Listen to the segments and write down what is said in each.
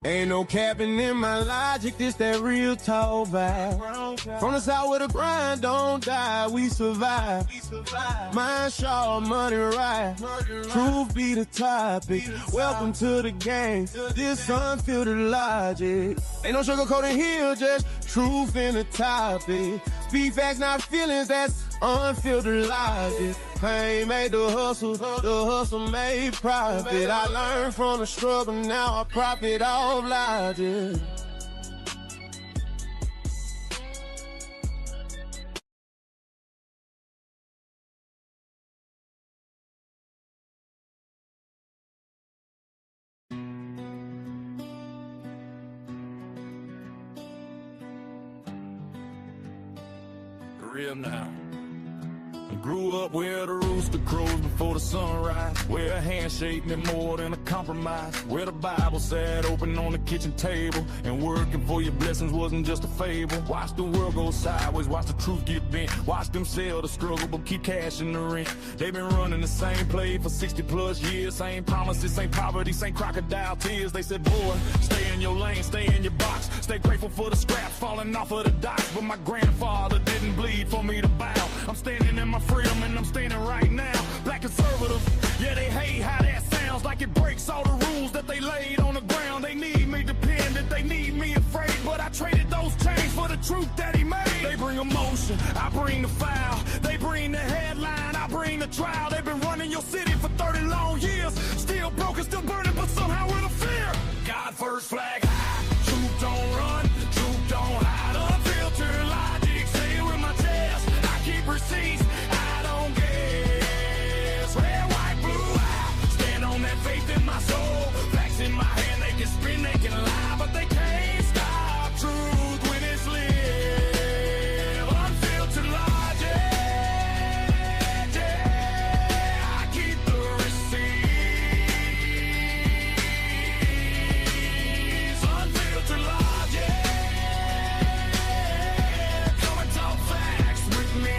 Ain't no capping in my logic, this that real tall vibe. From the south where the grind don't die, we survive. Mind sharp, money right, truth be the topic. Welcome to the game, this unfiltered logic. Ain't no sugarcoating here, just truth in the topic. Speak facts, not feelings, that's unfiltered logic. Pain made the hustle made profit. I learned from the struggle, now I profit off logic. Real now. I grew up where the rooster crows before the sunrise, where a handshake meant more than a compromise, where the Bible sat open on the kitchen table, and working for your blessings wasn't just a fable. Watch the world go sideways, watch the truth get bent, watch them sell the struggle but keep cash in the rent. They've been running the same play for 60 plus years, same promises, same poverty, same crocodile tears. They said, boy, stay in your lane, stay in your box, stay grateful for the scraps falling off of the docks. But my grandfather didn't bleed for me to bow. I'm standing in my freedom and I'm standing right now. Black conservative, yeah, they hate how that sounds, like it breaks all the rules that they laid on the ground. They need me dependent, they need me afraid, but I traded those chains for the truth that he made. They bring emotion, I bring the foul. They bring the headline, I bring the trial. They've been running your city for 30 long years, still broken, still burning, but somehow with a fear. God first, flag high, truth don't run, truth don't hide. Unfiltered logic, say it with my chest, I keep receipts, I don't guess. Red, white, blue, I stand on that faith in my soul. Facts in my hand, they can spin, they can lie, but they can't stop truth when it's live. Unfiltered logic, yeah, I keep the receipts. Unfiltered logic, come and talk facts with me.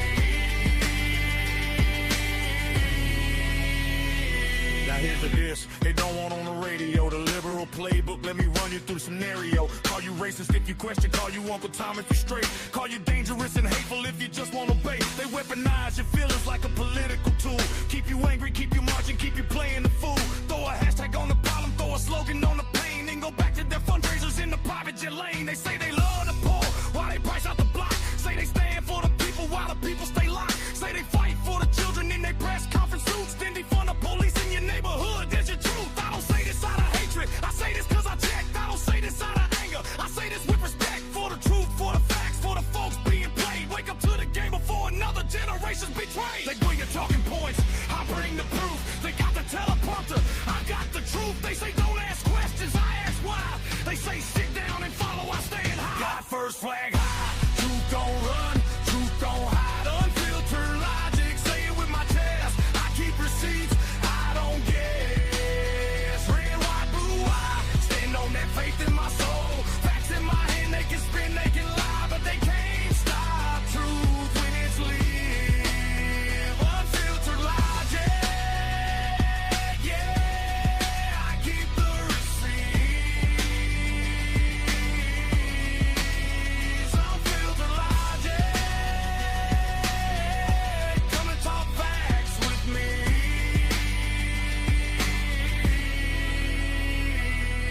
Now here's the dish, they don't want on the radio, the liberal playbook, let me run you through the scenario. Call you racist if you question, call you Uncle Tom if you're straight, call you dangerous and hateful if you just want to bait. They weaponize your feelings like a political tool, keep you angry, keep you marching, keep you playing the fool. Throw a hashtag on the problem, throw a slogan on the pain, then go back to their fundraisers in the private jet lane. They say they love the poor, while they price out the block, say they stand for the people while the people stay locked, say they fight for the children in their press conference suits, then defund the police in your neighborhood. There's your truth. I don't say this out of hatred, I say this cause I checked. I don't say this out of anger, I say this with respect for the truth, for the facts, for the folks being played. Wake up to the game before another generation's betrayed. They bring your talking points, I bring the proof. They got the teleprompter, I got the truth. They say don't ask questions, I ask why. They say sit down and follow, I stand high. God first, flag high, truth don't run, truth don't hide. Unfiltered logic, say it with my chest, I keep receipts, I don't guess. Red, white, blue, I stand on that faith in my soul. Facts in my hand, they can spin, they can lie, but they can't stop truth when it's live. Unfiltered logic, yeah, I keep the receipts. Unfiltered logic, come and talk facts with me.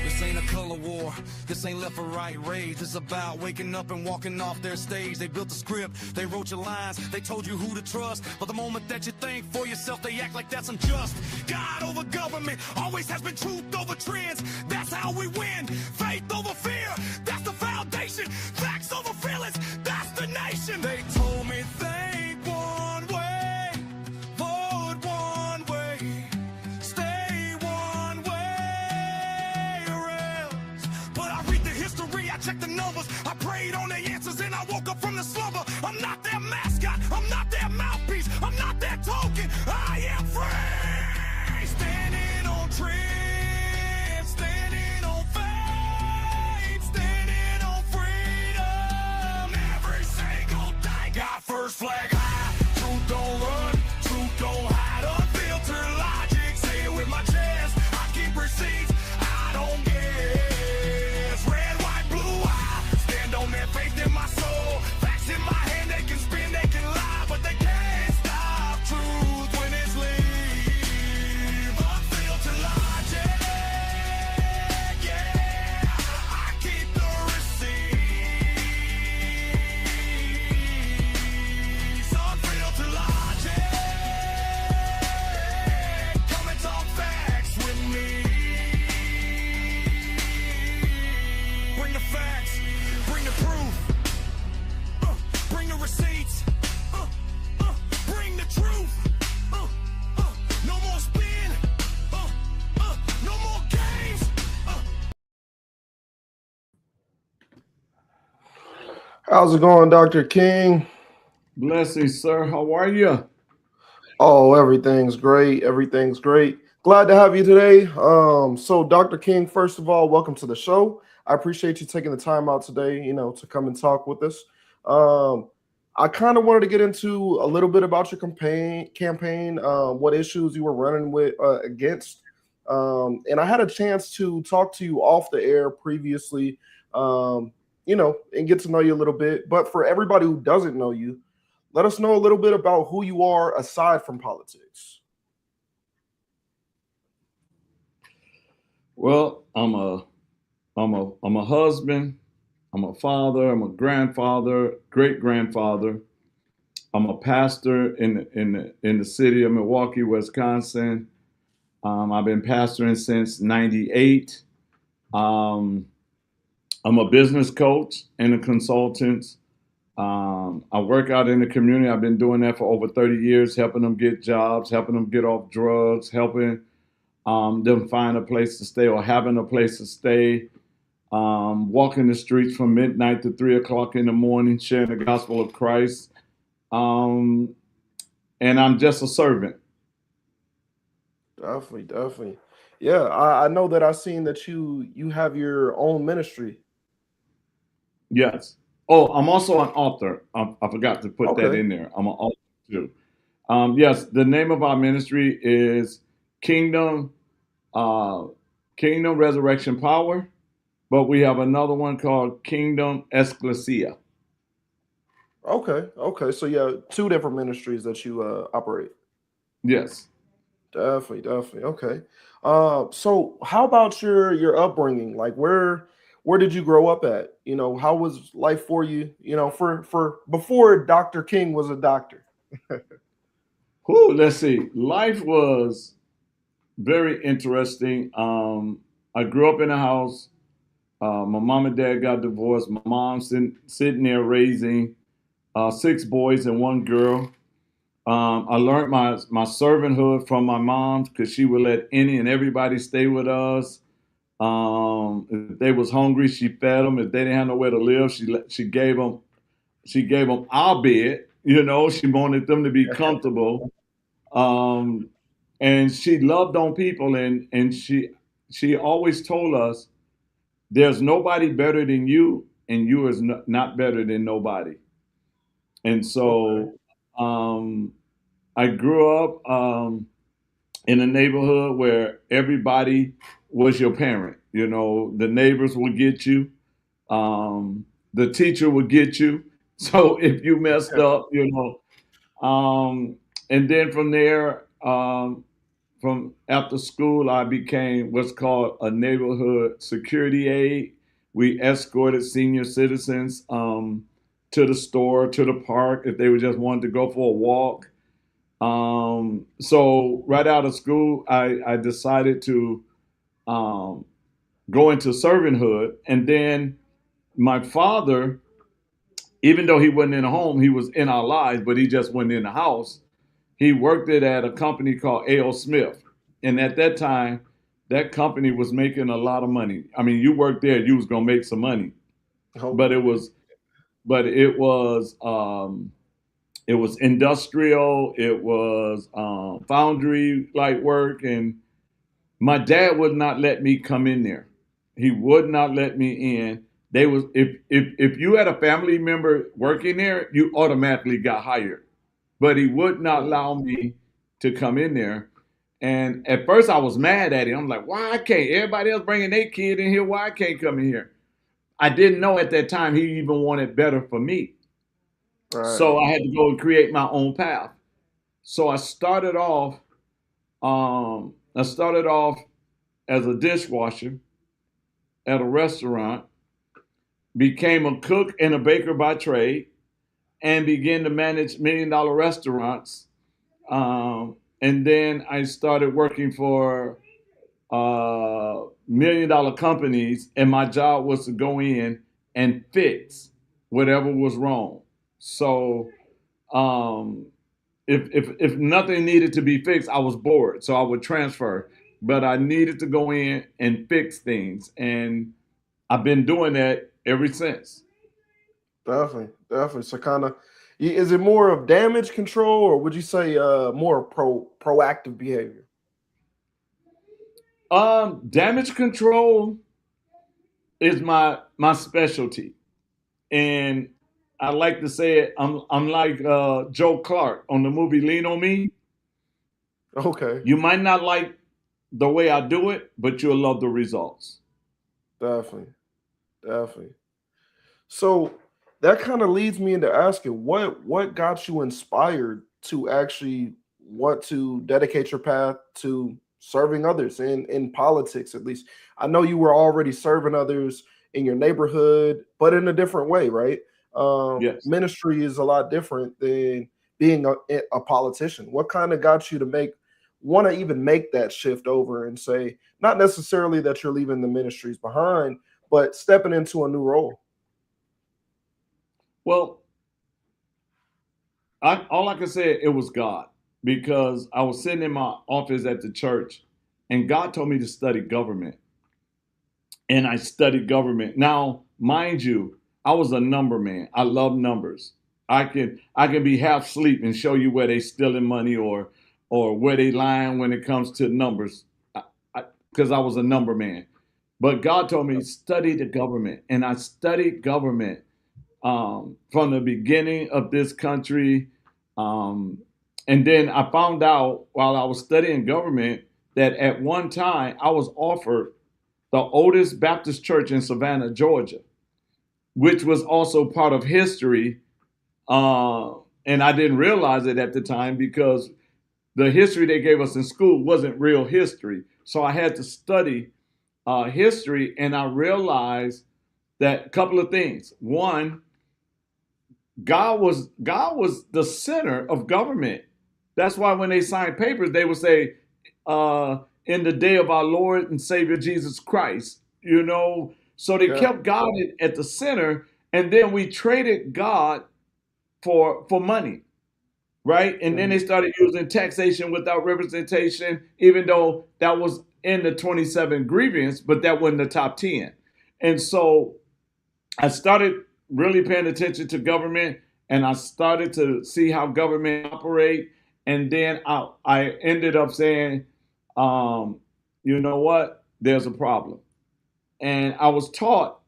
This ain't a color war, this ain't left or right rage. It's about waking up and walking off their stage. They built the script, they wrote your lines, they told you who to trust, but the moment that you think for yourself, they act like that's unjust. God over government, always has been truth over trends. That's how we win. Faith over fear, that's the foundation. Facts over feelings, that's the nation. They told me think one way, vote one way, stay one way or else. But I read the history, I check the numbers, I prayed on the answers, and I woke up from the slumber. I'm not their mascot, I'm not their mouthpiece, I'm not their token. I am free, standing on trends, standing on faith, standing on freedom every single day. God first, flag high, truth don't run, truth don't hide. Unfiltered logic, say it with my chest, I keep receipts, I don't get How's it going, Dr. King? Blessings, sir. How are you? Oh, everything's great. Everything's great. Glad to have you today. So Dr. King, first of all, welcome to the show. I appreciate you taking the time out today, to come and talk with us. Um, I kind of wanted to get into a little bit about your campaign, what issues you were running with against. And I had a chance to talk to you off the air previously, and get to know you a little bit. But for everybody who doesn't know you, let us know a little bit about who you are aside from politics. Well, I'm a husband. I'm a father. I'm a grandfather, great grandfather. I'm a pastor in the city of Milwaukee, Wisconsin. I've been pastoring since '98. Um, I'm a business coach and a consultant. I work out in the community. I've been doing that for over 30 years, helping them get jobs, helping them get off drugs, helping them find a place to stay or having a place to stay, walking the streets from midnight to 3 o'clock in the morning, sharing the gospel of Christ. Um, and I'm just a servant. Definitely, definitely. Yeah, I know that I've seen that you have your own ministry. Yes. Oh, I'm also an author. I forgot to put that Okay. in there. I'm an author too. Yes, the name of our ministry is Kingdom uh, Kingdom Resurrection Power, but we have another one called Kingdom Ecclesia. Okay. Okay. So yeah, two different ministries that you operate. Yes. Definitely, definitely. Okay. So how about your upbringing? Like where did you grow up at? How was life for you? For before Dr. King was a doctor. Whew, let's see. Life was very interesting. I grew up in a house. My mom and dad got divorced. My mom sitting there raising six boys and one girl. I learned my servanthood from my mom because she would let any and everybody stay with us. If they was hungry, she fed them. If they didn't have nowhere to live, she gave them our bed. She wanted them to be comfortable. Um, and she loved on people, and she always told us, "There's nobody better than you, and you is not better than nobody." And Okay. so I grew up in a neighborhood where everybody was your parent. The neighbors would get you, the teacher would get you. So if you messed up, and then from there, from after school, I became what's called a neighborhood security aide. We escorted senior citizens to the store, to the park, if they would just wanted to go for a walk. So right out of school, I decided to um, go into servanthood. And then my father, even though he wasn't in the home, he was in our lives, but he just wasn't in the house. He worked it at a company called A.O. Smith. And at that time, that company was making a lot of money. I mean, you worked there, you was gonna make some money. But it Okay. was but it was industrial, it was foundry like work, and my dad would not let me come in there. He would not let me in. They was if you had a family member working there, you automatically got hired. But he would not allow me to come in there. And at first, I was mad at him. I'm like, why I can't? Everybody else bringing their kid in here. Why I can't come in here? I didn't know at that time he even wanted better for me. So Right. I had to go and create my own path. So I started off as a dishwasher at a restaurant, became a cook and a baker by trade, and began to manage $1 million restaurants. And then I started working for $1 million companies, and my job was to go in and fix whatever was wrong. So um, if nothing needed to be fixed, I was bored, so I would transfer. But I needed to go in and fix things, and I've been doing that ever since. Definitely, definitely. So kind of, is it more of damage control, or would you say more proactive behavior? Damage control is my specialty, and I like to say it. I'm like Joe Clark on the movie Lean on Me. Okay, You might not like the way I do it, but you'll love the results. definitely, definitely. So that kind of leads me into asking what got you inspired to actually want to dedicate your path to serving others in politics, at least. I know you were already serving others in your neighborhood, but in a different way, right? Yes. Ministry is a lot different than being a politician. What kind of got you to want to even make that shift over and say, not necessarily that you're leaving the ministries behind, but stepping into a new role? Well, all I can say, it was God, because I was sitting in my office at the church, and God told me to study government, and I studied government. Now, mind you, I was a number man. I love numbers. I can be half asleep and show you where they stealing money, or where they lying when it comes to numbers, because I was a number man. But God told me study the government, and I studied government from the beginning of this country. Um, and then I found out while I was studying government that at one time I was offered the oldest Baptist church in Savannah, Georgia, which was also part of history. Uh, and I didn't realize it at the time, because the history they gave us in school wasn't real history. So I had to study history, and I realized that a couple of things. One, God was the center of government. That's why when they signed papers, they would say, "In the day of our Lord and Savior Jesus Christ." So they Yeah. kept God at the center, and then we traded God for money, right? And then they Mhm. started using taxation without representation, even though that was in the 27 grievance, but that wasn't the top 10. And so I started really paying attention to government, and I started to see how government operate. And then I ended up saying, you know what? There's a problem. And I was taught,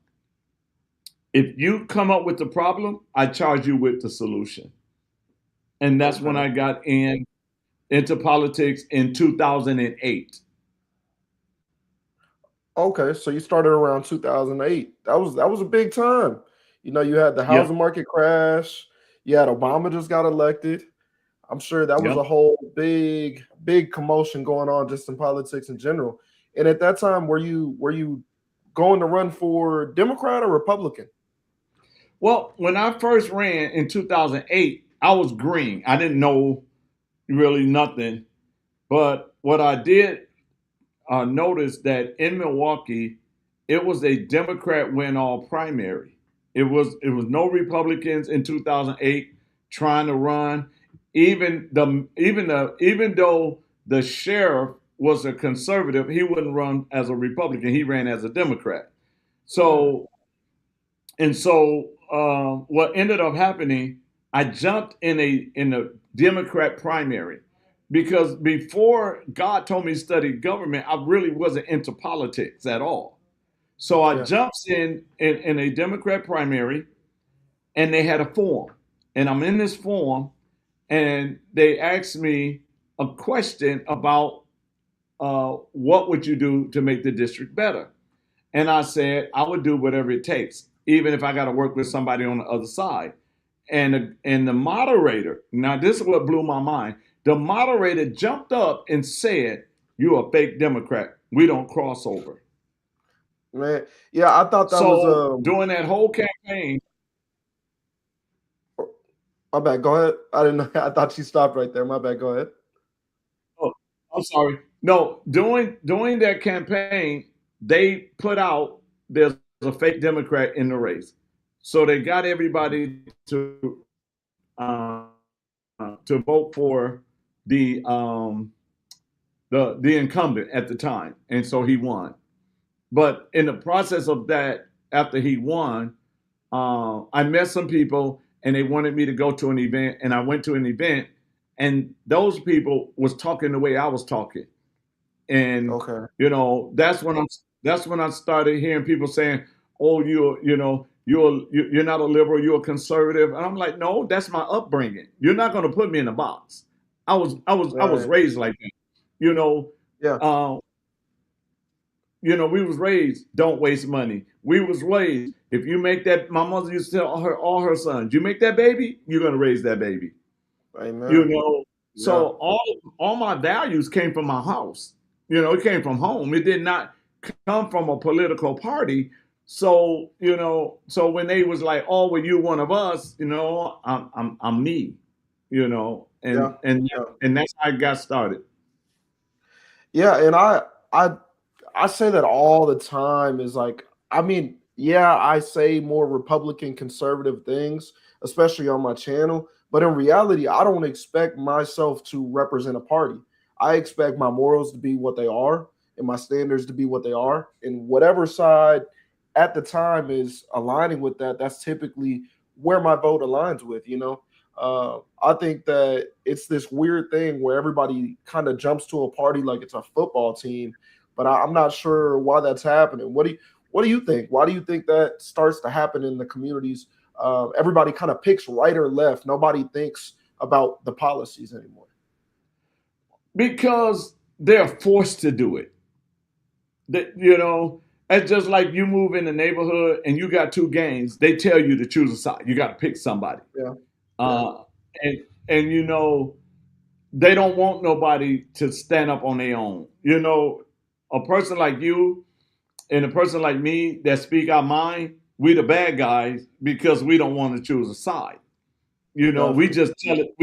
if you come up with the problem, I charge you with the solution. And that's when Okay. I got into politics in 2008. Okay. So you started around 2008. That was a big time. You had the Yep. housing market crash. You had Obama just got elected. I'm sure that was Yep. a whole big commotion going on just in politics in general. And at that time, were you going to run for Democrat or Republican? Well, when I first ran in 2008, I was green. I didn't know really nothing. But what I did notice, that in Milwaukee, it was a Democrat win all primary. It was no Republicans in 2008 trying to run. Even though the sheriff was a conservative, he wouldn't run as a Republican. He ran as a Democrat. Mm, So what ended up happening, I jumped in a Democrat primary, because before God told me to study government, I really wasn't into politics at all. So I yeah. jumped in a Democrat primary, and they had a form, and I'm in this form, and they asked me a question about what would you do to make the district better. And I said, I would do whatever it takes, even if I got to work with somebody on the other side. And the moderator, now this is what blew my mind. The moderator jumped up and said, "You're a fake Democrat. We don't cross over." Man, yeah, I thought that was So during that whole campaign, my bad. Go ahead. I didn't know. I thought you stopped right there. My bad. Go ahead. oh, I'm sorry. No, during that campaign, they put out there's a fake Democrat in the race. So they got everybody uh, to vote for the um, the incumbent at the time, and so he won. But in the process of that, after he won, I met some people and they wanted me to go to an event, and I went to an event, and those people was talking the way I was talking. And Okay. that's when I started hearing people saying, "Oh, you're not a liberal, you're a conservative." And I'm like, "No, that's my upbringing. You're not going to put me in a box. I was Right. raised like that. You know, Yeah. uh, we was raised, don't waste money. We was raised, if you make that, my mother used to tell all her sons, you make that baby, you're going to raise that baby. You Amen. know, Yeah. so all my values came from my house. It came from home. It did not come from a political party. So so when they was like, "Oh, well, you're one of us," I'm me. Yeah. Yeah. And that's how I got started. Yeah. And I I say that all the time is like, I mean, yeah, I say more Republican conservative things, especially on my channel. But in reality, I don't expect myself to represent a party. I expect my morals to be what they are and my standards to be what they are. And whatever side at the time is aligning with that, that's typically where my vote aligns with. I think that it's this weird thing where everybody kind of jumps to a party like it's a football team, but I'm not sure why that's happening. What do you think? Why do you think that starts to happen in the communities? Everybody kind of picks right or left. Nobody thinks about the policies anymore. Because they're forced to do it. It's just like you move in the neighborhood and you got two gangs. They tell you to choose a side. You got to pick somebody. Yeah, yeah, Uh, and they don't want nobody to stand up on their own. A person like you and a person like me that speak our mind, we the bad guys because we don't want to choose a side. We definitely.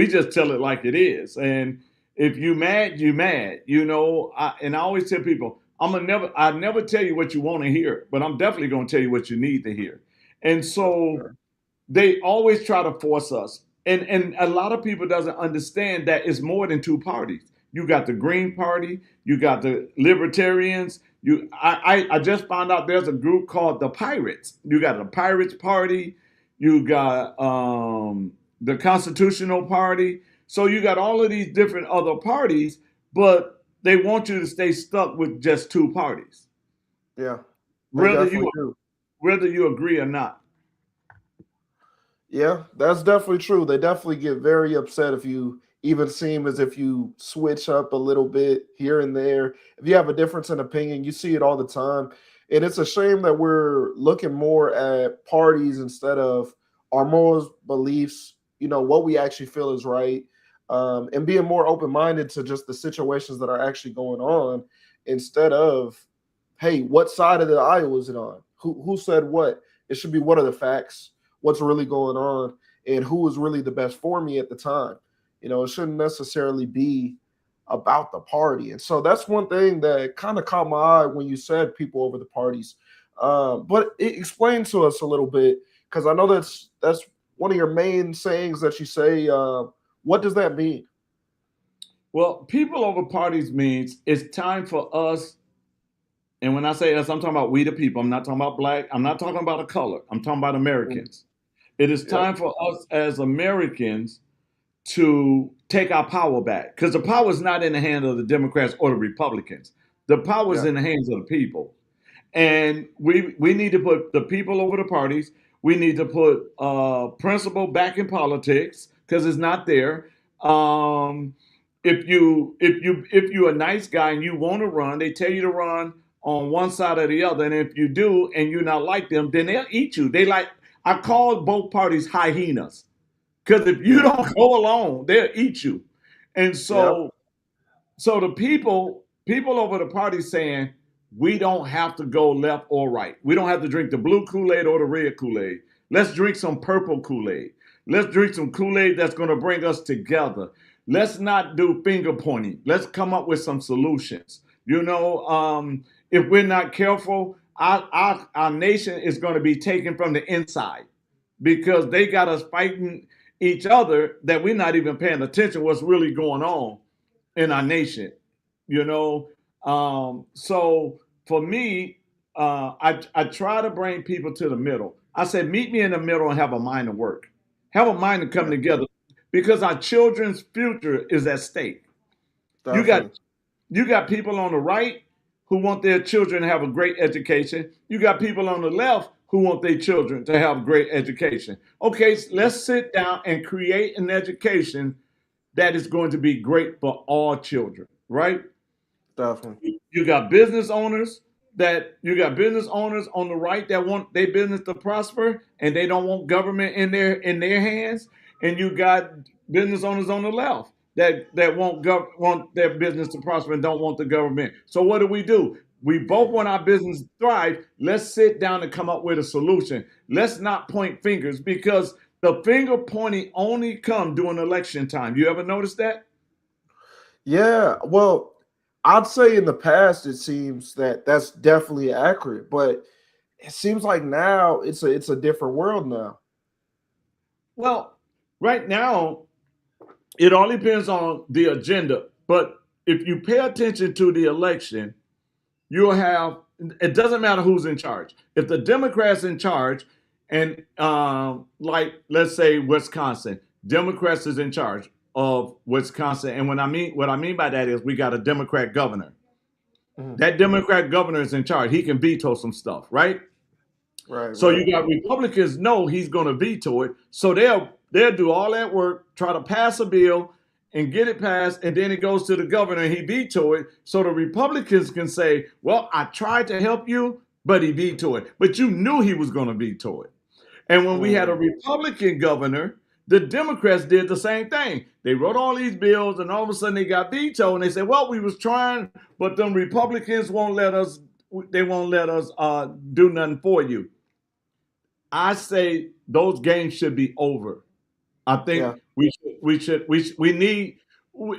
just tell it like it is. And if you mad, you mad. And I always tell people, I never tell you what you want to hear, but I'm definitely going to tell you what you need to hear. And That's for so sure. they always try to force us. And a lot of people doesn't understand that it's more than two parties. You got the Green Party, you got the Libertarians. I just found out there's a group called the Pirates. You got the Pirates Party, you got the Constitutional Party. So you got all of these different other parties, but they want you to stay stuck with just two parties, Yeah, they whether definitely you do. whether you agree or not. Yeah, that's definitely true. They definitely get very upset if you even seem as if you switch up a little bit here and there. If you have a difference in opinion, you see it all the time. And it's a shame that we're looking more at parties instead of our morals, beliefs, what we actually feel is right, and being more open minded to just the situations that are actually going on instead of, hey, what side of the aisle is it on? Who said what? It should be, what are the facts? What's really going on, and who is really the best for me at the time. It shouldn't necessarily be about the party. And so that's one thing that kind of caught my eye when you said people over the parties. But explain to us a little bit, because I know that's one of your main sayings that you say. What does that mean? Well, people over parties means it's time for us. And when I say us, I'm talking about we the people. I'm not talking about black. I'm not talking about a color. I'm talking about Mm. Americans. It is Yep. time for us as Americans to take our power back, because the power is not in the hands of the Democrats or the Republicans. The power is Yeah. in the hands of the people. And we need to put the people over the parties. We need to put principle back in politics because it's not there. If you're a nice guy and you want to run, they tell you to run on one side or the other. And if you do and you're not like them, then they'll eat you. I call both parties hyenas, because if you Yeah. don't go along, they'll eat you. And Yep. so the people over the party saying, we don't have to go left or right. We don't have to drink the blue Kool-Aid or the red Kool-Aid. Let's drink some purple Kool-Aid. Let's drink some Kool-Aid that's going to bring us together. Let's not do finger pointing. Let's come up with some solutions. If we're not careful, our nation is going to be taken from the inside, because they got us fighting each other that we're not even paying attention what's really going on in our nation. you know. So for me, I try to bring people to the middle. I said, meet me in the middle and have a mind to work, have a mind to come together, because our children's future is at stake. You got Definitely. you got people on the right who want their children to have a great education. You got people on the left who want their children to have great education. Okay, so let's sit down and create an education that is going to be great for all children, right? Definitely. You got business owners on the right that want their business to prosper and they don't want government in their hands, and you got business owners on the left that want their business to prosper and don't want the government. So what do? We both want our business to thrive. Let's sit down and come up with a solution. Let's not point fingers, because the finger pointing only come during election time. You ever notice that? Yeah. Well, I'd say in the past it seems that that's definitely accurate, but it seems like now it's a different world now. Well, right now, it all depends on the agenda. But if you pay attention to the election, you'll have, it doesn't matter who's in charge. If the Democrats in charge, and like let's say Wisconsin, Democrats is in charge of Wisconsin, and what I mean by that is we got a Democrat governor. Mhm. That Democrat governor is in charge. He can veto some stuff, right? Right, So right. you got Republicans know he's going to veto it, so they'll do all that work, try to pass a bill and get it passed, and then it goes to the governor and he veto it. So the Republicans can say, "Well, I tried to help you, but he vetoed it." But you knew he was going to veto it. And when we had a Mm. Republican governor, the Democrats did the same thing. They wrote all these bills, and all of a sudden they got vetoed. And they said, "Well, we was trying, but them Republicans won't let us. They won't let us do nothing for you." I say those games should be over. I Yeah. think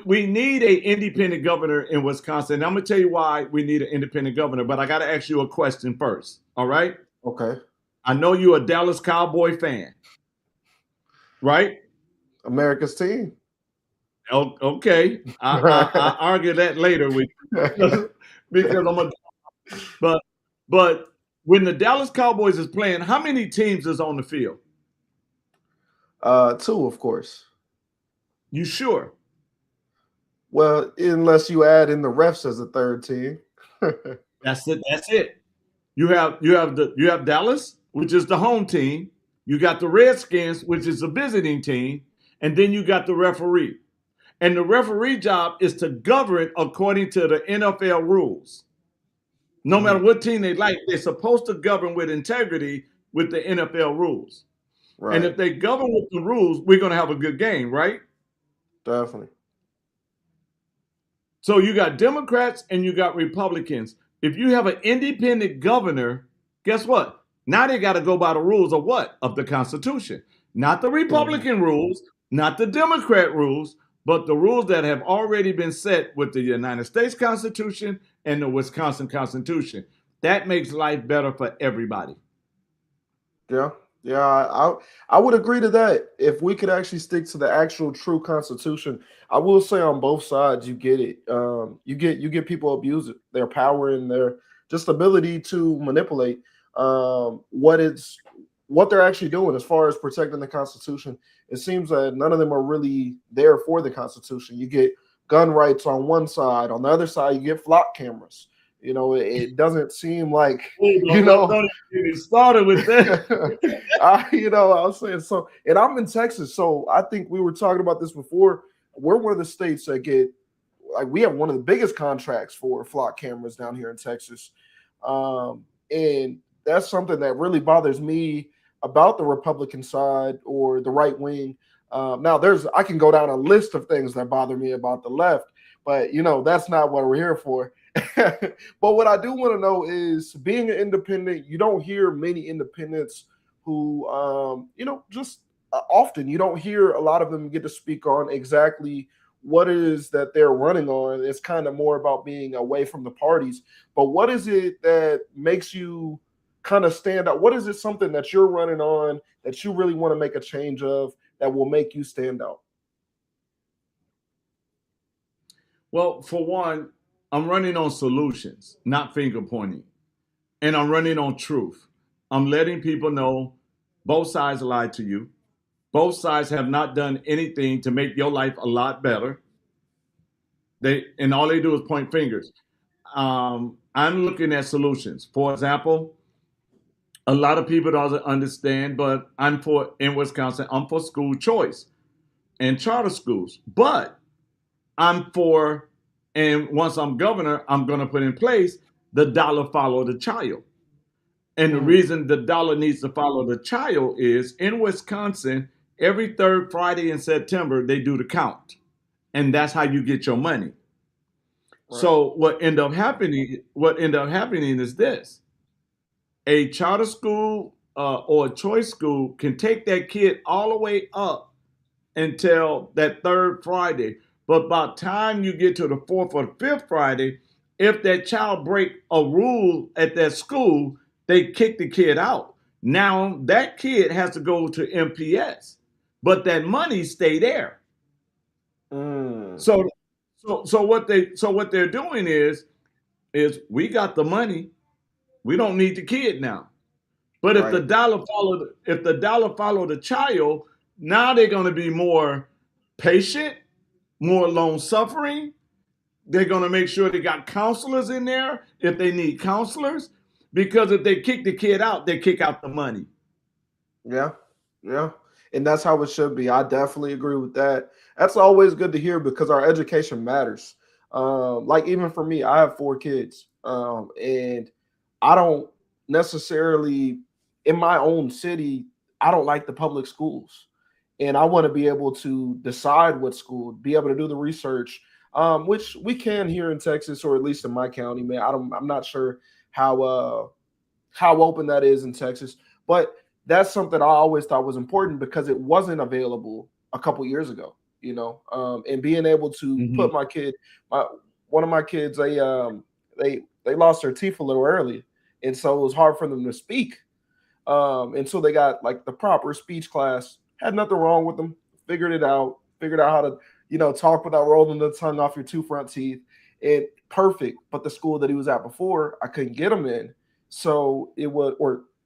we need a independent governor in Wisconsin. And I'm gonna tell you why we need an independent governor, but I got to ask you a question first. All right? Okay. I know you're a Dallas Cowboy fan, right? America's team. Oh, okay. I argue that later with you because I'm a but but when the Dallas Cowboys is playing, how many teams is on the field? Two, of course. You sure? Well, unless you add in the refs as a third team. That's it. That's it. You have Dallas, which is the home team. You got the Redskins, which is a visiting team, and then you got the referee. And the referee job is to govern according to the NFL rules. No matter Mhm. what team they like, they're supposed to govern with integrity with the NFL rules. And Right. if they govern with the rules, we're going to have a good game, right? Definitely. So you got Democrats and you got Republicans. If you have an independent governor, guess what? Now they got to go by the rules of what? Of the Constitution. Not the Mhm. Republican rules, not the Democrat rules, but the rules that have already been set with the United States Constitution and the Wisconsin Constitution. That makes life better for everybody. Yeah. Yeah, I would agree to that. If we could actually stick to the actual true constitution, I will say on both sides you get it. You get people abuse their power and their just ability to manipulate what they're actually doing as far as protecting the Constitution. It seems that none of them are really there for the Constitution. You get gun rights on one side, on the other side you get flock cameras. It doesn't seem like Oh, you know don't even get me started with that. I was saying so, and I'm in Texas, so I think we were talking about this before. We're one of the states that get we have one of the biggest contracts for flock cameras down here in Texas, and that's something that really bothers me about the Republican side or the right wing. Now, I can go down a list of things that bother me about the left, but that's not what we're here for. But what I do want to know is, being an independent, you don't hear many independents who, just often you don't hear a lot of them get to speak on exactly what it is that they're running on. It's kind of more about being away from the parties. But what is it that makes you kind of stand out? What is it, something that you're running on that you really want to make a change of that will make you stand out? Well, for one, I'm running on solutions, not finger pointing. and I'm running on truth. I'm letting people know both sides lied to you. Both sides have not done anything to make your life a lot better. And all they do is point fingers. I'm looking at solutions. For example, a lot of people don't understand, but in Wisconsin, I'm for school choice and charter schools. But I'm for, and once I'm governor, I'm going to put in place the dollar follow the child. And the reason the dollar needs to follow the child is in Wisconsin, every third Friday in September, they do the count. And that's how you get your money. Right. So what end up happening is this. A charter school or a choice school can take that kid all the way up until that third Friday. But by the time you get to the fourth or the fifth Friday, if that child break a rule at that school, they kick the kid out. Now that kid has to go to MPS, but that money stay there. So what they're doing is we got the money, we don't need the kid now. But if the dollar follow the child, now they're going to be more patient, more long suffering. They're going to make sure they got counselors in there if they need counselors, because if they kick the kid out, they kick out the money. Yeah. And that's how it should be. I definitely agree with that. That's always good to hear because our education matters. Like even for me, I have 4 kids, and I don't necessarily, in my own city, I don't like the public schools, and I want to be able to decide what school, be able to do the research, which we can here in Texas, or at least in my county, man. I'm not sure how open that is in Texas, but that's something I always thought was important because it wasn't available a couple years ago, and being able to put my kid, one of my kids, they lost their teeth a little early. And so it was hard for them to speak. And so they got like the proper speech class, had nothing wrong with them, figured out how to, talk without rolling the tongue off your 2 front teeth, and perfect. But the school that he was at before, I couldn't get him in. So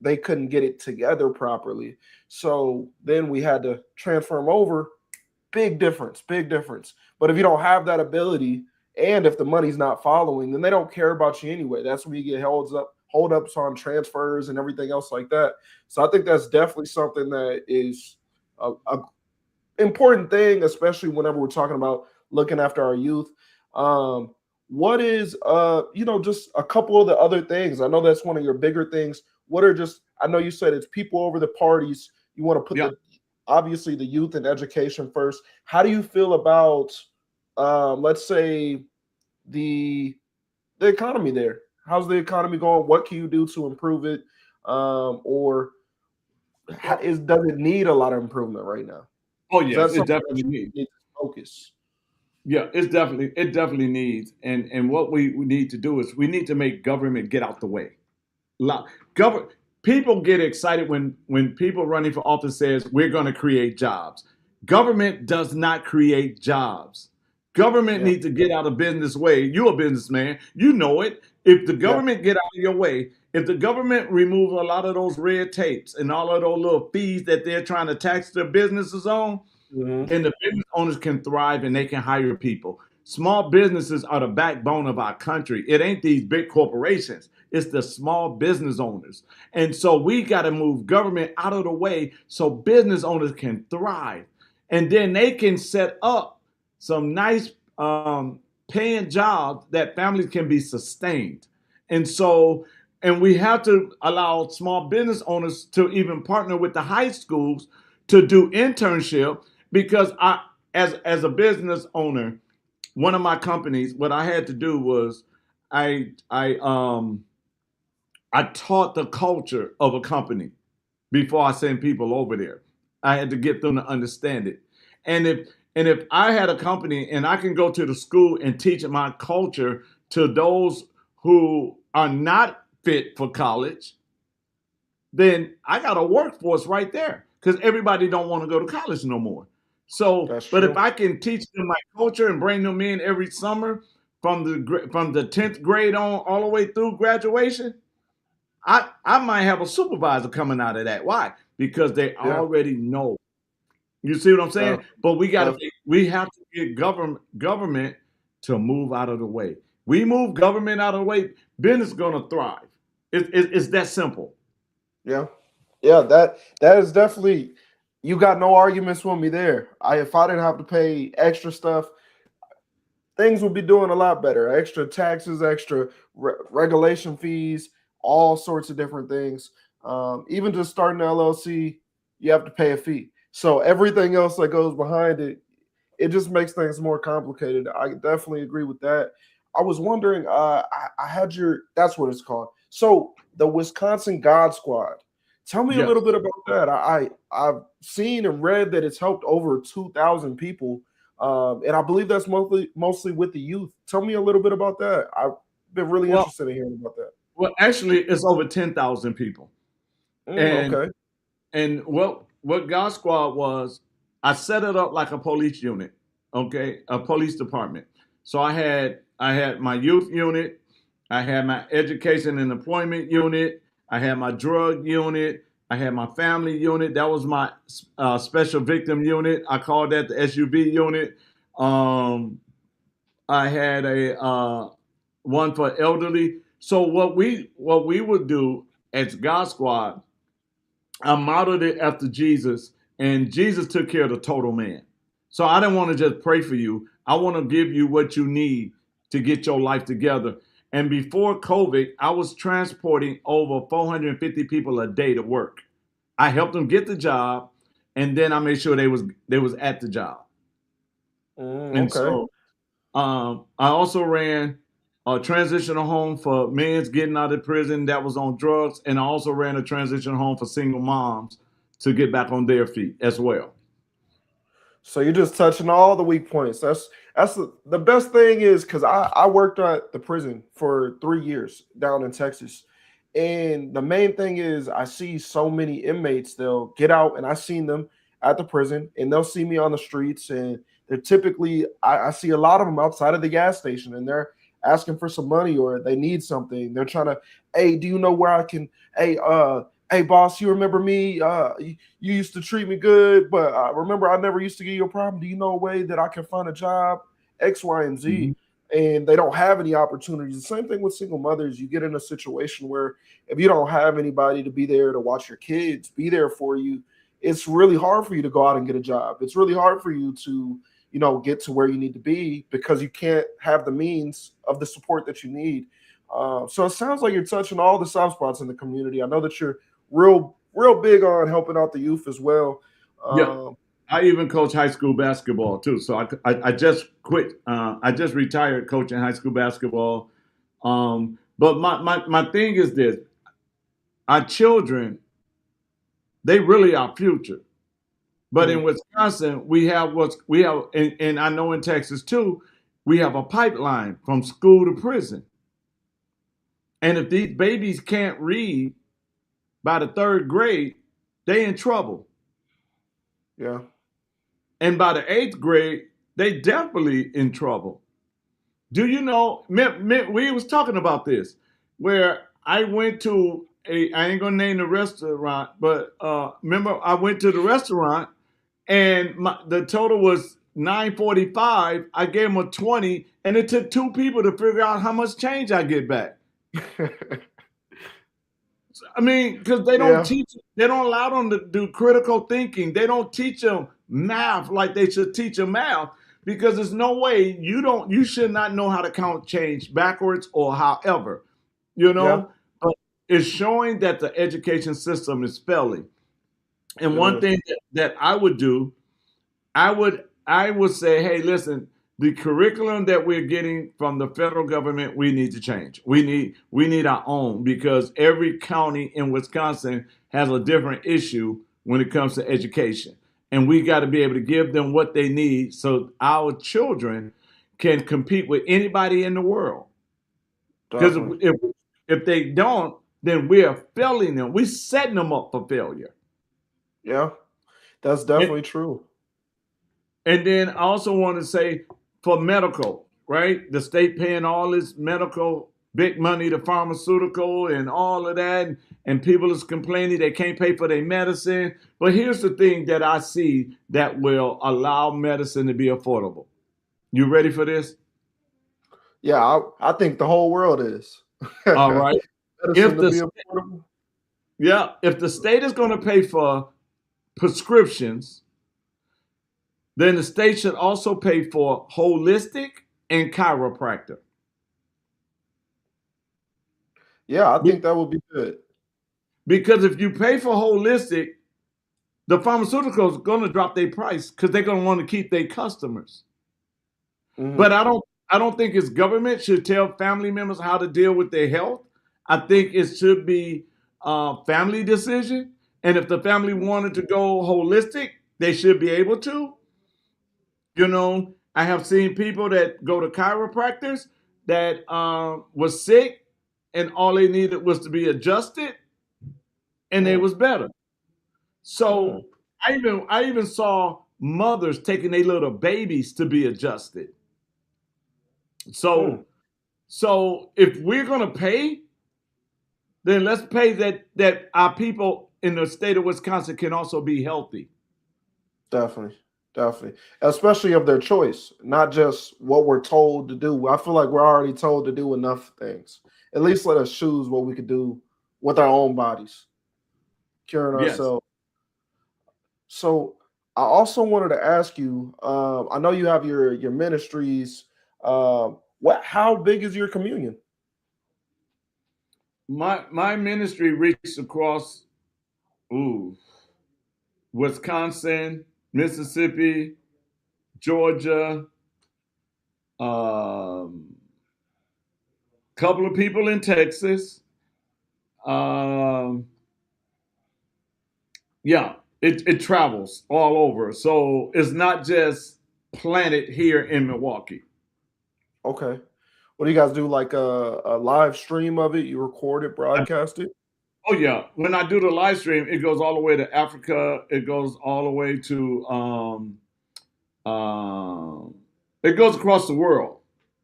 they couldn't get it together properly. So then we had to transfer him over. Big difference. But if you don't have that ability, and if the money's not following, then they don't care about you anyway. That's when you get holdups on transfers and everything else like that. So I think that's definitely something that is a important thing, especially whenever we're talking about looking after our youth. What is, just a couple of the other things? I know that's one of your bigger things. What are I know you said it's people over the parties. You want to put obviously the youth and education first. How do you feel about, let's say, the economy there? How's the economy going? What can you do to improve it? Or does it need a lot of improvement right now? Oh yeah, it definitely needs to focus. Yeah, it definitely needs. And what we need to do is we need to make government get out the way. People get excited when people running for office says we're going to create jobs. Government does not create jobs. Government needs to get out of business way. You're a businessman. You know it. If the government get out of your way, if the government remove a lot of those red tapes and all of those little fees that they're trying to tax their businesses on, then the business owners can thrive and they can hire people. Small businesses are the backbone of our country. It ain't these big corporations. It's the small business owners. And so we got to move government out of the way so business owners can thrive. And then they can set up some nice paying jobs that families can be sustained. And we have to allow small business owners to even partner with the high schools to do internship, because as a business owner, one of my companies, what I had to do was I taught the culture of a company before I send people over there. I had to get them to understand it. And if I had a company and I can go to the school and teach my culture to those who are not fit for college, then I got a workforce right there, because everybody don't want to go to college no more. So, but if I can teach them my culture and bring them in every summer from the 10th grade on all the way through graduation, I might have a supervisor coming out of that. Why? Because they Yeah. already know. You see what I'm saying? Yeah. But we have to get government to move out of the way. We move government out of the way, business is gonna thrive. It's that simple. Yeah. Yeah, that is definitely, you got no arguments with me there. If I didn't have to pay extra stuff, things would be doing a lot better. Extra taxes, extra regulation fees, all sorts of different things. Even just starting an LLC, you have to pay a fee. So everything else that goes behind it, it just makes things more complicated. I definitely agree with that. I was wondering, I had that's what it's called. So the Wisconsin God Squad. Tell me a Yes. little bit about that. I've seen and read that it's helped over 2,000 people, and I believe that's mostly with the youth. Tell me a little bit about that. I've been really Well, interested in hearing about that. well, actually, it's over 10,000 people. And Okay. and what God Squad was, I set it up like a police unit, okay, a police department. So I had my youth unit, I had my education and employment unit, I had my drug unit, I had my family unit. That was my special victim unit. I called that the SUV unit. Um, I had a one for elderly. So what we would do as God Squad, I modeled it after Jesus, and Jesus took care of the total man. So I didn't want to just pray for you. I want to give you what you need to get your life together. And before COVID, I was transporting over 450 people a day to work. I helped them get the job, and then I made sure they was at the job. And Okay. so I also ran a transitional home for men getting out of prison that was on drugs, and I also ran a transitional home for single moms to get back on their feet as well. So you're just touching all the weak points. That's the best thing is, because I worked at the prison for 3 years down in Texas. And the main thing is, I see so many inmates, they'll get out, and I seen them at the prison, and they'll see me on the streets, and they're typically, I see a lot of them outside of the gas station, and they're asking for some money, or they need something. They're trying to, hey, do you know where I can, hey boss, you remember me? You used to treat me good, but remember, I never used to give you a problem. Do you know a way that I can find a job? X, Y, and Z. Mhm. And they don't have any opportunities. The same thing with single mothers. You get in a situation where if you don't have anybody to be there to watch your kids, be there for you, it's really hard for you to go out and get a job. It's really hard for you to, get to where you need to be, because you can't have the means of the support that you need. So it sounds like you're touching all the soft spots in the community. I know that you're real big on helping out the youth as well. Yeah, Um, I even coach high school basketball too. So I just quit. I just retired coaching high school basketball. But my thing is this: our children, they really our future. But in mm, Wisconsin, and I know in Texas too, we have a pipeline from school to prison. And if these babies can't read by the third grade, they in trouble. yeah. And by the eighth grade, they definitely in trouble. Do you know, we was talking about this, where I went to I ain't gonna name the restaurant, but remember I went to the restaurant and the total was 945. I gave them a 20, and it took two people to figure out how much change I get back. I mean, because Yeah. they don't allow them to do critical thinking. They don't teach them math like they should teach them math, because there's no way you should not know how to count change backwards or however, Yeah. but it's showing that the education system is failing. And It one is. thing that I would do, I would say, hey, listen, the curriculum that we're getting from the federal government, we need to change. We need our own, because every county in Wisconsin has a different issue when it comes to education. And we got to be able to give them what they need so our children can compete with anybody in the world. Because Definitely. if they don't, then we are failing them. We're setting them up for failure. Yeah. That's And, definitely true. and then I also want to say, for medical, right? The state paying all this medical big money to pharmaceutical and all of that. And people is complaining they can't pay for their medicine. But here's the thing that I see that will allow medicine to be affordable. You ready for this? Yeah, I think the whole world is. All right. Medicine to be affordable. Yeah, if the state is going to pay for prescriptions, then the state should also pay for holistic and chiropractor. Yeah, I think that would be good. Because if you pay for holistic, the pharmaceuticals are going to drop their price because they're going to want to keep their customers. Mm-hmm. But I don't think it's government should tell family members how to deal with their health. I think it should be a family decision. And if the family wanted to go holistic, they should be able to. You know, I have seen people that go to chiropractors that was sick and all they needed was to be adjusted and they was better. So I even saw mothers taking their little babies to be adjusted. So if we're gonna pay, then let's pay that our people in the state of Wisconsin can also be healthy. Definitely. Especially of their choice, not just what we're told to do. I feel like we're already told to do enough things. At least let us choose what we could do with our own bodies, curing ourselves. So I also wanted to ask you, I know you have your ministries. How big is your communion? My ministry reaches across Wisconsin, Mississippi, Georgia, couple of people in Texas. It travels all over. So it's not just planted here in Milwaukee. Okay. What do you guys do? Like a live stream of it? You record it, broadcast it? Oh yeah. When I do the live stream, it goes all the way to Africa. It goes all the way to it goes across the world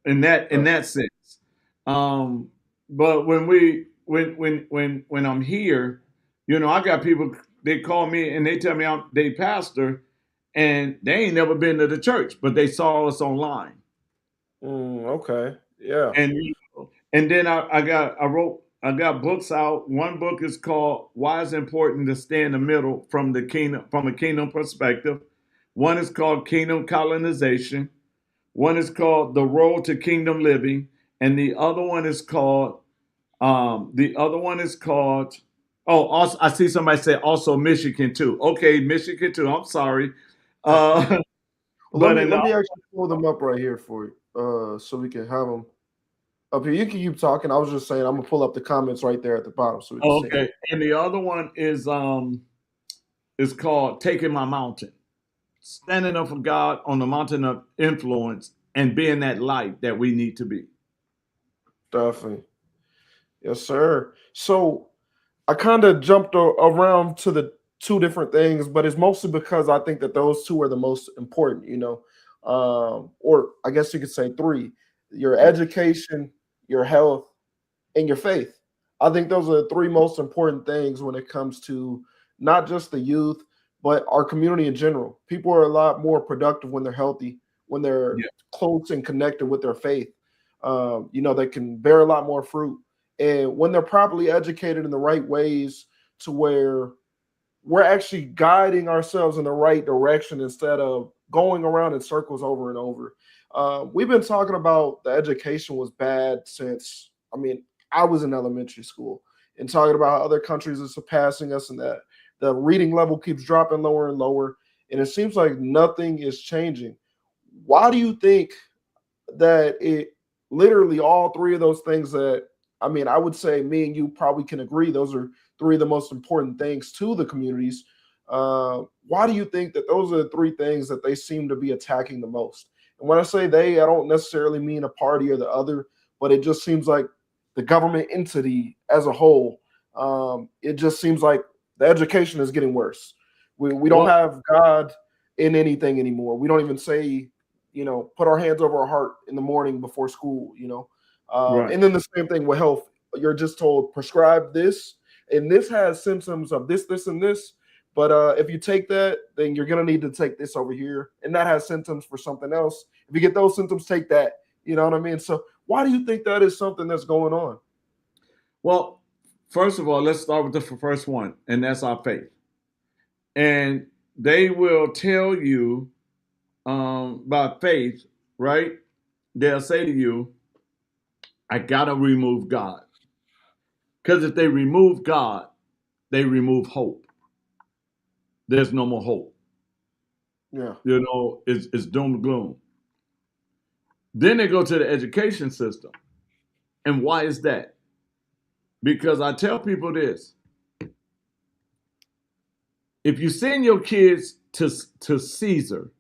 in that sense. But when I'm here, you know, I got people, they call me and they tell me I'm their pastor and they ain't never been to the church, but they saw us online. Okay. Yeah. And then I got books out. One book is called Why It's Important to Stay in the Middle from a kingdom perspective. One is called Kingdom Colonization. One is called The Road to Kingdom Living. And the other one is called also, I see somebody say also Michigan too. Okay, Michigan too. I'm sorry. Let me actually pull them up right here for you, so we can have them up here. You can keep talking. I was just saying I'm gonna pull up the comments right there at the bottom. So we can see. And the other one is called Taking My Mountain. Standing up for God on the mountain of influence and being that light that we need to be. Definitely. Yes, sir. So I kind of jumped around to the two different things, but it's mostly because I think that those two are the most important, you know, or I guess you could say three: your education, your health, and your faith. I think those are the three most important things when it comes to not just the youth, but our community in general. People are a lot more productive when they're healthy, when they're close and connected with their faith. You know, they can bear a lot more fruit. And when they're properly educated in the right ways to where we're actually guiding ourselves in the right direction instead of going around in circles over and over. We've been talking about the education was bad since, I was in elementary school, and talking about how other countries are surpassing us and that the reading level keeps dropping lower and lower. And it seems like nothing is changing. Why do you think that it literally all three of those things that, I would say me and you probably can agree, those are three of the most important things to the communities. Why do you think that those are the three things that they seem to be attacking the most? And when I say they, I don't necessarily mean a party or the other, but it just seems like the government entity as a whole, it just seems like the education is getting worse. We don't have God in anything anymore. We don't even say, put our hands over our heart in the morning before school, Right. And then the same thing with health. You're just told prescribe this, and this has symptoms of this, this, and this. But if you take that, then you're gonna need to take this over here, and that has symptoms for something else. If you get those symptoms, take that. You know what I mean? So why do you think that is something that's going on? Well, first of all, let's start with the first one, and that's our faith. And they will tell you by faith, right? They'll say to you, I gotta remove God. Because if they remove God, they remove hope. There's no more hope. Yeah. You know, it's doom and gloom. Then they go to the education system. And why is that? Because I tell people this. If you send your kids to Caesar,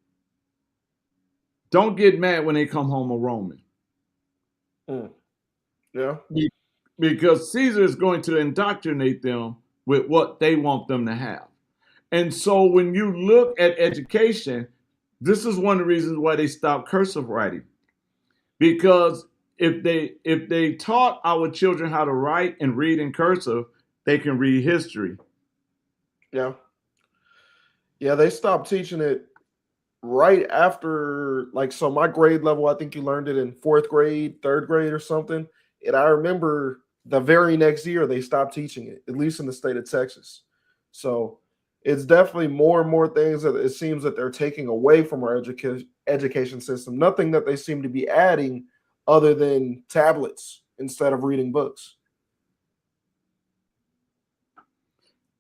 don't get mad when they come home a Roman. Yeah. Because Caesar is going to indoctrinate them with what they want them to have. And so when you look at education, this is one of the reasons why they stopped cursive writing. Because if they taught our children how to write and read in cursive, they can read history. Yeah. Yeah, they stopped teaching it right after, like, so my grade level, I think you learned it in 4th grade, 3rd grade or something. And I remember the very next year they stopped teaching it, at least in the state of Texas. So it's definitely more and more things that it seems that they're taking away from our education system. Nothing that they seem to be adding other than tablets instead of reading books.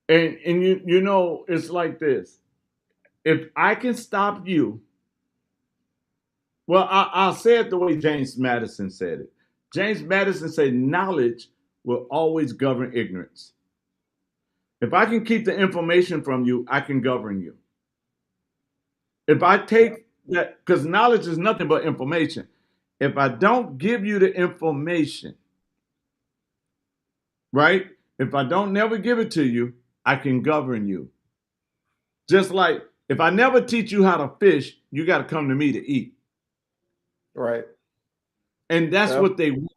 And you know, it's like this. If I can stop you, well, I'll say it the way James Madison said it. James Madison said, knowledge will always govern ignorance. If I can keep the information from you, I can govern you. If I take that, because knowledge is nothing but information. If I don't give you the information, right? If I don't never give it to you, I can govern you. Just like if I never teach you how to fish, you got to come to me to eat. Right. And that's what they want.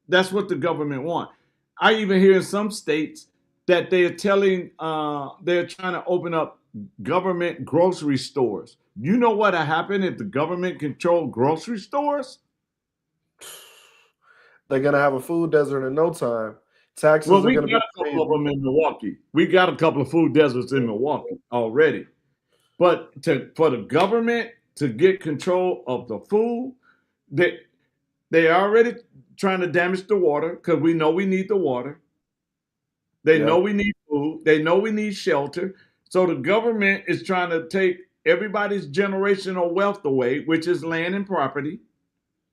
That's what the government want. I even hear in some states that they're telling, they're trying to open up government grocery stores. You know what would happen if the government controlled grocery stores? They're going to have a food desert in no time. Taxes Well, are we going to got be a couple of them in Milwaukee. We got a couple of food deserts in Milwaukee already. But for the government to get control of the food, they already trying to damage the water because we know we need the water. They know we need food. They know we need shelter. So the government is trying to take everybody's generational wealth away, which is land and property.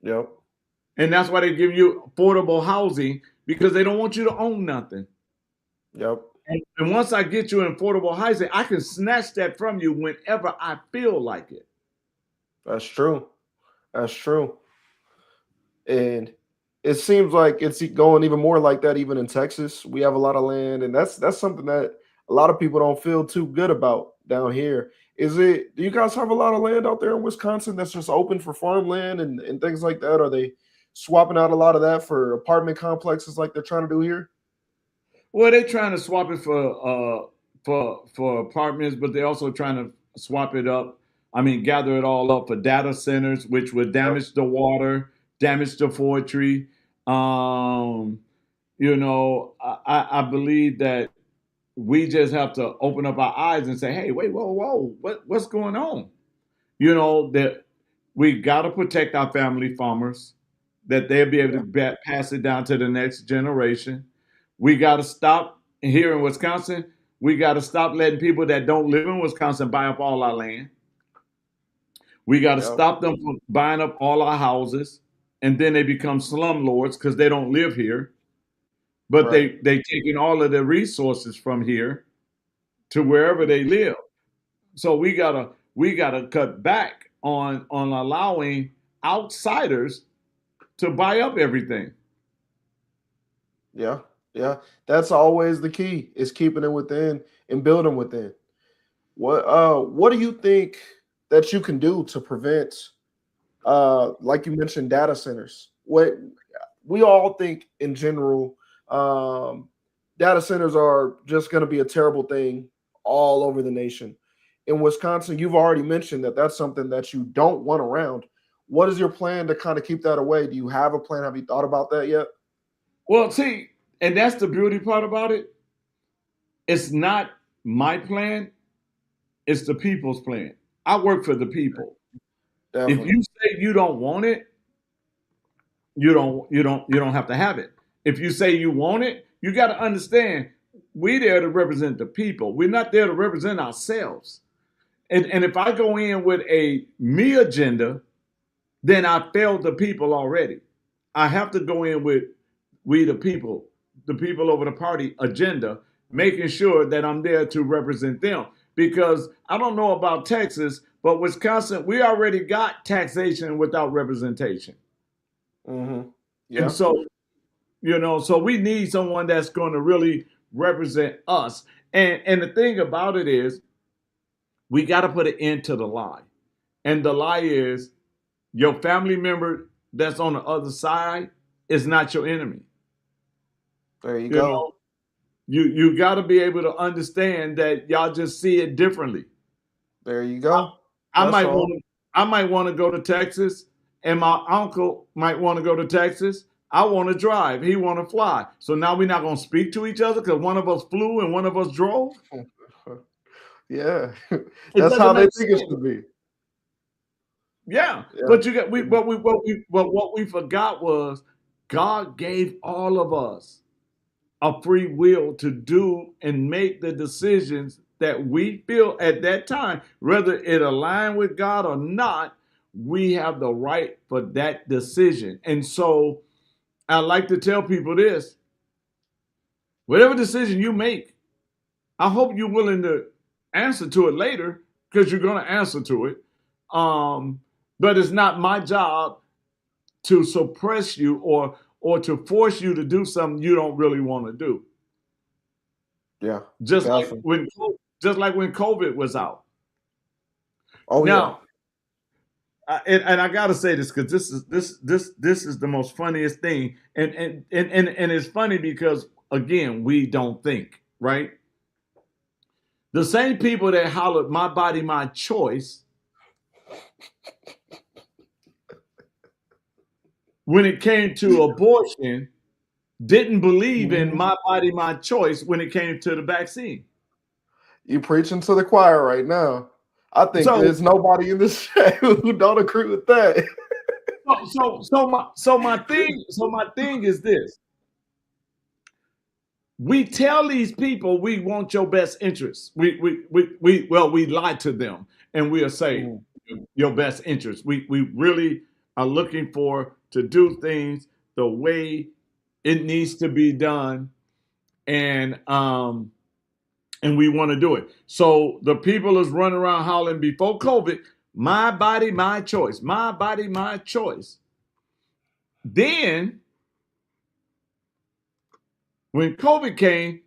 Yep. And that's why they give you affordable housing, because they don't want you to own nothing. Yep. And once I get you in affordable housing, I can snatch that from you whenever I feel like it. That's true. That's true. And it seems like it's going even more like that even in Texas. We have a lot of land, and that's something that a lot of people don't feel too good about down here. Do you guys have a lot of land out there in Wisconsin that's just open for farmland and things like that? Are they swapping out a lot of that for apartment complexes like they're trying to do here? Well, they're trying to swap it for apartments, but they're also trying to swap it up. I mean, gather it all up for data centers, which would damage the water, damage the forestry. You know, I believe that we just have to open up our eyes and say, hey, wait, whoa, what's going on? You know, that we got to protect our family farmers, that they'll be able to pass it down to the next generation. We got to stop here in Wisconsin. We got to stop letting people that don't live in Wisconsin buy up all our land. We got to stop them from buying up all our houses, and then they become slumlords because they don't live here. But they taking all of the resources from here to wherever they live. So we gotta cut back on allowing outsiders to buy up everything. Yeah. That's always the key, is keeping it within and building within. What do you think that you can do to prevent, like you mentioned, data centers? we all think in general, data centers are just going to be a terrible thing all over the nation. In Wisconsin, you've already mentioned that that's something that you don't want around. What is your plan to kind of keep that away? Do you have a plan? Have you thought about that yet? Well, see, and that's the beauty part about it. It's not my plan. It's the people's plan. I work for the people. Definitely. If you say you don't want it, you don't have to have it. If you say you want it, you got to understand we're there to represent the people. We're not there to represent ourselves. And if I go in with a me agenda, then I failed the people already. I have to go in with we the people over the party agenda, making sure that I'm there to represent them. Because I don't know about Texas, but Wisconsin, we already got taxation without representation. Mm-hmm. Yeah. And so, so we need someone that's going to really represent us. And the thing about it is, we got to put an end to the lie. And the lie is your family member that's on the other side is not your enemy. There you go. Know, you got to be able to understand that y'all just see it differently. There you go. I might want to go to Texas, and my uncle might want to go to Texas. I want to drive. He want to fly. So now we're not going to speak to each other because one of us flew and one of us drove. Yeah, that's how they think it should be. Yeah, but what we forgot was God gave all of us a free will to do and make the decisions that we feel at that time, whether it align with God or not. We have the right for that decision, and so I like to tell people this: whatever decision you make, I hope you're willing to answer to it later, because you're going to answer to it. But it's not my job to suppress you or to force you to do something you don't really want to do. Yeah. Just like when COVID was out. Oh, now, yeah. And I gotta say this because this is the most funniest thing, and it's funny because again we don't think, right. The same people that hollered "my body, my choice" when it came to abortion didn't believe in "my body, my choice" when it came to the vaccine. You preaching to the choir right now. I think there's nobody in this chat who don't agree with that. So my thing is this. We tell these people we want your best interests. We lie to them and we'll say your best interests. We really are looking to do things the way it needs to be done, and we want to do it. So the people is running around hollering before COVID, "my body, my choice, my body, my choice." Then when COVID came,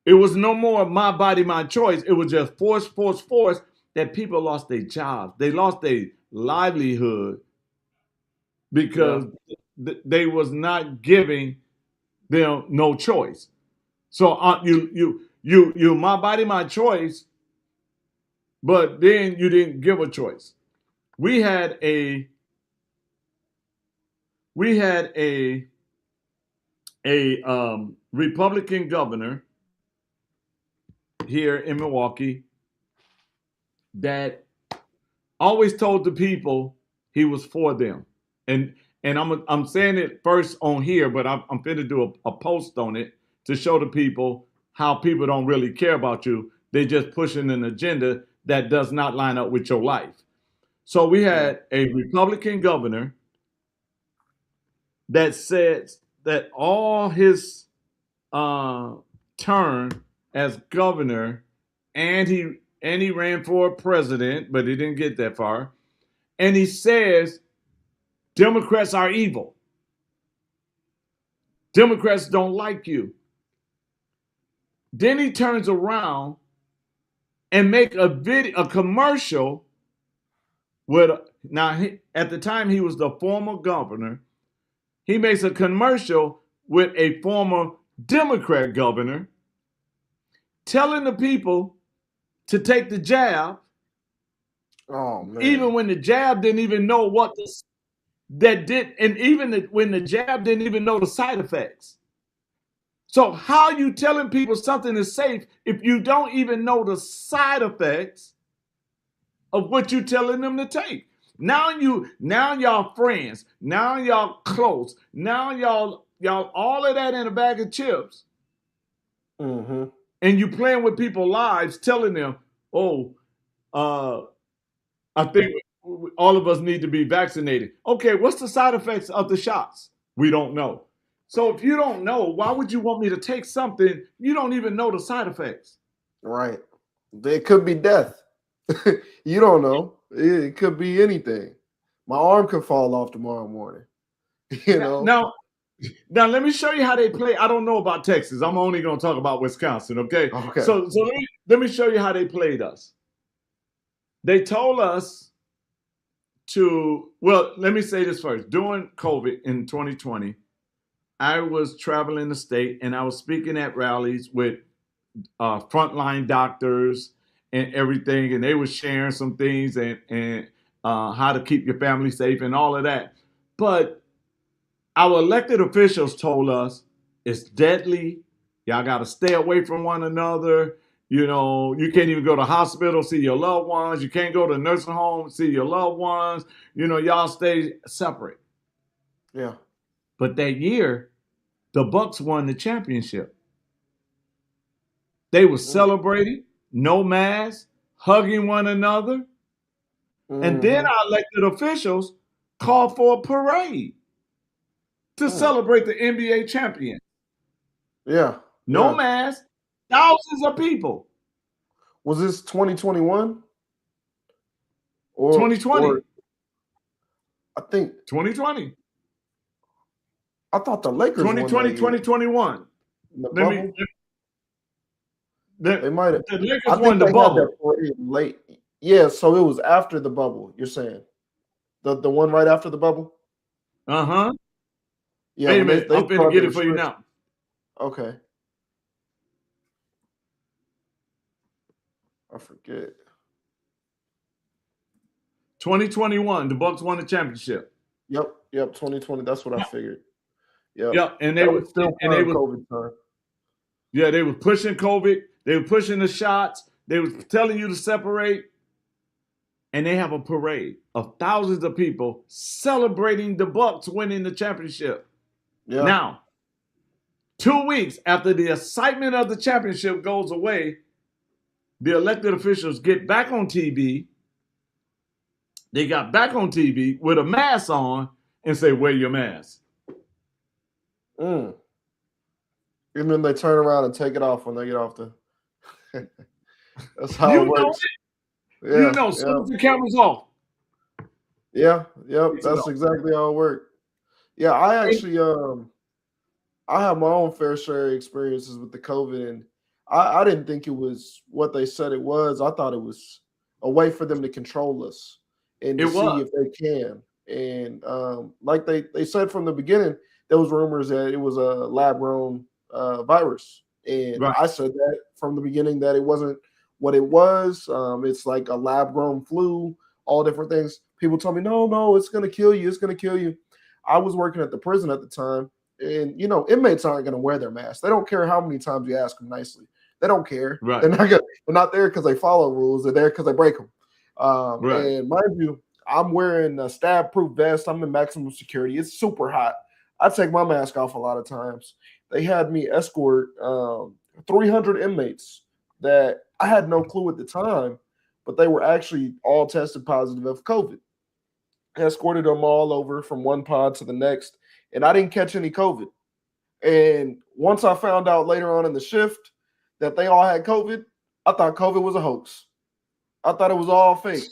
it was no more "my body, my choice." It was just force that people lost their jobs. They lost their livelihood because they was not giving them no choice. So you "my body, my choice," but then you didn't give a choice. We had a Republican governor here in Milwaukee that always told the people he was for them, and I'm saying it first on here, but I'm going to do a post on it to show the people how people don't really care about you. They're just pushing an agenda that does not line up with your life. So we had a Republican governor that said that all his term as governor, and he ran for president, but he didn't get that far. And he says Democrats are evil. Democrats don't like you. Then he turns around and make a commercial with, now at the time he was the former governor. he makes a commercial with a former Democrat governor telling the people to take the jab. Oh man! Even when the jab didn't even know when the jab didn't even know the side effects. So how are you telling people something is safe if you don't even know the side effects of what you're telling them to take? Now y'all friends, now y'all close, now y'all all of that in a bag of chips. Mm-hmm. And you playing with people's lives, telling them, I think all of us need to be vaccinated. Okay, what's the side effects of the shots? We don't know. So if you don't know, why would you want me to take something you don't even know the side effects? Right. It could be death. You don't know. It could be anything. My arm could fall off tomorrow morning. You know? Now let me show you how they play. I don't know about Texas. I'm only going to talk about Wisconsin, okay? Okay. So let me show you how they played us. They told us let me say this first. During COVID in 2020, I was traveling the state and I was speaking at rallies with frontline doctors and everything, and they were sharing some things and how to keep your family safe and all of that. But our elected officials told us it's deadly. Y'all got to stay away from one another. You know, you can't even go to hospital, see your loved ones. You can't go to nursing home, see your loved ones. You know, y'all stay separate. Yeah. But that year, the Bucks won the championship. They were celebrating, no mask, hugging one another. And then our elected officials called for a parade to celebrate the NBA champion. Yeah. No mask, thousands of people. Was this 2021? Or 2020. I think 2020. I thought the Lakers 2020, 2021. They might have. The Lakers won the bubble. Late. Yeah, so it was after the bubble, you're saying. The one right after the bubble? Uh-huh. Yeah, wait a minute, I'm finna get it for you now. Okay. I forget. 2021, the Bucks won the championship. Yep, 2020. That's what I figured. Yep, and they were still COVID time. Yeah, they were pushing COVID. They were pushing the shots. They were telling you to separate. And they have a parade of thousands of people celebrating the Bucks winning the championship. Yeah. Now, 2 weeks after the excitement of the championship goes away, the elected officials get back on TV. They got back on TV with a mask on and say, wear your mask. And then they turn around and take it off when they get off the... That's how it works. Yeah, as soon as the camera's off. Yep, that's exactly how it worked. Yeah, I actually, I have my own fair share of experiences with the COVID, and I didn't think it was what they said it was. I thought it was a way for them to control us and to see if they can. And like they said from the beginning, there was rumors that it was a lab-grown virus. And I said that from the beginning that it wasn't what it was. It's like a lab-grown flu, all different things. People told me, no, it's going to kill you. It's going to kill you. I was working at the prison at the time. And, you know, inmates aren't going to wear their masks. They don't care how many times you ask them nicely. They don't care. Right. They're not there because they follow rules. They're there because they break them. And mind you, I'm wearing a stab-proof vest. I'm in maximum security. It's super hot. I take my mask off a lot of times. They had me escort 300 inmates that I had no clue at the time, but they were actually all tested positive of COVID. I escorted them all over from one pod to the next, and I didn't catch any COVID. And once I found out later on in the shift that they all had COVID, I thought COVID was a hoax. I thought it was all fake.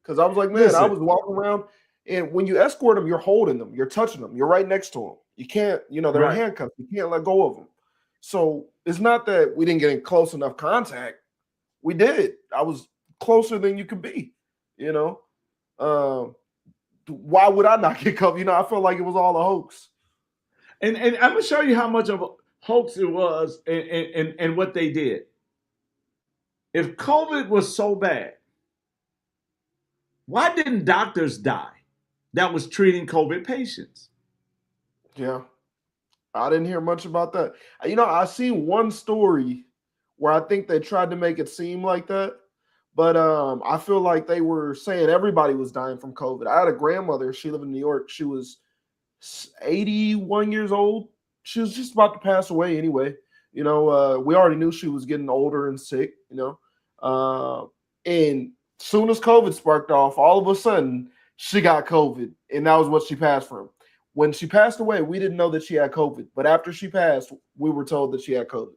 Because I was like, man, I was walking around, and when you escort them, you're holding them, you're touching them, you're right next to them. You can't, they're handcuffed. You can't let go of them. So it's not that we didn't get in close enough contact. We did. I was closer than you could be, why would I not get COVID? I felt like it was all a hoax. And I'm gonna show you how much of a hoax it was and what they did. If COVID was so bad, why didn't doctors die that was treating COVID patients? Yeah. I didn't hear much about that. I seen one story where I think they tried to make it seem like that, but I feel like they were saying everybody was dying from COVID. I had a grandmother. She lived in New York. She was 81 years old. She was just about to pass away anyway. We already knew she was getting older and sick. And soon as COVID sparked off, all of a sudden she got COVID, and that was what she passed from. When she passed away, we didn't know that she had COVID, but after she passed, we were told that she had COVID.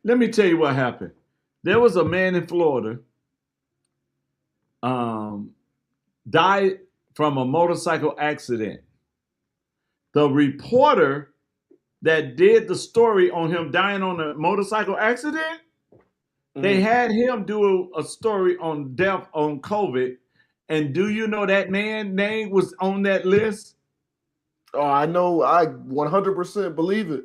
Let me tell you what happened. There was a man in Florida, died from a motorcycle accident. The reporter that did the story on him dying on a motorcycle accident, they had him do a story on death on COVID. And do you know that man's name was on that list? Oh, I know. I 100% believe it.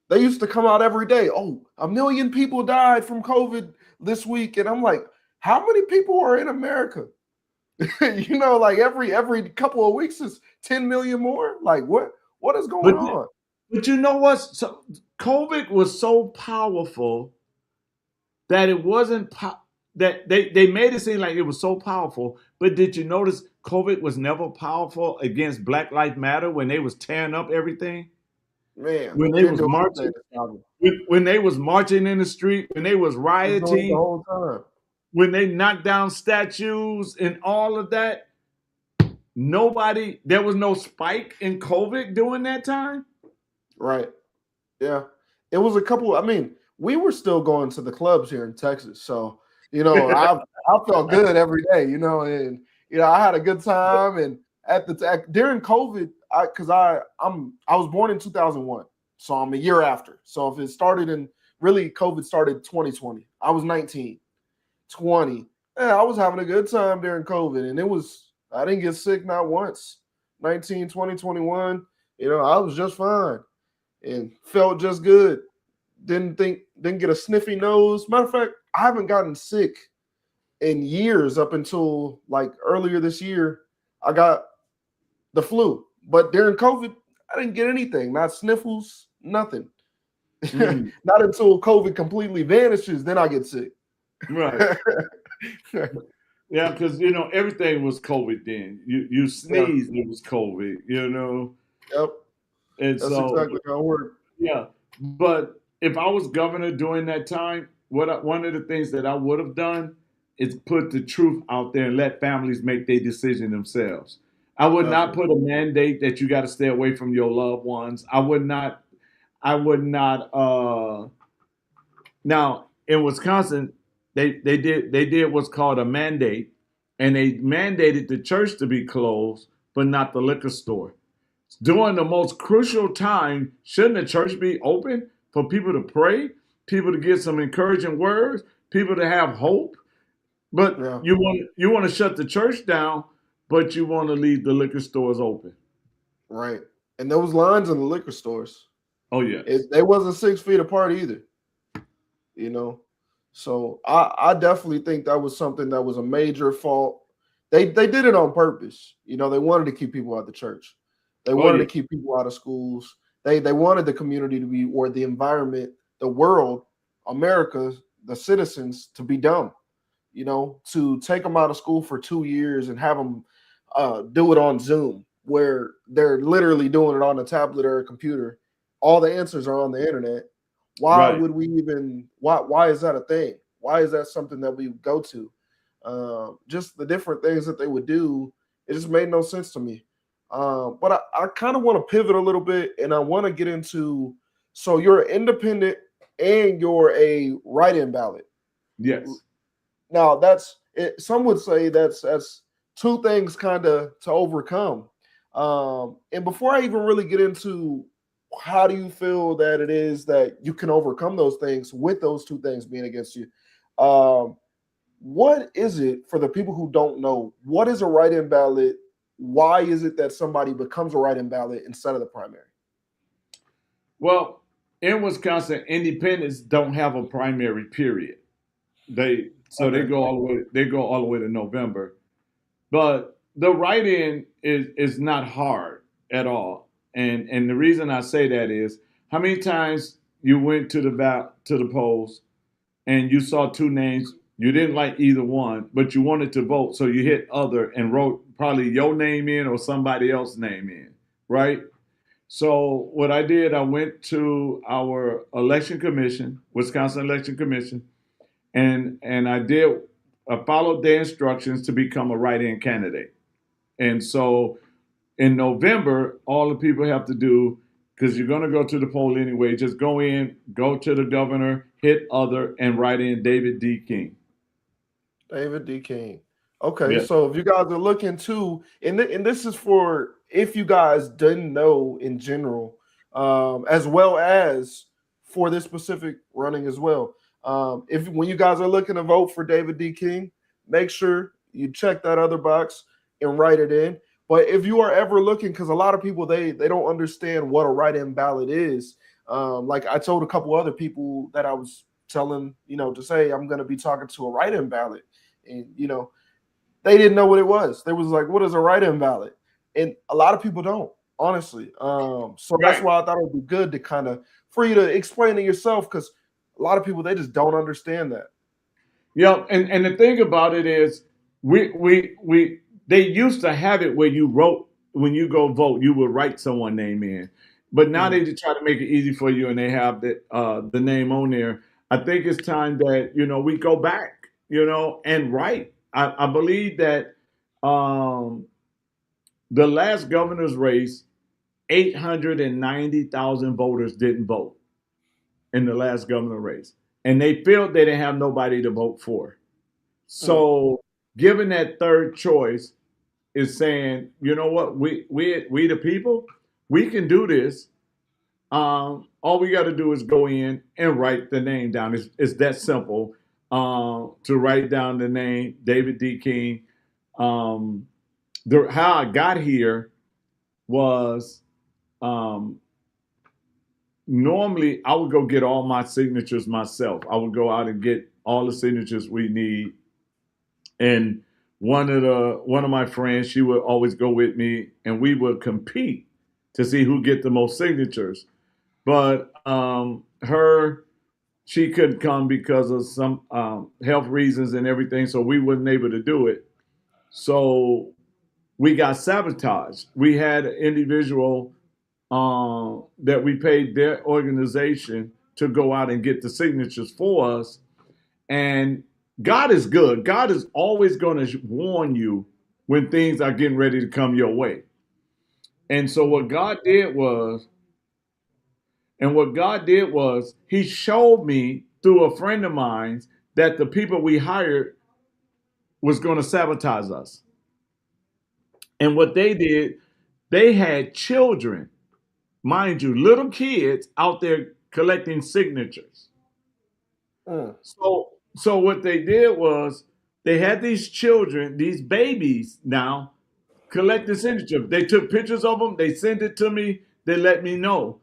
They used to come out every day. Oh, 1 million people died from COVID this week. And I'm like, how many people are in America? Like every couple of weeks is 10 million more. Like what is going on? But you know what? So COVID was so powerful that it wasn't that they made it seem like it was so powerful. But did you notice COVID was never powerful against Black Lives Matter when they was tearing up everything? Man, when they was marching, when they was marching in the street, when they was rioting, the whole time, when they knocked down statues and all of that, there was no spike in COVID during that time. Right. Yeah. It was a couple. I mean, we were still going to the clubs here in Texas, so I felt good every day. And I had a good time. And during COVID, I was born in 2001, so I'm a year after. So if it started COVID started 2020. I was 19, 20. Yeah, I was having a good time during COVID, and I didn't get sick not once. 19, 20, 21. I was just fine and felt just good. Didn't get a sniffy nose. Matter of fact, I haven't gotten sick in years up until like earlier this year. I got the flu, but during COVID, I didn't get anything, not sniffles, nothing. Not until COVID completely vanishes, then I get sick. Right. Yeah, because everything was COVID then. You sneezed, it was COVID. Yep. And that's exactly how it worked. Yeah, but if I was governor during that time, one of the things that I would have done is put the truth out there and let families make their decision themselves. I would not put a mandate that you got to stay away from your loved ones. I would not. Now in Wisconsin, they did what's called a mandate, and they mandated the church to be closed, but not the liquor store. During the most crucial time, shouldn't the church be open for people to pray, people to get some encouraging words, people to have hope? But you want to shut the church down, but you want to leave the liquor stores open. Right. And there was lines in the liquor stores. Oh, yeah. They wasn't 6 feet apart either. So I definitely think that was something that was a major fault. They did it on purpose. They wanted to keep people out of the church. They wanted to keep people out of schools. They wanted the community to be, or the environment, the world, America, the citizens to be dumb. To take them out of school for 2 years and have them do it on Zoom, where they're literally doing it on a tablet or a computer. All the answers are on the internet. Why would we even? Why is that a thing? Why is that something that we go to? Just the different things that they would do. It just made no sense to me. But I kind of want to pivot a little bit, and I want to get into. So you're independent and you're a write-in ballot. Yes. Now that's it. Some would say that's two things kind of to overcome. And before I even really get into how do you feel that it is that you can overcome those things with those two things being against you, what is it for the people who don't know? What is a write-in ballot why is it that somebody becomes a write-in ballot instead of the primary? Well, in Wisconsin, independents don't have a primary period. They go all the way to November. But the write-in is not hard at all. And the reason I say that is, how many times you went to the polls and you saw two names, you didn't like either one, but you wanted to vote, so you hit other and wrote probably your name in or somebody else's name in, right? So what I did, I went to our election commission, Wisconsin Election Commission, and I followed their instructions to become a write-in candidate. And so in November, all the people have to do, because you're going to go to the poll anyway, just go in, go to the governor, hit other, and write in David D. King. David D. King. Okay, Yeah. so if you guys are looking to, and this is for if you guys didn't know in general, as well as for this specific running as well. When you guys are looking to vote for David D. King, make sure you check that other box and write it in. But if you are ever looking, because a lot of people they don't understand what a write-in ballot is. Like I told a couple other people that I was telling, to say I'm going to be talking to a write-in ballot, and they didn't know what it was. They was like, "What is a write-in ballot?" And a lot of people don't, honestly. So that's why I thought it would be good to kind of for you to explain it yourself, because a lot of people they just don't understand that. Yeah, and the thing about it is, they used to have it where you wrote, when you go vote, you would write someone's name in, but now they just try to make it easy for you, and they have the name on there. I think it's time that we go back, and write. I believe that the last governor's race, 890,000 voters didn't vote in the last governor race, and they felt they didn't have nobody to vote for. So, given that third choice is saying, you know what, we the people, we can do this. All we got to do is go in and write the name down. It's that simple. To write down the name David D. King. How I got here was normally I would go get all my signatures myself. I would go out and get all the signatures we need. And one of my friends, she would always go with me, and we would compete to see who get the most signatures. But she couldn't come because of some health reasons and everything, so we wasn't able to do it. So we got sabotaged. We had an individual that we paid their organization to go out and get the signatures for us. And God is good. God is always going to warn you when things are getting ready to come your way. And so what God did was he showed me through a friend of mine that the people we hired was going to sabotage us. And what they did, they had children, mind you, little kids out there collecting signatures. So what they did was they had these children, these babies now, collecting signatures. They took pictures of them. They sent it to me. They let me know.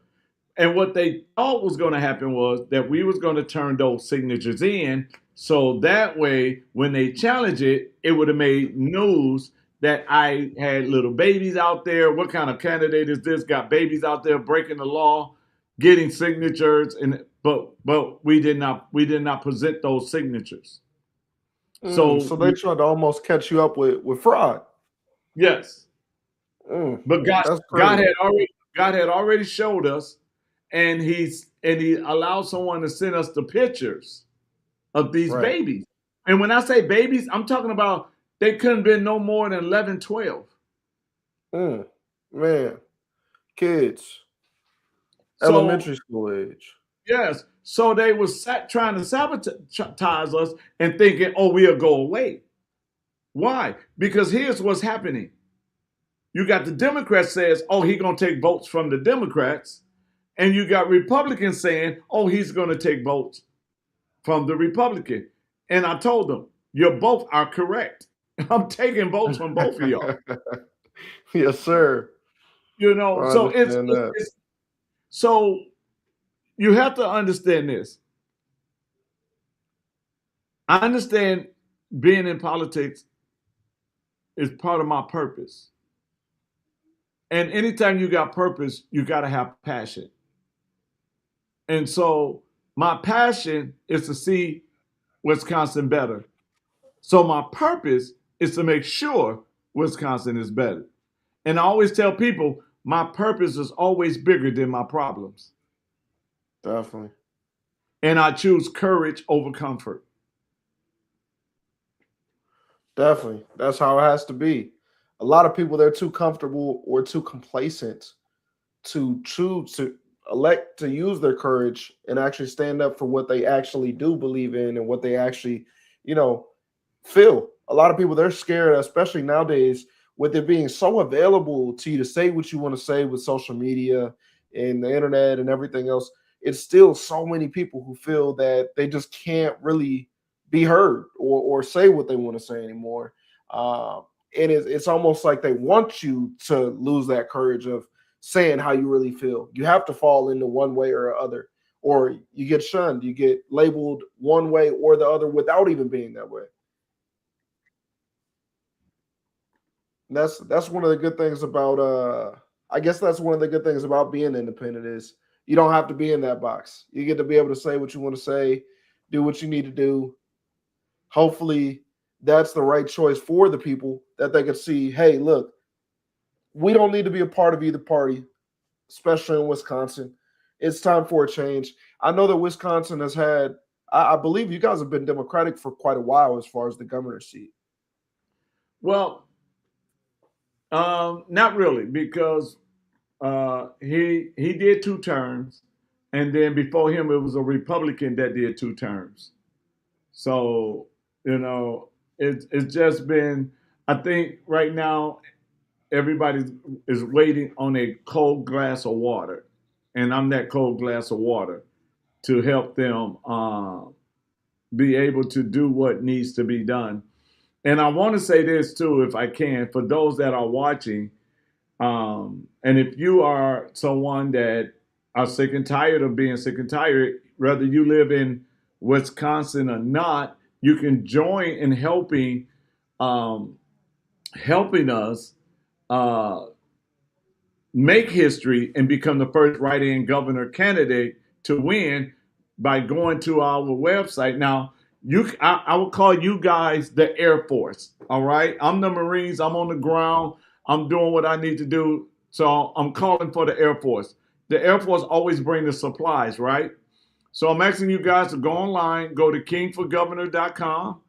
And what they thought was going to happen was that we was going to turn those signatures in. So that way, when they challenge it, it would have made news that I had little babies out there. What kind of candidate is this? Got babies out there breaking the law, getting signatures, but we did not present those signatures. So they tried to almost catch you up with fraud. Yes. But God had already showed us, and he allowed someone to send us the pictures of these babies. And when I say babies, I'm talking about they couldn't have been no more than 11, 12. Man, kids, elementary school age. Yes. So they was trying to sabotage us and thinking, oh, we'll go away. Why? Because here's what's happening. You got the Democrats says, oh, he's going to take votes from the Democrats. And you got Republicans saying, oh, he's going to take votes from the Republican. And I told them, you both are correct. I'm taking votes from both of y'all. Yes, sir. You know, I so understand that. so you have to understand this. I understand being in politics is part of my purpose. And anytime you got purpose, you got to have passion. And so my passion is to see Wisconsin better. So my purpose is to make sure Wisconsin is better. And I always tell people my purpose is always bigger than my problems. Definitely. And I choose courage over comfort. Definitely. That's how it has to be. A lot of people, they're too comfortable or too complacent to choose to elect to use their courage and actually stand up for what they actually do believe in and what they actually, you know, feel. A lot of people, they're scared, especially nowadays, with it being so available to you to say what you want to say with social media and the internet and everything else. It's still so many people who feel that they just can't really be heard or say what they want to say anymore. And it's almost like they want you to lose that courage of saying how you really feel. You have to fall into one way or other, or you get shunned, you get labeled one way or the other without even being that way. That's one of the good things about I guess that's one of the good things about being independent is you don't have to be in that box. You get to be able to say what you want to say, do what you need to do. Hopefully that's the right choice for the people that they can see, hey, look, we don't need to be a part of either party, especially in Wisconsin. It's time for a change. I know that Wisconsin has had, I believe you guys have been Democratic for quite a while as far as the governor's seat. Well, not really, because he did 2 terms, and then before him it was a Republican that did 2 terms. So you know, it's just been. I think right now everybody is waiting on a cold glass of water, and I'm that cold glass of water to help them be able to do what needs to be done. And I want to say this too, if I can, for those that are watching. And if you are someone that are sick and tired of being sick and tired, whether you live in Wisconsin or not, you can join in um, helping us uh, make history and become the first write-in governor candidate to win by going to our website. Now, I will call you guys the Air Force. All right, I'm the Marines. I'm on the ground. I'm doing what I need to do. So I'm calling for the Air Force. The Air Force always bring the supplies, right? So I'm asking you guys to go online, go to kingforgovernor.com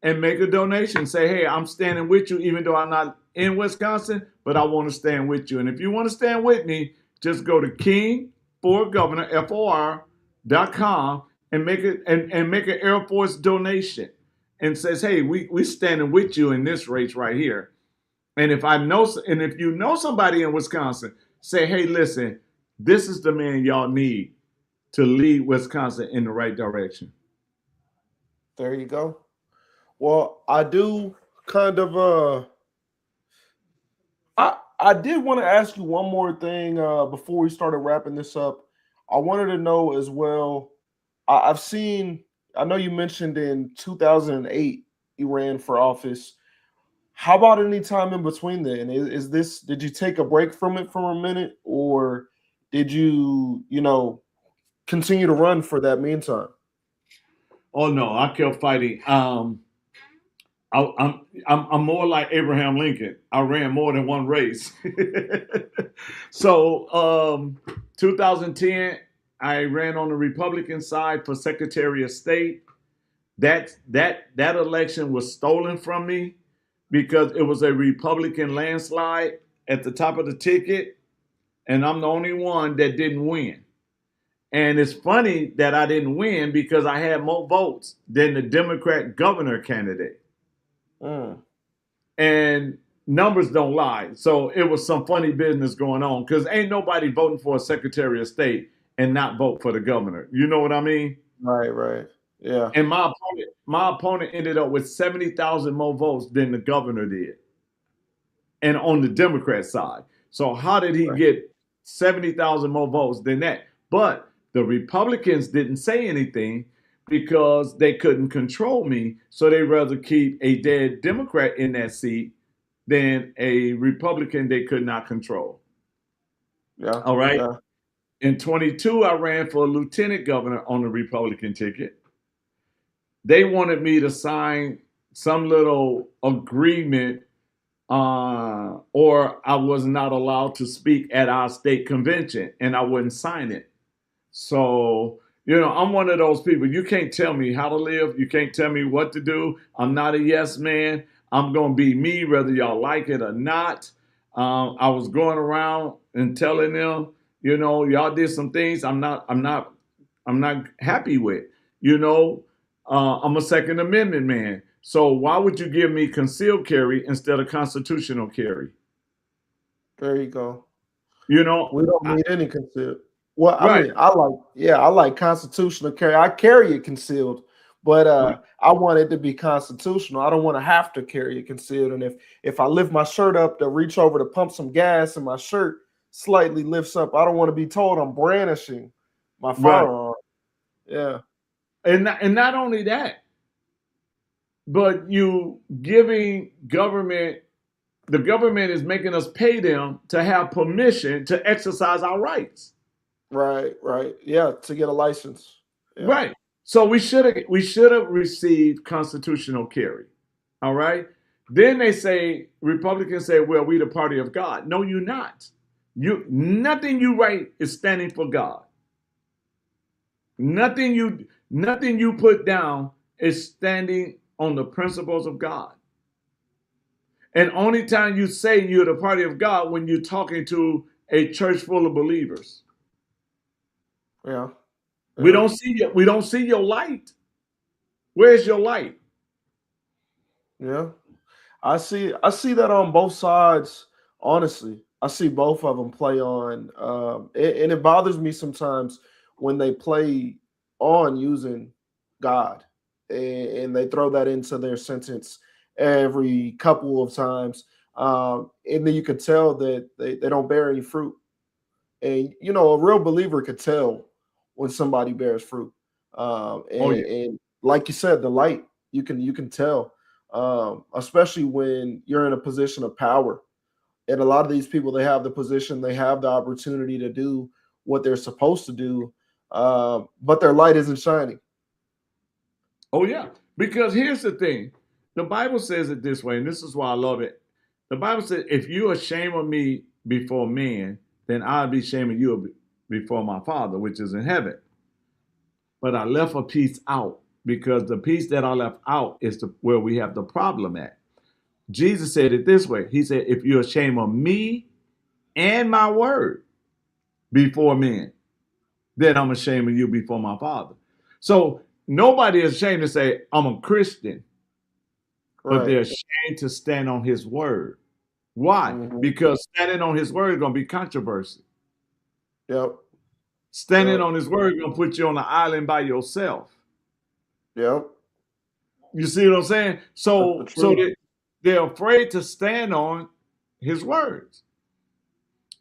and make a donation. Say, hey, I'm standing with you, even though I'm not in Wisconsin, but I want to stand with you. And if you want to stand with me, just go to kingforgovernor, FOR.com, and make it and make an Air Force donation and says, hey, we standing with you in this race right here. And if you know somebody in Wisconsin, say, hey, listen, this is the man y'all need to lead Wisconsin in the right direction. There you go. Well, I do kind of I did want to ask you one more thing before we started wrapping this up. I wanted to know as well. I've seen. I know you mentioned in 2008 you ran for office. How about any time in between then? Is this? Did you take a break from it for a minute, or did you continue to run for that meantime? Oh no, I kept fighting. I'm more like Abraham Lincoln. I ran more than one race. So 2010, I ran on the Republican side for Secretary of State. That election was stolen from me because it was a Republican landslide at the top of the ticket, and I'm the only one that didn't win. And it's funny that I didn't win because I had more votes than the Democrat governor candidate. Mm. And numbers don't lie. So it was some funny business going on because ain't nobody voting for a Secretary of State and not vote for the governor. You know what I mean? Right. Yeah. And my opponent ended up with 70,000 more votes than the governor did. and on the Democrat side. So how did he get 70,000 more votes than that? But the Republicans didn't say anything because they couldn't control me. So they rather keep a dead Democrat in that seat than a Republican they could not control. Yeah. All right. Yeah. In 22, I ran for lieutenant governor on the Republican ticket. They wanted me to sign some little agreement, or I was not allowed to speak at our state convention, and I wouldn't sign it. So, I'm one of those people. You can't tell me how to live. You can't tell me what to do. I'm not a yes man. I'm going to be me, whether y'all like it or not. I was going around and telling them, y'all did some things I'm not happy with. I'm a Second Amendment man. So why would you give me concealed carry instead of constitutional carry? There you go. We don't need any concealed. Well, I mean, I like constitutional carry. I carry it concealed, but I want it to be constitutional. I don't want to have to carry it concealed. And if I lift my shirt up to reach over to pump some gas and my shirt slightly lifts up, I don't want to be told I'm brandishing my firearm. Yeah. And not only that, but you giving government, the government is making us pay them to have permission to exercise our rights. Right. Yeah, to get a license. Yeah. Right. So we should have received constitutional carry. All right. Then Republicans say, well, we the party of God. No, you're not. Nothing you write is standing for God. Nothing you put down is standing on the principles of God. And only time you say you're the party of God when you're talking to a church full of believers. Yeah. We don't see your light. Where's your light? Yeah. I see that on both sides, honestly. I see both of them play on and it bothers me sometimes when they play on using God and they throw that into their sentence every couple of times. And then you could tell that they don't bear any fruit. And, a real believer could tell when somebody bears fruit. And like you said, the light, you can tell, especially when you're in a position of power. And a lot of these people, they have the position, they have the opportunity to do what they're supposed to do, but their light isn't shining. Oh, yeah. Because here's the thing. The Bible says it this way, and this is why I love it. The Bible says, if you are ashamed of me before men, then I'll be ashamed of you before my Father, which is in heaven. But I left a piece out because the piece that I left out is where we have the problem at. Jesus said it this way. He said, if you're ashamed of me and my word before men, then I'm ashamed of you before my Father. So nobody is ashamed to say, I'm a Christian, but they're ashamed to stand on his word. Why? Mm-hmm. Because standing on his word is going to be controversy. Yep. Standing on his word is going to put you on an island by yourself. Yep. You see what I'm saying? So they're afraid to stand on his words.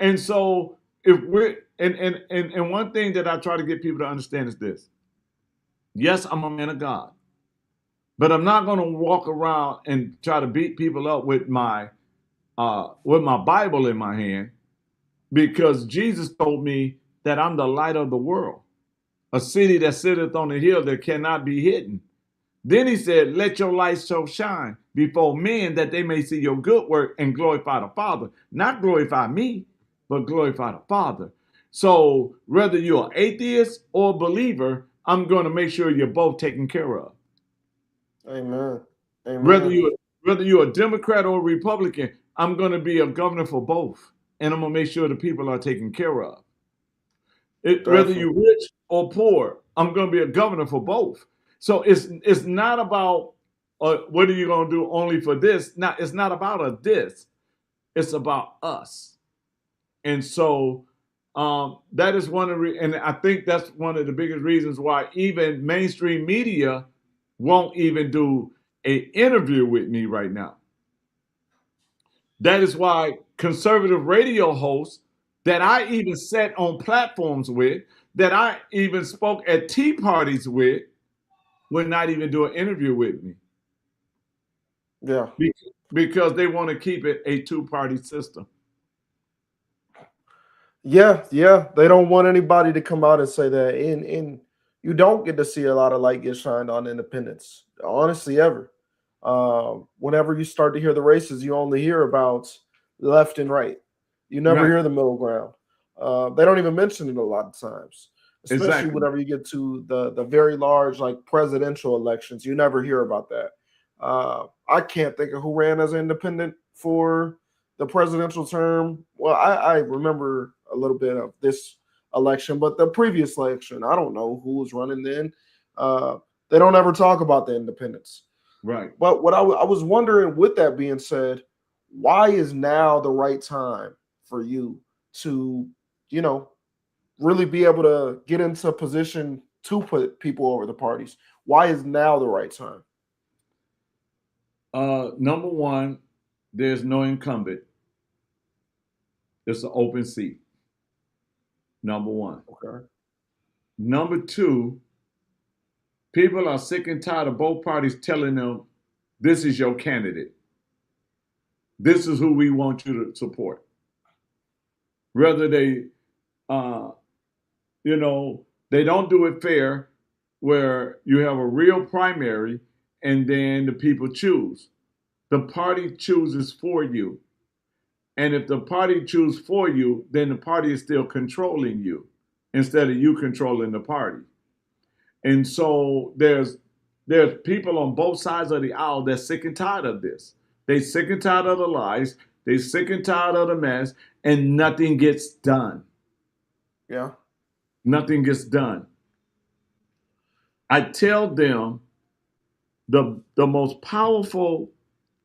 And so if we're and one thing that I try to get people to understand is this. Yes, I'm a man of God, but I'm not going to walk around and try to beat people up with my Bible in my hand, because Jesus told me that I'm the light of the world, a city that sitteth on a hill that cannot be hidden. Then he said, let your light so shine before men that they may see your good work and glorify the Father. Not glorify me, but glorify the Father. So whether you're an atheist or a believer, I'm going to make sure you're both taken care of. Amen. Amen. Whether you're a Democrat or a Republican, I'm going to be a governor for both. And I'm going to make sure the people are taken care of. Whether you're rich or poor, I'm going to be a governor for both. So it's not about what are you going to do only for this? It's not about a this. It's about us. And so that is one of and I think that's one of the biggest reasons why even mainstream media won't even do an interview with me right now. That is why conservative radio hosts that I even sat on platforms with, that I even spoke at tea parties with, would not even do an interview with me Yeah. because they want to keep it a two-party system. Yeah, yeah. They don't want anybody to come out and say that. And you don't get to see a lot of light get shined on independence, honestly, ever. Whenever you start to hear the races, you only hear about left and right. You never Right. hear the middle ground. They don't even mention it a lot of times, especially Exactly. whenever you get to the very large like presidential elections. You never hear about that. I can't think of who ran as an independent for the presidential term. Well, I remember a little bit of this election, but the previous election, I don't know who was running then. They don't ever talk about the independents. Right. But what I was wondering, with that being said, why is now the right time for you to, you know, really be able to get into a position to put people over the parties? Why is now the right time? Number one, there's no incumbent. It's an open seat. Number one. Okay. Number two, people are sick and tired of both parties telling them, this is your candidate. This is who we want you to support. Whether they, they don't do it fair, where you have a real primary and then the people choose. The party chooses for you. And if the party chooses for you, then the party is still controlling you instead of you controlling the party. And so there's people on both sides of the aisle that's sick and tired of this. They sick and tired of the lies. They sick and tired of the mess, and nothing gets done. Yeah. Nothing gets done. I tell them the most powerful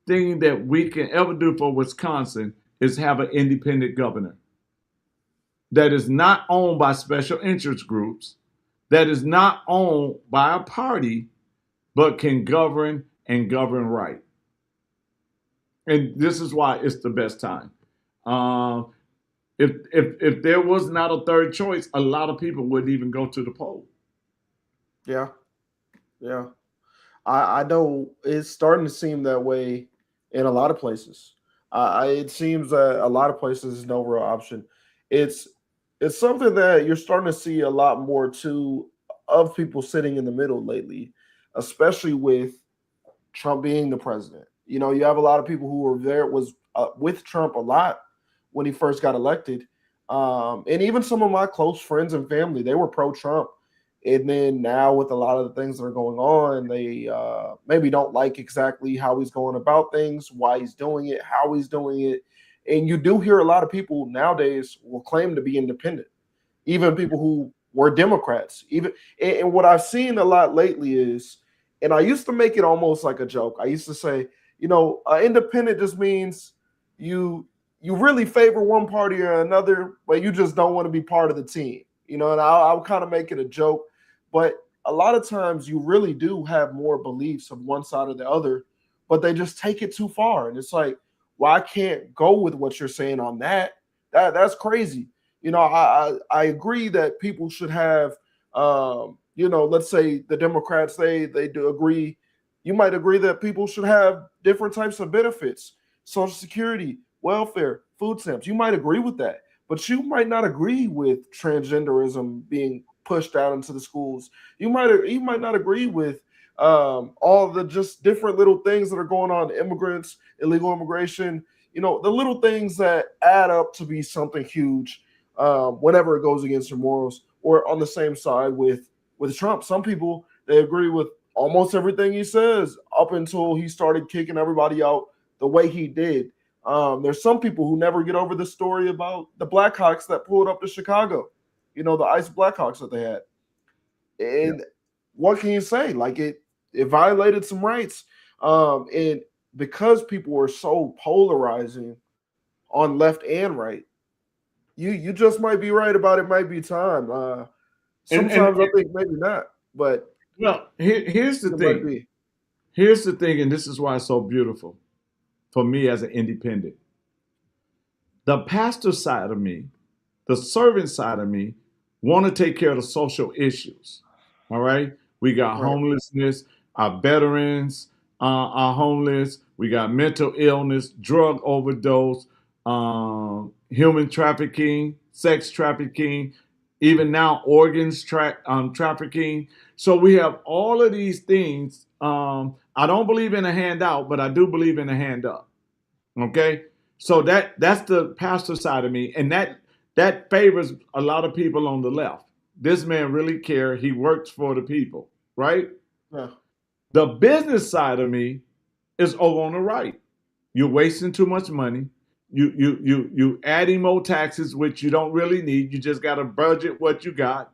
thing that we can ever do for Wisconsin is have an independent governor that is not owned by special interest groups, that is not owned by a party, but can govern and govern right. And this is why it's the best time. If there was not a third choice, a lot of people wouldn't even go to the poll. Yeah. Yeah. I know it's starting to seem that way in a lot of places. It seems that a lot of places is no real option. It's something that you're starting to see a lot more too of people sitting in the middle lately, especially with Trump being the president. You know, you have a lot of people who were there was with Trump a lot when he first got elected, and even some of my close friends and family, they were pro-Trump. And then now with a lot of the things that are going on, they maybe don't like exactly how he's going about things, why he's doing it, how he's doing it. And you do hear a lot of people nowadays will claim to be independent, even people who were Democrats. And what I've seen a lot lately is, and I used to make it almost like a joke. I used to say, independent just means you really favor one party or another, but you just don't want to be part of the team. And I'll kind of make it a joke. But a lot of times you really do have more beliefs of one side or the other, but they just take it too far. And it's like, well, I can't go with what you're saying on that. That's crazy. I agree that people should have, let's say the Democrats, they do agree. You might agree that people should have different types of benefits, Social Security, welfare, food stamps. You might agree with that, but you might not agree with transgenderism being pushed out into the schools. You might not agree with all the just different little things that are going on, immigrants, illegal immigration, the little things that add up to be something huge whenever it goes against your morals. Or on the same side with Trump, some people, they agree with almost everything he says up until he started kicking everybody out the way he did. There's some people who never get over the story about the Blackhawks that pulled up to Chicago, the Ice Blackhawks that they had. And what can you say? Like it violated some rights. And because people were so polarizing on left and right, you just might be right about it might be time. Sometimes I think maybe not, but here's the thing. Here's the thing, and this is why it's so beautiful for me as an independent. The pastor side of me, the servant side of me, want to take care of the social issues. All right. We got Right. homelessness, our veterans are homeless. We got mental illness, drug overdose, human trafficking, sex trafficking, even now organs trafficking. So we have all of these things. I don't believe in a handout, but I do believe in a hand up. Okay, so that's the pastor side of me, and that favors a lot of people on the left. This man really cares. He works for the people, right? Yeah. The business side of me is over on the right. You're wasting too much money. You adding more taxes, which you don't really need. You just got to budget what you got.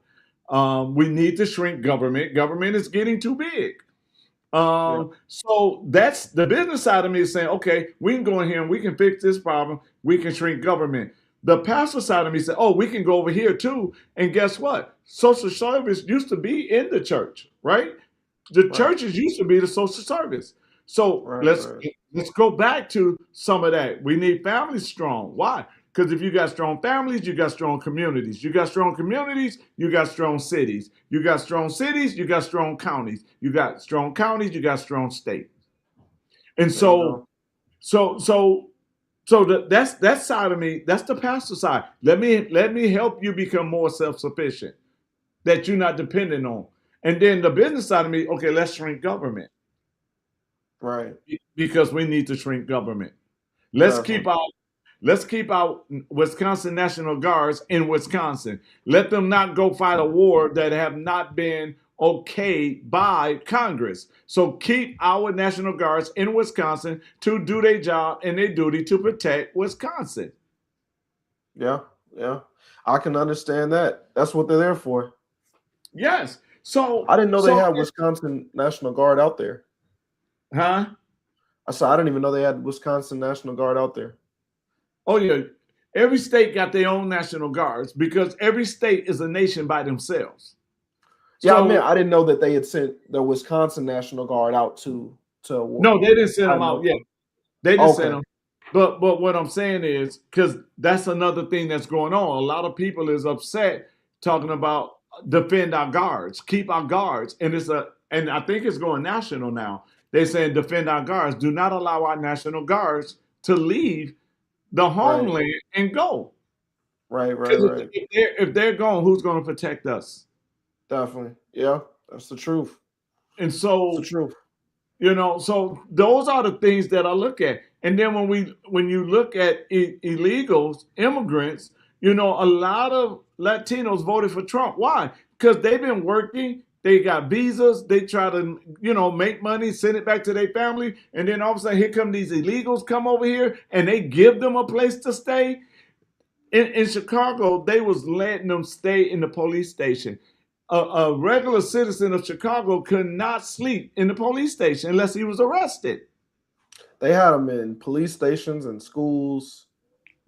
We need to shrink government. Government is getting too big. So that's the business side of me is saying, okay, we can go in here and we can fix this problem. We can shrink government. The pastor side of me said, oh, we can go over here too. And guess what? Social service used to be in the church, right? The churches used to be the social service. So let's go back to some of that. We need families strong. Why? Because if you got strong families, you got strong communities. You got strong communities, you got strong cities. You got strong cities, you got strong counties. You got strong counties, you got strong states. And that's that side of me. That's the pastor side. Let me help you become more self-sufficient, that you're not dependent on. And then the business side of me, okay, let's shrink government. Right. Because we need to shrink government. Let's keep our Wisconsin National Guards in Wisconsin. Let them not go fight a war that have not been okayed by Congress. So keep our National Guards in Wisconsin to do their job and their duty to protect Wisconsin. Yeah. I can understand that. That's what they're there for. Yes. So I didn't know they had Wisconsin National Guard out there. Huh? I said I didn't even know they had Wisconsin National Guard out there. Oh yeah, every state got their own National Guards because every state is a nation by themselves. Yeah, so, I didn't know that they had sent the Wisconsin National Guard out to. No, they didn't send them out yet. They didn't send them. But what I'm saying is, because that's another thing that's going on. A lot of people is upset talking about defend our guards, keep our guards, and I think it's going national now. They're saying defend our guards. Do not allow our National Guards to leave the homeland and go. Right. If they're gone, who's going to protect us? Definitely. Yeah, that's the truth. And so, that's the truth. So those are the things that I look at. And then when you look at illegals, immigrants, a lot of Latinos voted for Trump. Why? Because they've been working. They got visas. They try to, make money, send it back to their family. And then all of a sudden, here come these illegals come over here and they give them a place to stay. In Chicago, they was letting them stay in the police station. A regular citizen of Chicago could not sleep in the police station unless he was arrested. They had them in police stations and schools.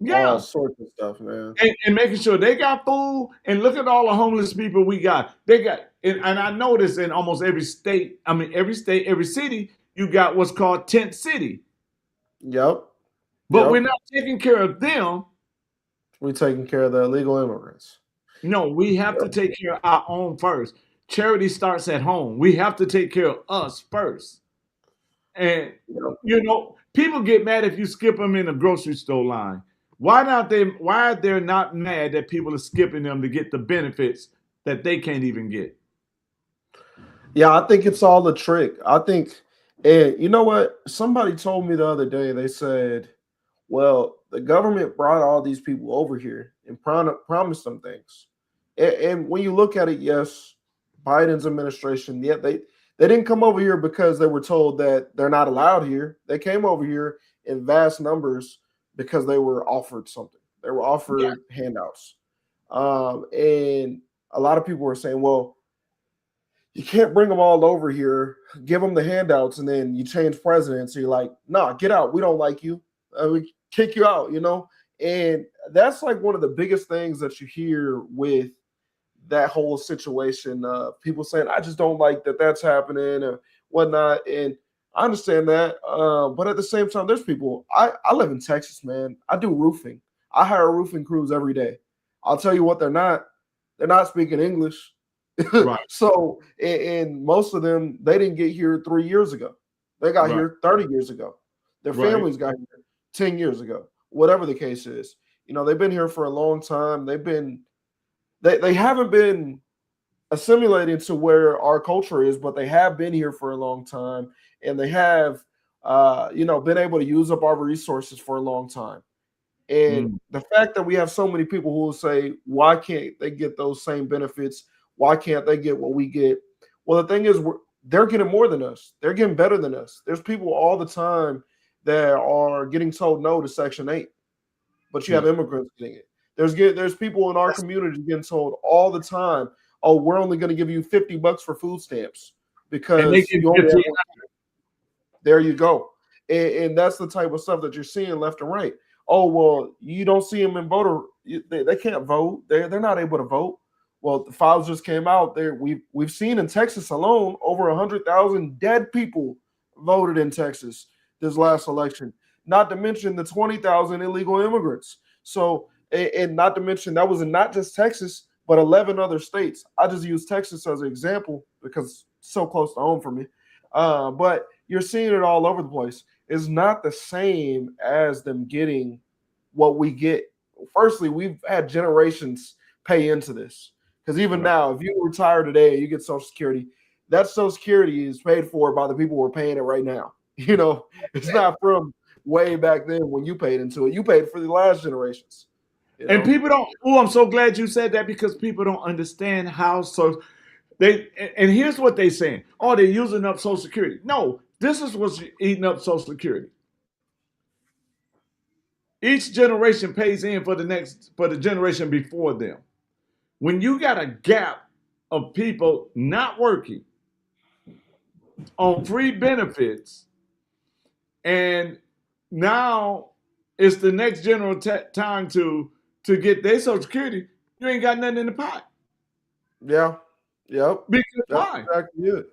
Yeah. All sorts of stuff, man. And making sure they got food. And look at all the homeless people we got. They got, and I notice in almost every state, every city, you got what's called tent city. Yep. But we're not taking care of them. We're taking care of the illegal immigrants. No, we have to take care of our own first. Charity starts at home. We have to take care of us first. And, people get mad if you skip them in the grocery store line. Why are they not mad that people are skipping them to get the benefits that they can't even get? Yeah, I think it's all a trick. I think, and you know what? Somebody told me the other day, they said, well, the government brought all these people over here and promised them things. And when you look at it, yes, Biden's administration, they didn't come over here because they were told that they're not allowed here. They came over here in vast numbers because they were offered something. They were offered handouts. And a lot of people were saying, well, you can't bring them all over here, give them the handouts, and then you change presidents. So you're like, nah, get out. We don't like you. We kick you out, And that's like one of the biggest things that you hear with that whole situation. People saying, I just don't like that that's happening or whatnot. And I understand that. But at the same time, there's people, I live in Texas, man. I do roofing. I hire roofing crews every day. I'll tell you what, they're not speaking English. Right. So, and most of them, they didn't get here 3 years ago. They got Right. here 30 years ago. Their Right. families got here 10 years ago. Whatever the case is, they've been here for a long time. They haven't been assimilating to where our culture is, but they have been here for a long time, and they have, been able to use up our resources for a long time. And the fact that we have so many people who will say, why can't they get those same benefits? Why can't they get what we get? Well, the thing is, they're getting more than us. They're getting better than us. There's people all the time that are getting told no to Section 8, but you have immigrants getting it. There's people in our community getting told all the time, oh, we're only going to give you $50 for food stamps because you only have one. There you go. And that's the type of stuff that you're seeing left and right. Oh, well, you don't see them in voter. They can't vote. They're not able to vote. Well, the files just came out there. We've seen in Texas alone over 100,000 dead people voted in Texas this last election. Not to mention the 20,000 illegal immigrants. So, and not to mention that was in not just Texas, but 11 other states. I just use Texas as an example because it's so close to home for me. But you're seeing it all over the place. It's not the same as them getting what we get. Firstly, we've had generations pay into this. Because even now, if you retire today and you get Social Security, that Social Security is paid for by the people who are paying it right now. It's not from way back then when you paid into it. You paid for the last generations. And people don't. Oh, I'm so glad you said that, because people don't understand how. So and here's what they're saying. Oh, they're using up Social Security. No, this is what's eating up Social Security. Each generation pays in for the generation before them. When you got a gap of people not working on free benefits, and now it's the next general time to get their Social Security, you ain't got nothing in the pot. Yeah. Yep. Because That's why? exactly it.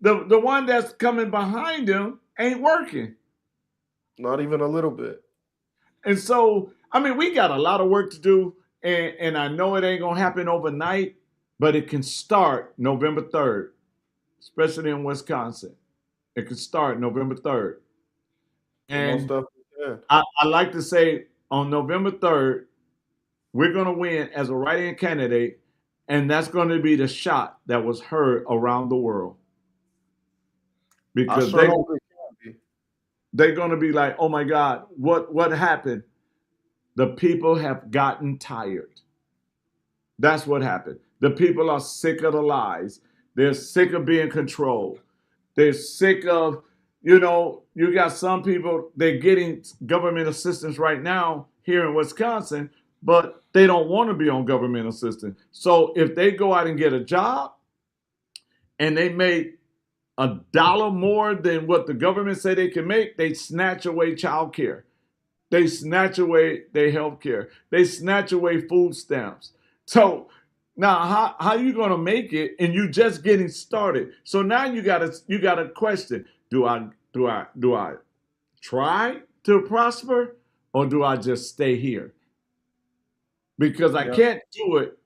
The one that's coming behind them ain't working. Not even a little bit. And so, we got a lot of work to do. And I know it ain't going to happen overnight, but it can start November 3rd, especially in Wisconsin. It can start November 3rd. And I like to say on November 3rd, we're going to win as a write-in candidate, and that's going to be the shot that was heard around the world. Because they're going to be like, oh my God, what happened? The people have gotten tired. That's what happened. The people are sick of the lies. They're sick of being controlled. They're sick of, you got some people, they're getting government assistance right now here in Wisconsin, but they don't want to be on government assistance. So if they go out and get a job and they make $1 more than what the government say they can make, they snatch away child care. They snatch away their health care. They snatch away food stamps. So now how you going to make it, and you just getting started? So now you got a question. Do I try to prosper, or do I just stay here? Because I can't do it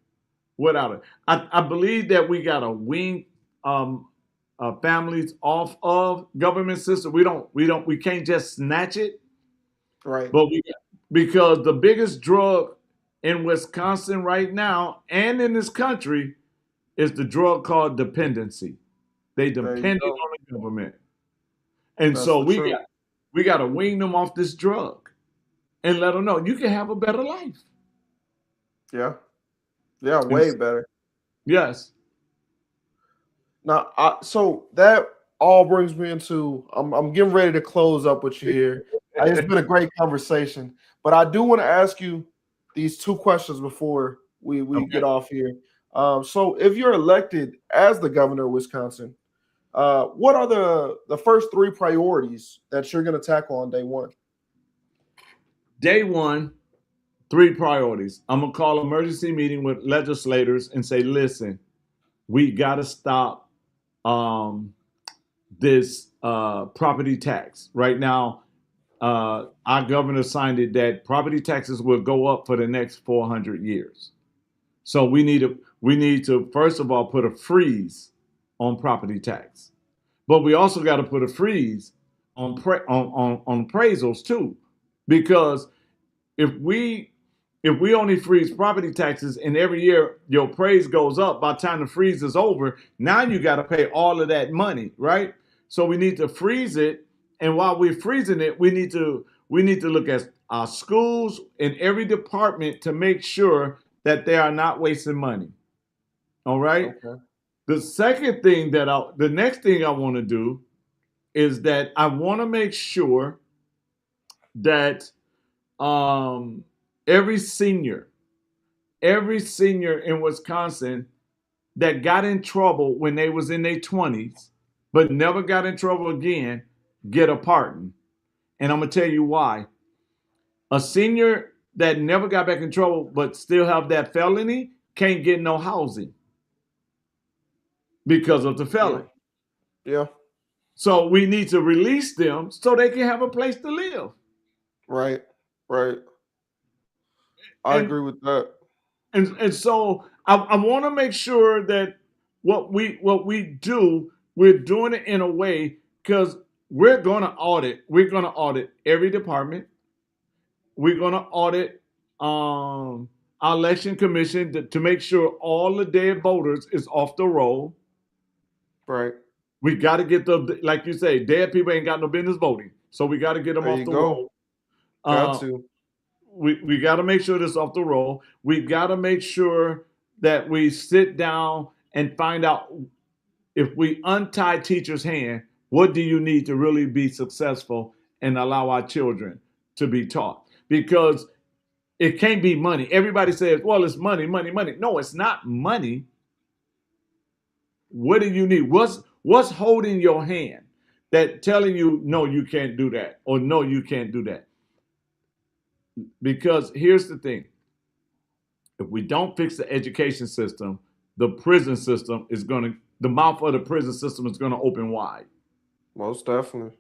without it. I believe that we got to wean families off of government system. We can't just snatch it. Right. But because the biggest drug in Wisconsin right now and in this country is the drug called dependency. They depend on the government. And so we got to wean them off this drug and let them know you can have a better life. Yeah. Yeah, way better. Yes. Now, so that all brings me into, I'm getting ready to close up with you here. It's been a great conversation, but I do want to ask you these two questions before we get off here. So if you're elected as the governor of Wisconsin, what are the first 3 priorities that you're going to tackle on day one? Day one, 3 priorities. I'm going to call an emergency meeting with legislators and say, listen, we got to stop this property tax. Right now, our governor signed it that property taxes will go up for the next 400 years. So we need to first of all put a freeze on property tax, but we also got to put a freeze on appraisals too, because if we only freeze property taxes and every year your appraise goes up, by the time the freeze is over, now you got to pay all of that money, right? So we need to freeze it, and while we're freezing it, we need to look at our schools in every department to make sure that they are not wasting money. All right. Okay. The next thing I want to do is that I want to make sure that every senior in Wisconsin that got in trouble when they was in their 20s, but never got in trouble again, get a pardon. And I'm going to tell you why. A senior that never got back in trouble but still have that felony can't get no housing because of the felony. Yeah. So we need to release them so they can have a place to live. Right. I agree with that. And so I want to make sure that what we do, we're doing it in a way, because we're going to audit every department. We're going to audit our election commission to make sure all the dead voters is off the roll. Right. We got to get like you say, dead people ain't got no business voting. So we got to get them off the roll. Got to. We got to make sure this off the roll. We got to make sure that we sit down and find out, if we untie teachers' hand, what do you need to really be successful and allow our children to be taught? Because it can't be money. Everybody says, well, it's money. No, it's not money. What do you need? What's holding your hand that telling you, no, you can't do that, or no, you can't do that? Because here's the thing. If we don't fix the education system, the prison system the mouth of the prison system is going to open wide. Most definitely.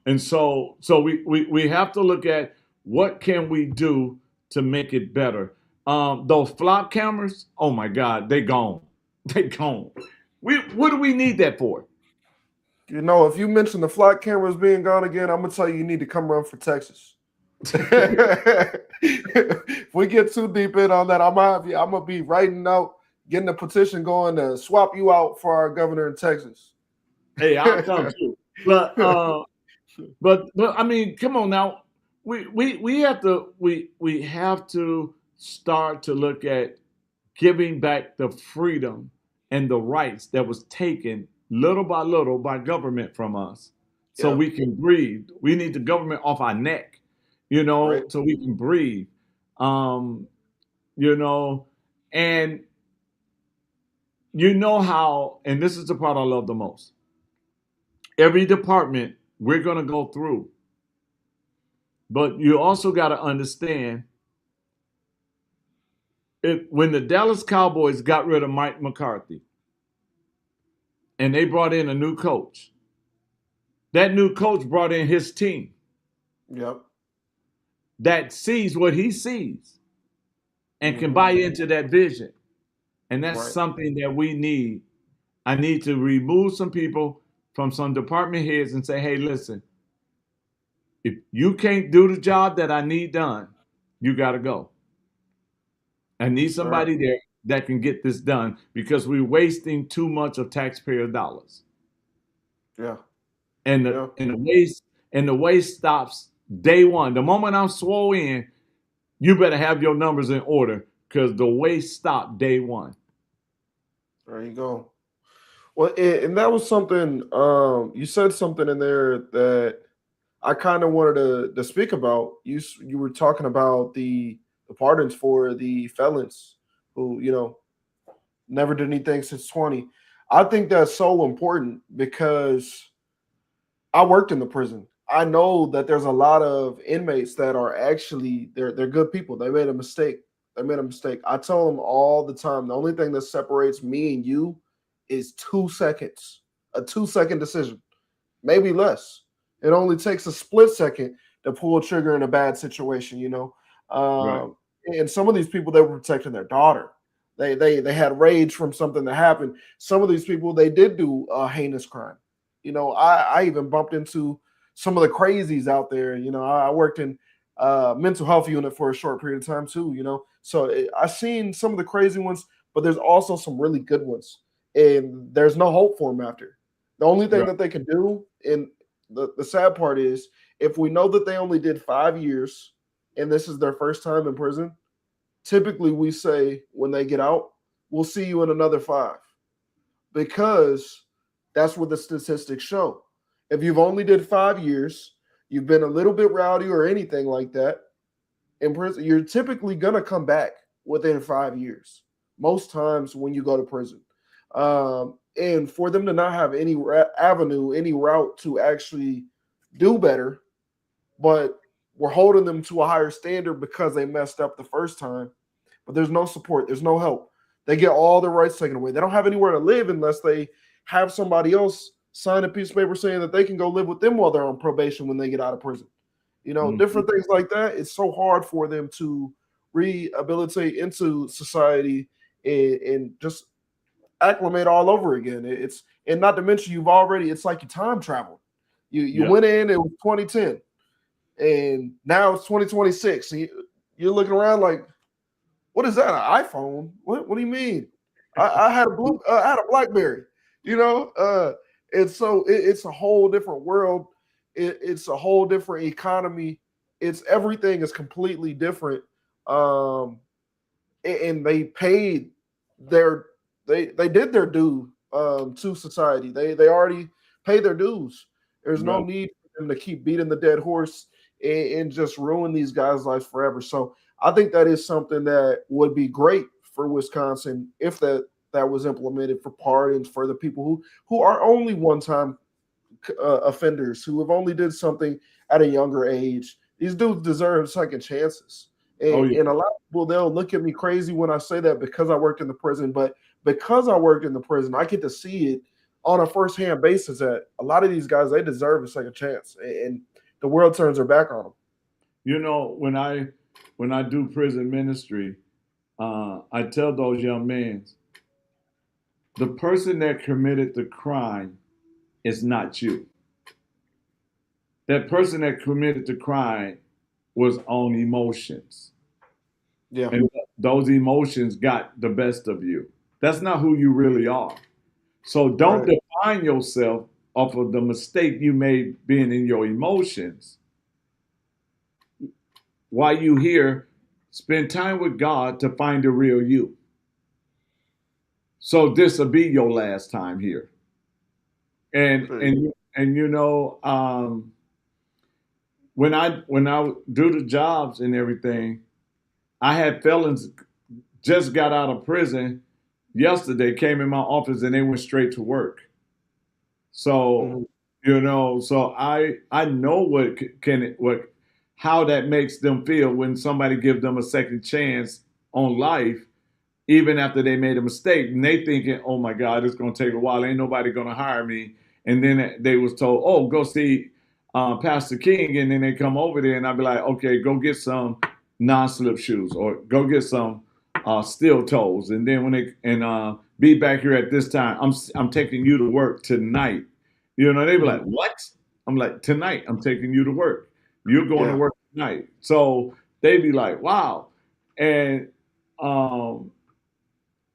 And so we have to look at what can we do to make it better. Those flop cameras, oh my God, they gone. They gone. What do we need that for? You know, if you mention the flock cameras being gone again, I'm gonna tell you need to come run for Texas. If we get too deep in on that, I'm gonna be writing out, getting a petition going to swap you out for our governor in Texas. Hey, I'll come too. But I mean, come on now. We have to start to look at giving back the freedom and the rights that was taken little by little by government from us, so we can breathe. We need the government off our neck, right, so we can breathe. And how, and this is the part I love the most. Every department we're going to go through, but you also got to understand, when the Dallas Cowboys got rid of Mike McCarthy and they brought in a new coach, that new coach brought in his team. Yep. That sees what he sees and can buy into that vision. And that's something that we need. I need to remove some people from some department heads and say, hey, listen, if you can't do the job that I need done, you got to go. I need somebody there that can get this done, because we're wasting too much of taxpayer dollars. Yeah. And the waste stops day one. The moment I'm sworn in, you better have your numbers in order, because the waste stopped day one. There you go. Well, and that was something, you said something in there that I kind of wanted to speak about. You were talking about the pardons for the felons who, never did anything since 20. I think that's so important, because I worked in the prison. I know that there's a lot of inmates that are actually, they're good people. They made a mistake. I tell them all the time, the only thing that separates me and you is 2 seconds, a 2-second decision, maybe less. It only takes a split second to pull a trigger in a bad situation, you know. Right. And some of these people, they were protecting their daughter. They had rage from something that happened. Some of these people, they did do a heinous crime. You know, I even bumped into some of the crazies out there. You know, I worked in mental health unit for a short period of time too, you know. So I've seen some of the crazy ones, but there's also some really good ones. And there's no hope for them after. The only thing Right. that they can do, and the sad part is, if we know that they only did 5 years and this is their first time in prison, typically we say when they get out, we'll see you in another 5. Because that's what the statistics show. If you've only did 5 years, you've been a little bit rowdy or anything like that in prison, you're typically going to come back within 5 years. Most times when you go to prison. And for them to not have any avenue, any route to actually do better, but we're holding them to a higher standard because they messed up the first time, but there's no support, there's no help. They get all their rights taken away. They don't have anywhere to live unless they have somebody else sign a piece of paper saying that they can go live with them while they're on probation when they get out of prison. You know, different things like that. It's so hard for them to rehabilitate into society and just acclimate all over again. It's, and not to mention, you've already, it's like you time traveled. You went in, it was 2010, and now it's 2026. And you're looking around like, what is that? An iPhone? What do you mean? I had a BlackBerry, you know. And so it's a whole different world. It's a whole different economy. It's everything is completely different. And they paid they did their due to society. They already paid their dues. There's no need for them to keep beating the dead horse and just ruin these guys' lives forever. So I think that is something that would be great for Wisconsin if that was implemented for pardons for the people who are only one-time offenders, who have only did something at a younger age. These dudes deserve second chances. And a lot of people, they'll look at me crazy when I say that because I worked in the prison. But because I worked in the prison, I get to see it on a first-hand basis that a lot of these guys, they deserve a second chance. And the world turns their back on them. You know, when I do prison ministry, I tell those young men, the person that committed the crime is not you. That person that committed the crime was on emotions. Yeah. And those emotions got the best of you. That's not who you really are. So don't define yourself off of the mistake you made being in your emotions. While you here, spend time with God to find the real you. So this will be your last time here. And you know, when I do the jobs and everything, I had felons just got out of prison yesterday, came in my office and they went straight to work. So you know, so I know how that makes them feel when somebody gives them a second chance on life, even after they made a mistake, and they thinking, oh my God, it's gonna take a while, ain't nobody gonna hire me. And then they was told, oh, go see Pastor King, and then they come over there and I'd be like, okay, go get some non-slip shoes or go get some steel toes, and then when they be back here at this time, I'm taking you to work tonight. You know, they be like, what? I'm like, tonight I'm taking you to work. You're going to work tonight. So they be like, wow. And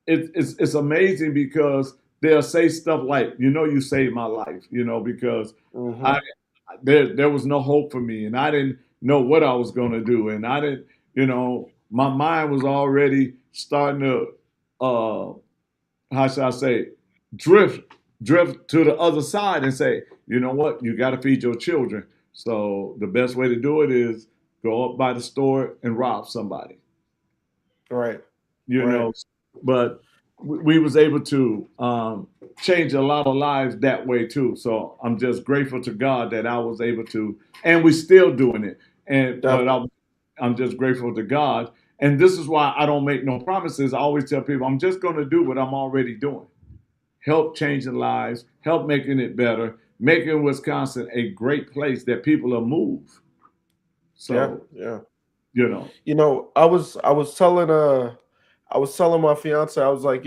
it's amazing because they'll say stuff like, you know, you saved my life, you know, because there was no hope for me and I didn't know what I was going to do. And I didn't, you know, my mind was already starting to, how should I say, drift to the other side and say, you know what, you got to feed your children. So the best way to do it is go up by the store and rob somebody. Right. You know, but we was able to change a lot of lives that way too. So I'm just grateful to God that I was able to, and we're still doing it. And but I'm just grateful to God. And this is why I don't make no promises. I always tell people I'm just going to do what I'm already doing. Help changing lives, help making it better, making Wisconsin a great place that people will move. So, yeah. you know, I was telling my fiance, I was like,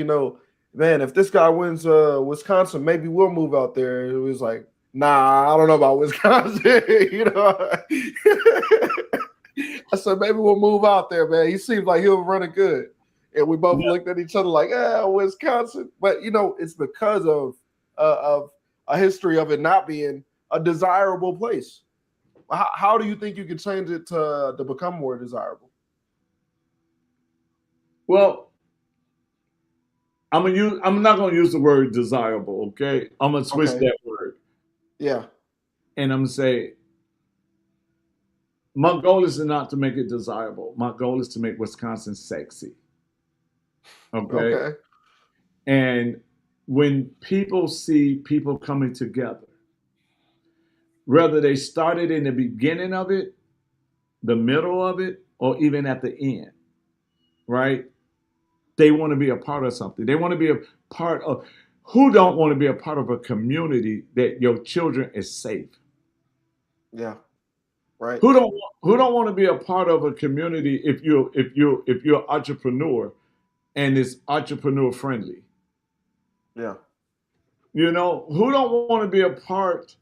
man, if this guy wins Wisconsin, maybe we'll move out there. It was like, nah, I don't know about Wisconsin. I said, maybe we'll move out there, man. He seems like he'll run it good. And we both looked at each other like, Wisconsin. But it's because of a history of it not being a desirable place. How do you think you can change it to become more desirable? well, I'm not gonna use the word desirable, okay? I'm gonna switch Okay. that word. Yeah. And I'm gonna say my goal is not to make it desirable. My goal is to make Wisconsin sexy. Okay. Okay. And when people see people coming together, whether they started in the beginning of it, the middle of it, or even at the end, right? They want to be a part of something. They want to be a part of, who don't want to be a part of a community that your children is safe? Yeah. Right. Who don't want to be a part of a community if you're an entrepreneur and it's entrepreneur friendly? Yeah. Who don't want to be a part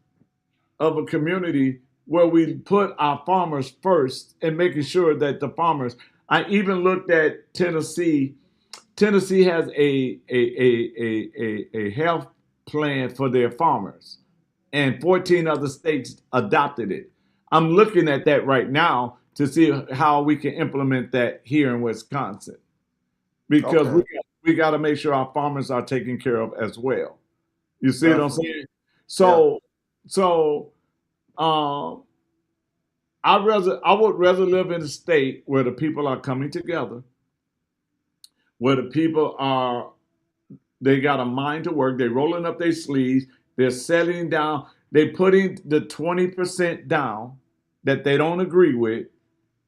of a community where we put our farmers first and making sure that the farmers. I even looked at Tennessee. Tennessee has a health plan for their farmers, and 14 other states adopted it. I'm looking at that right now to see how we can implement that here in Wisconsin, because Okay. we got to make sure our farmers are taken care of as well. You see what I'm Definitely. saying? Yeah. So um, I would rather live in a state where the people are coming together, where the people they got a mind to work, they're rolling up their sleeves, they're settling down, they putting the 20% down that they don't agree with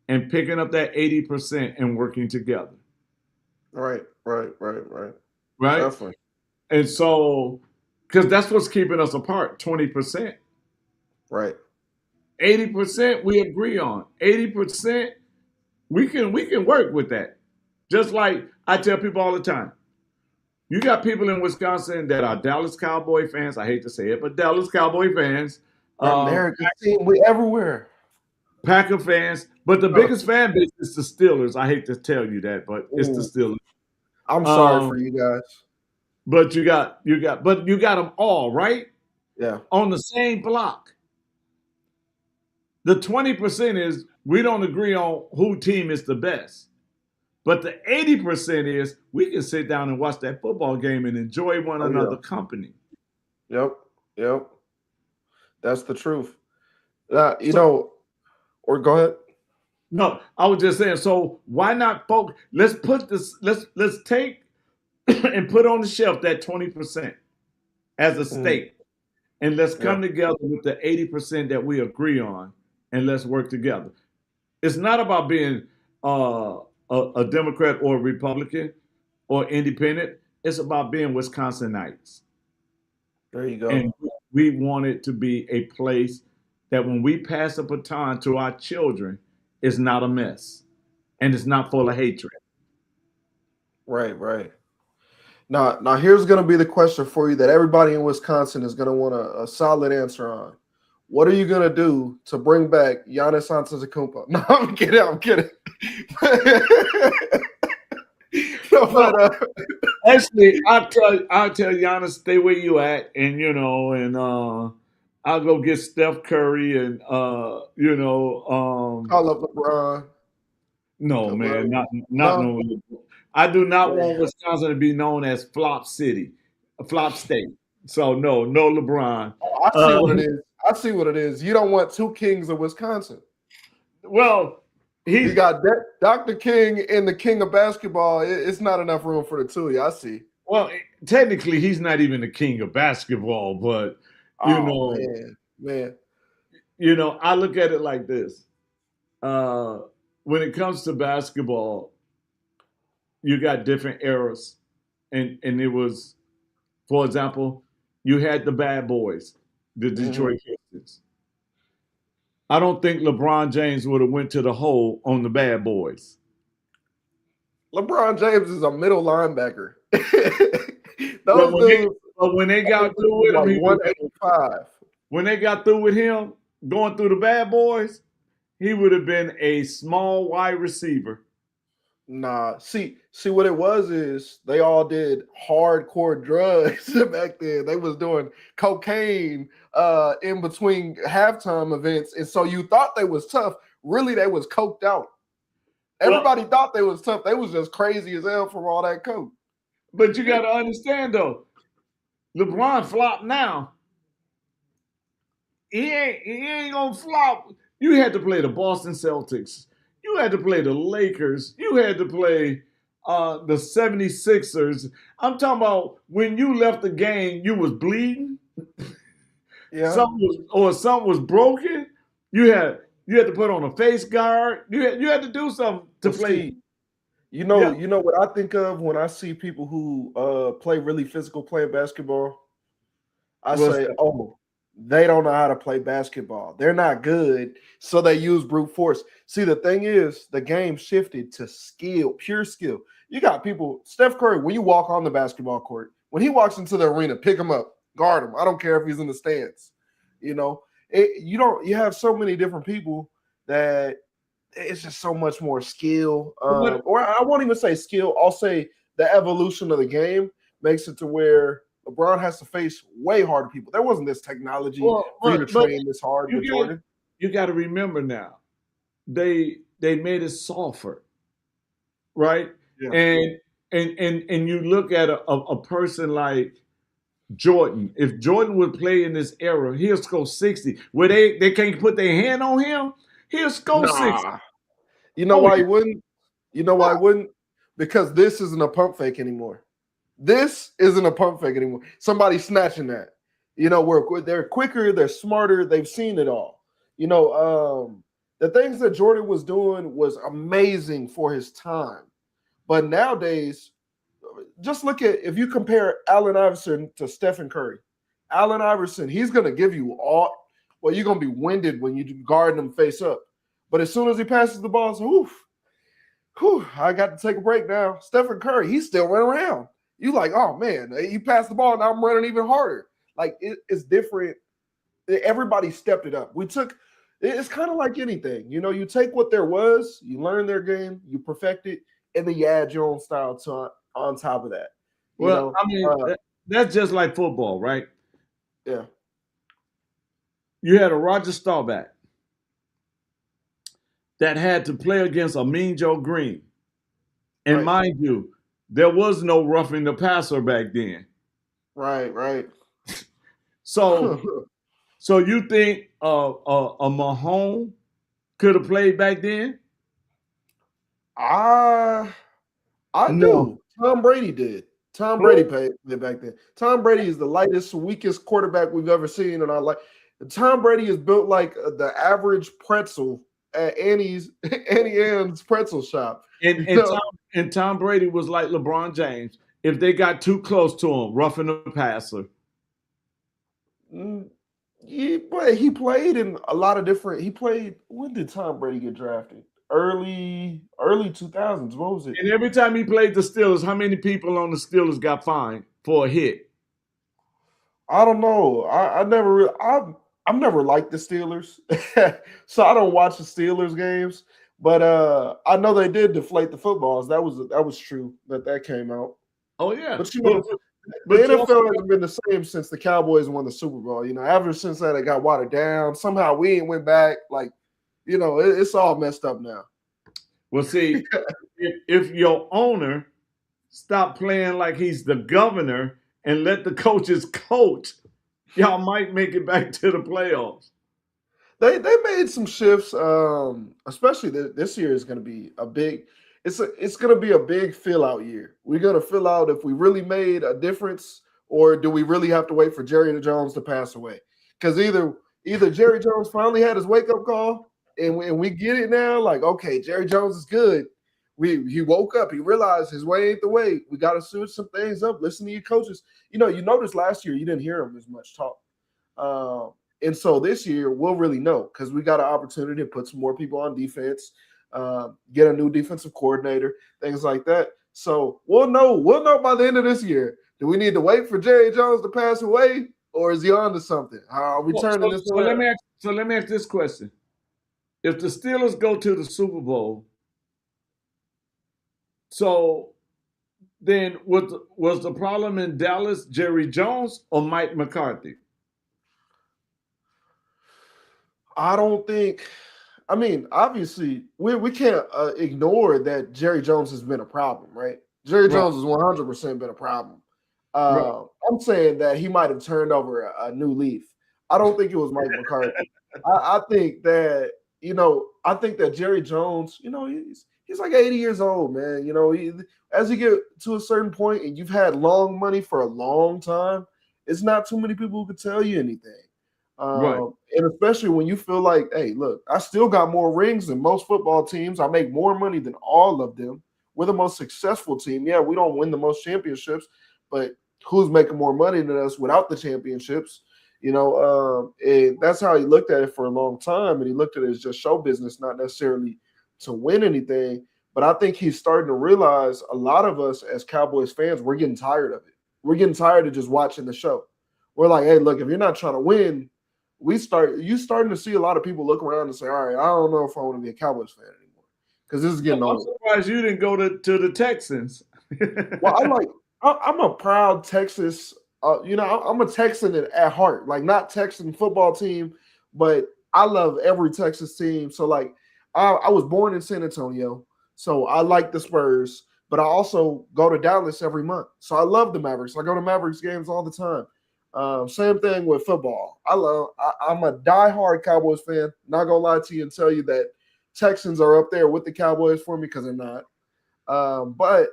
and picking up that 80% and working together. Right. Right? Definitely. And so, because that's what's keeping us apart, 20%. Right. 80% we agree on. 80% we can work with that. Just like I tell people all the time, you got people in Wisconsin that are Dallas Cowboy fans. I hate to say it, but Dallas Cowboy fans, America's team, we everywhere. Packer fans, but the biggest fan base is the Steelers. I hate to tell you that, but it's the Ooh, Steelers. I'm sorry for you guys. But you got them all right Yeah. on the same block. The 20% is we don't agree on who team is the best. But the 80% is we can sit down and watch that football game and enjoy one another company. Yep. That's the truth. Or go ahead. No, I was just saying, so why not focus? Let's take and put on the shelf that 20% as a state. And let's come together with the 80% that we agree on and let's work together. It's not about being a Democrat or a Republican or independent. It's about being Wisconsinites. There you go. And we want it to be a place that when we pass a baton to our children, it's not a mess and it's not full of hatred. Right. Now here's going to be the question for you that everybody in Wisconsin is going to want a solid answer on. What are you going to do to bring back Giannis Antetokounmpo? No, I'm kidding. No, but, actually, I'll tell Giannis, stay where you at, and I'll go get Steph Curry and call up LeBron. No, man, not no. I do not want Wisconsin to be known as Flop City, a flop state. So no LeBron. Oh, I see what it is. You don't want two kings of Wisconsin. Well, you got Dr. King and the king of basketball. It's not enough room for the two of you. I see. Well, technically, he's not even the king of basketball, but man. I look at it like this. When it comes to basketball, you got different eras, and it was, for example, you had the bad boys, the Detroit Pistons. I don't think LeBron James would have went to the hole on the Bad Boys. LeBron James is a middle linebacker. But Those dudes, when they got through with him, like 185. When they got through with him going through the Bad Boys, he would have been a small wide receiver. Nah, see what it was is they all did hardcore drugs back then. They was doing cocaine in between halftime events, and so you thought they was tough. Really, they was coked out. Everybody thought they was tough. They was just crazy as hell from all that coke. But you got to understand though, LeBron flopped now. He ain't gonna flop. You had to play the Boston Celtics. You had to play the Lakers. You had to play the 76ers. I'm talking about when you left the game, you was bleeding. Yeah. Something was broken. You had to put on a face guard. You had to do something to play. You know what I think of when I see people who play really physical playing basketball? I say, oh, they don't know how to play basketball. They're not good, so they use brute force. See, the thing is, the game shifted to skill, pure skill. You got people, Steph Curry, when you walk on the basketball court, when he walks into the arena, pick him up, guard him. I don't care if he's in the stands. You have so many different people that it's just so much more skill. Or I won't even say skill. I'll say the evolution of the game makes it to where LeBron has to face way harder people. There wasn't this technology for you to train this hard with Jordan. You got to remember now, they made it softer, right? Yeah. And you look at a person like Jordan. If Jordan would play in this era, he'll score 60. Where they can't put their hand on him, he'll score 60. You know why he wouldn't? You know why he wouldn't? Because this isn't a pump fake anymore. This isn't a pump fake anymore. Somebody's snatching that. They're quicker, they're smarter, they've seen it all. The things that Jordan was doing was amazing for his time. But nowadays, just look at, if you compare Allen Iverson to Stephen Curry. Allen Iverson, he's going to give you you're going to be winded when you guard him face up. But as soon as he passes the ball, it's, I got to take a break now. Stephen Curry, he's still running around. You like, oh man, he passed the ball, now I'm running even harder. Like it's different. Everybody stepped it up. It's kind of like anything. You take what there was, you learn their game, you perfect it, and then you add your own style on top of that. That's just like football, right? Yeah. You had a Roger Staubach that had to play against a Mean Joe Green. And mind you, there was no roughing the passer back then. Right. So you think a Mahomes could have played back then? I do. Tom Brady did. Tom Brady played back then. Tom Brady is the lightest, weakest quarterback we've ever seen in our life. Tom Brady is built like the average pretzel at Annie Ann's pretzel shop. And Tom Brady was like LeBron James. If they got too close to him, roughing the passer. He played in a lot of different. When did Tom Brady get drafted? Early 2000s. What was it? And every time he played the Steelers, how many people on the Steelers got fined for a hit? I don't know. I've never liked the Steelers, so I don't watch the Steelers games. But I know they did deflate the footballs. That was true that came out. Oh yeah, but the NFL hasn't been the same since the Cowboys won the Super Bowl. Ever since that, it got watered down. Somehow we ain't went back. It's all messed up now. Well, see, if your owner stopped playing like he's the governor and let the coaches coach, y'all might make it back to the playoffs. They made some shifts, especially this year is going to be a big. It's going to be a big fill out year. We're going to fill out if we really made a difference, or do we really have to wait for Jerry Jones to pass away? Because either Jerry Jones finally had his wake up call, and we get it now. Like, okay, Jerry Jones is good. He woke up. He realized his way ain't the way. We got to switch some things up. Listen to your coaches. You noticed last year you didn't hear him as much talk. And so this year we'll really know because we got an opportunity to put some more people on defense, get a new defensive coordinator, things like that. So we'll know by the end of this year. Do we need to wait for Jerry Jones to pass away, or is he on to something? Are we turning this around? Let me ask this question. If the Steelers go to the Super Bowl, so then was the problem in Dallas Jerry Jones or Mike McCarthy? I don't think. I mean, obviously, we can't ignore that Jerry Jones has been a problem, right? Jerry Jones has 100% been a problem. I'm saying that he might have turned over a new leaf. I don't think it was Mike McCarthy. I think that, I think that Jerry Jones, he's like 80 years old, man. As you get to a certain point and you've had long money for a long time, it's not too many people who can tell you anything. And especially when you feel like, hey, look, I still got more rings than most football teams. I make more money than all of them. We're the most successful team. Yeah, we don't win the most championships, but who's making more money than us without the championships? And that's how he looked at it for a long time. And he looked at it as just show business, not necessarily to win anything. But I think he's starting to realize a lot of us as Cowboys fans, we're getting tired of it. We're getting tired of just watching the show. We're like, hey, look, if you're not trying to win, you starting to see a lot of people look around and say, all right, I don't know if I want to be a Cowboys fan anymore because this is getting old. I'm surprised you didn't go to the Texans. Well, I'm a proud Texas. I'm a Texan at heart, like not Texan football team, but I love every Texas team. So I was born in San Antonio, so I like the Spurs, but I also go to Dallas every month. So I love the Mavericks. I go to Mavericks games all the time. Same thing with football. I'm a diehard Cowboys fan. Not gonna lie to you and tell you that Texans are up there with the Cowboys for me because they're not. But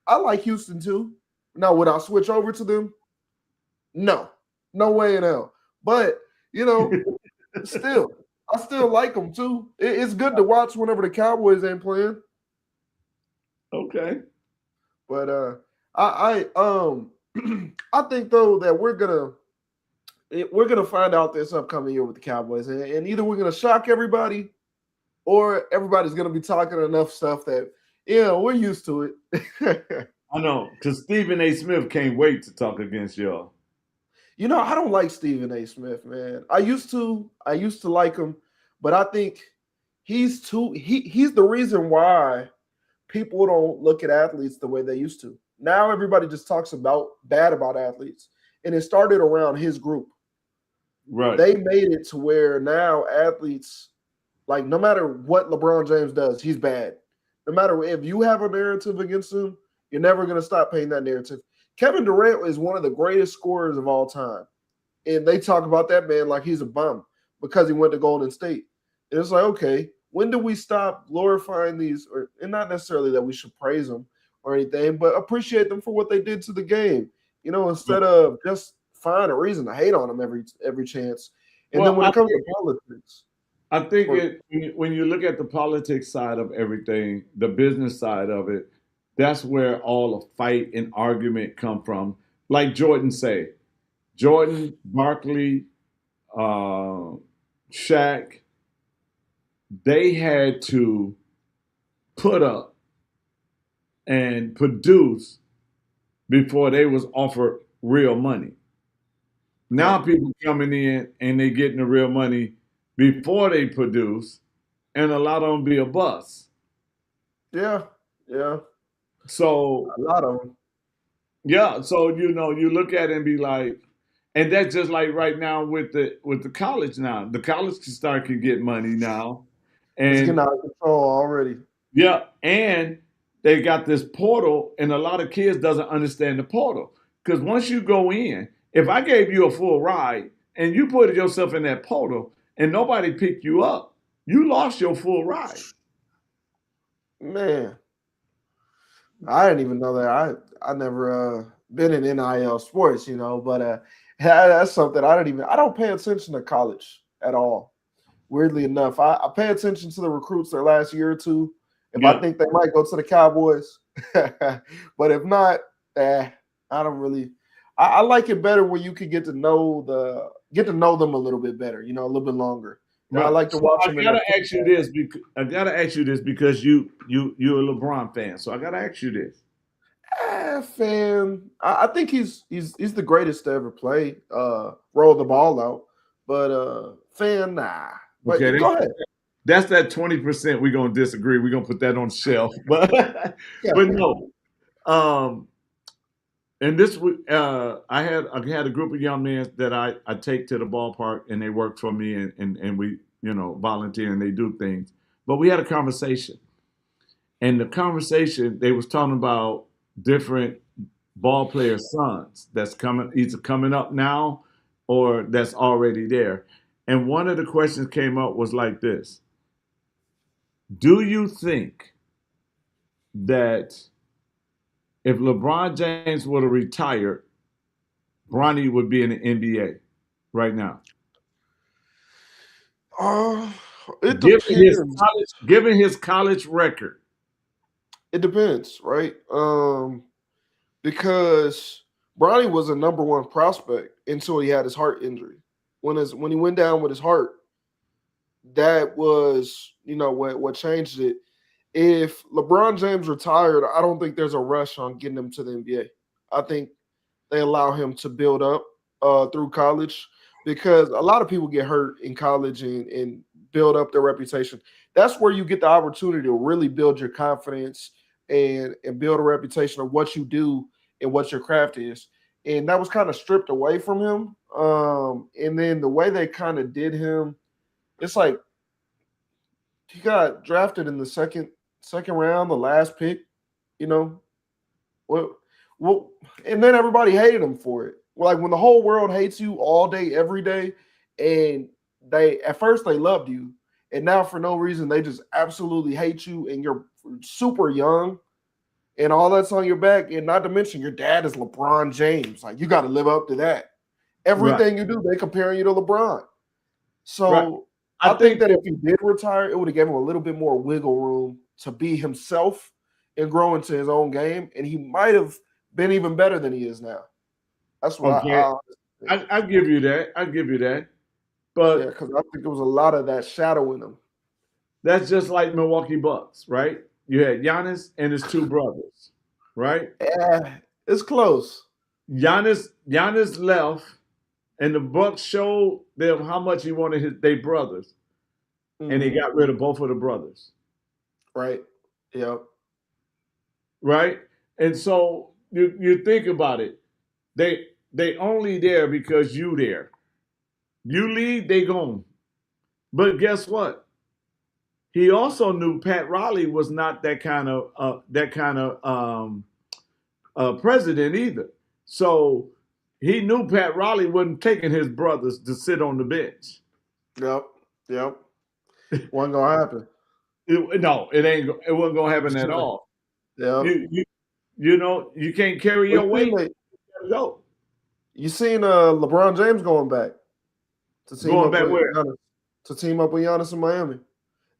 I like Houston too. Now, would I switch over to them? No way in hell. But still, I still like them too. It's good to watch whenever the Cowboys ain't playing. Okay. But I think though that we're gonna find out this upcoming year with the Cowboys, and either we're gonna shock everybody, or everybody's gonna be talking enough stuff that we're used to it. I know, because Stephen A. Smith can't wait to talk against y'all. I don't like Stephen A. Smith, man. I used to like him, but I think he's the reason why people don't look at athletes the way they used to. Now everybody just talks bad about athletes, and it started around his group. Right. They made it to where now athletes, like, no matter what LeBron James does, he's bad. No matter if you have a narrative against him, you're never going to stop paying that narrative. Kevin Durant is one of the greatest scorers of all time, and they talk about that man like he's a bum because he went to Golden State. And it's like, okay, when do we stop glorifying these, and not necessarily that we should praise them or anything, but appreciate them for what they did to the game, instead of just find a reason to hate on them every chance. And then when it comes to politics, I think when you look at the politics side of everything, the business side of it, that's where all the fight and argument come from. Like Jordan say, Jordan, Barkley, Shaq, they had to put up and produce before they was offered real money. Now people coming in and they getting the real money before they produce, and a lot of them be a bust. Yeah. So a lot of them. Yeah, so you look at it and be like, and that's just like right now with the college now. The college can get money now. And it's getting out of control already. Yeah, and they got this portal, and a lot of kids doesn't understand the portal. Because once you go in, if I gave you a full ride and you put yourself in that portal and nobody picked you up, you lost your full ride. Man, I didn't even know that. I never been in NIL sports, but that's something I don't pay attention to college at all. Weirdly enough, I pay attention to the recruits their last year or two. If I think they might go to the Cowboys, but if not, I don't really. I like it better when you can get to know get to know them a little bit better, a little bit longer. Right. I like to watch them. I gotta ask you this because you're a LeBron fan. So I gotta ask you this. Fan. I think he's the greatest to ever play. Roll the ball out, but fan, nah. But Okay, go ahead. That's that 20% we're gonna disagree. We're gonna put that on the shelf. But but no. And this I had a group of young men that I take to the ballpark, and they work for me, and we volunteer and they do things. But we had a conversation, and the conversation they was talking about different ball player sons that's either coming up now or that's already there. And one of the questions came up was like this: do you think that if LeBron James would have retired, Bronny would be in the NBA right now? It depends. Given his college record. It depends, right? Because Bronny was a number one prospect until he had his heart injury. When he went down with his heart, that was, what changed it. If LeBron James retired, I don't think there's a rush on getting him to the NBA. I think they allow him to build up through college, because a lot of people get hurt in college and build up their reputation. That's where you get the opportunity to really build your confidence and build a reputation of what you do and what your craft is. And that was kind of stripped away from him. And then the way they kind of did him, it's like he got drafted in the second round, the last pick, Well, and then everybody hated him for it. Like when the whole world hates you all day, every day, and at first they loved you, and now for no reason they just absolutely hate you, and you're super young, and all that's on your back, and not to mention your dad is LeBron James. Like you got to live up to that. Everything you do, they comparing you to LeBron. So I think that if he did retire, it would have given him a little bit more wiggle room to be himself and grow into his own game, and he might have been even better than he is now. That's what I give you that. But because I think there was a lot of that shadow in him. That's just like Milwaukee Bucks, right? You had Giannis and his two brothers, right? Yeah, it's close. Giannis left, and the Bucks showed them how much he wanted their brothers, and he got rid of both of the brothers. Right. Yep. Right. And so you think about it. They only there because you there. You leave, they gone. But guess what? He also knew Pat Riley was not that kind of president either. So he knew Pat Riley wasn't taking his brothers to sit on the bench. Yep. Wasn't gonna happen. It wasn't gonna happen at all. Yeah. You can't carry your weight. Go. You seen LeBron James going back to team up with where? Giannis, to team up with Giannis in Miami.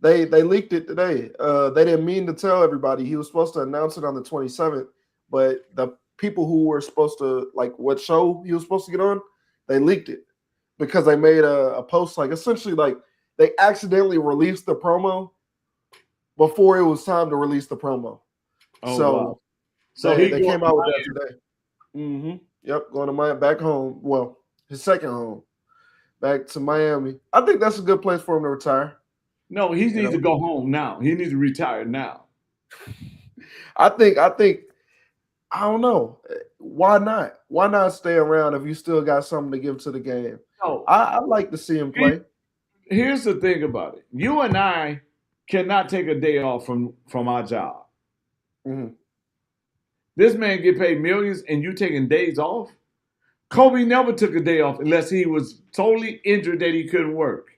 They leaked it today. They didn't mean to tell everybody. He was supposed to announce it on the 27th, but the people who were supposed to, like, what show he was supposed to get on, they leaked it because they made a post, like, essentially, like, they accidentally released the promo before it was time to release the promo. Wow. So they came out with that today. Mm-hmm. Yep, going to Miami, back home. Well, his second home, back to Miami. I think that's a good place for him to retire. No, he needs to go home now. He needs to retire now. I think. I don't know. Why not? Why not stay around if you still got something to give to the game? No, I like to see him play. Here's the thing about it. You and I cannot take a day off from our job. Mm-hmm. This man get paid millions and you taking days off? Kobe never took a day off unless he was totally injured that he couldn't work.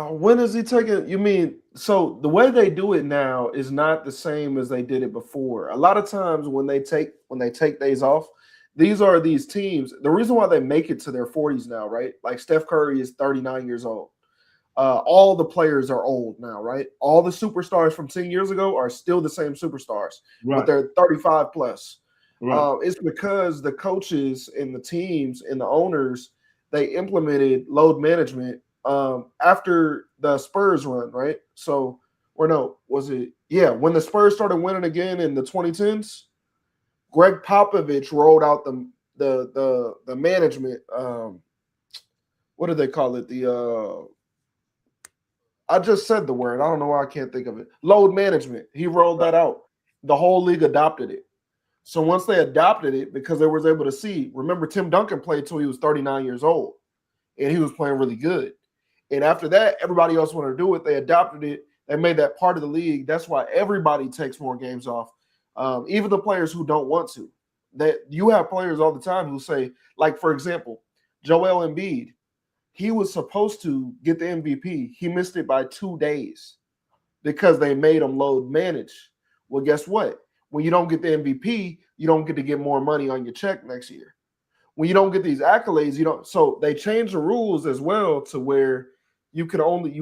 When is he taking? You mean, so the way they do it now is not the same as they did it before. A lot of times when they take days off, these teams, the reason why they make it to their 40s now, right? Like Steph Curry is 39 years old. All the players are old now, right? All the superstars from 10 years ago are still the same superstars, but they're 35 plus. Right. It's because the coaches and the teams and the owners, they implemented load management after the Spurs run, right? So, or no, was it? Yeah, when the Spurs started winning again in the 2010s, Greg Popovich rolled out the management. What do they call it? I just said the word. I don't know why I can't think of it. Load management. He rolled that out. The whole league adopted it. So once they adopted it, because they was able to see, remember Tim Duncan played till he was 39 years old, and he was playing really good. And after that, everybody else wanted to do it. They adopted it. They made that part of the league. That's why everybody takes more games off, even the players who don't want to. That you have players all the time who say, like, for example, Joel Embiid, he was supposed to get the MVP. He missed it by 2 days because they made him load manage. Well, guess what? When you don't get the MVP, you don't get to get more money on your check next year. When you don't get these accolades, you don't. So they changed the rules as well to where you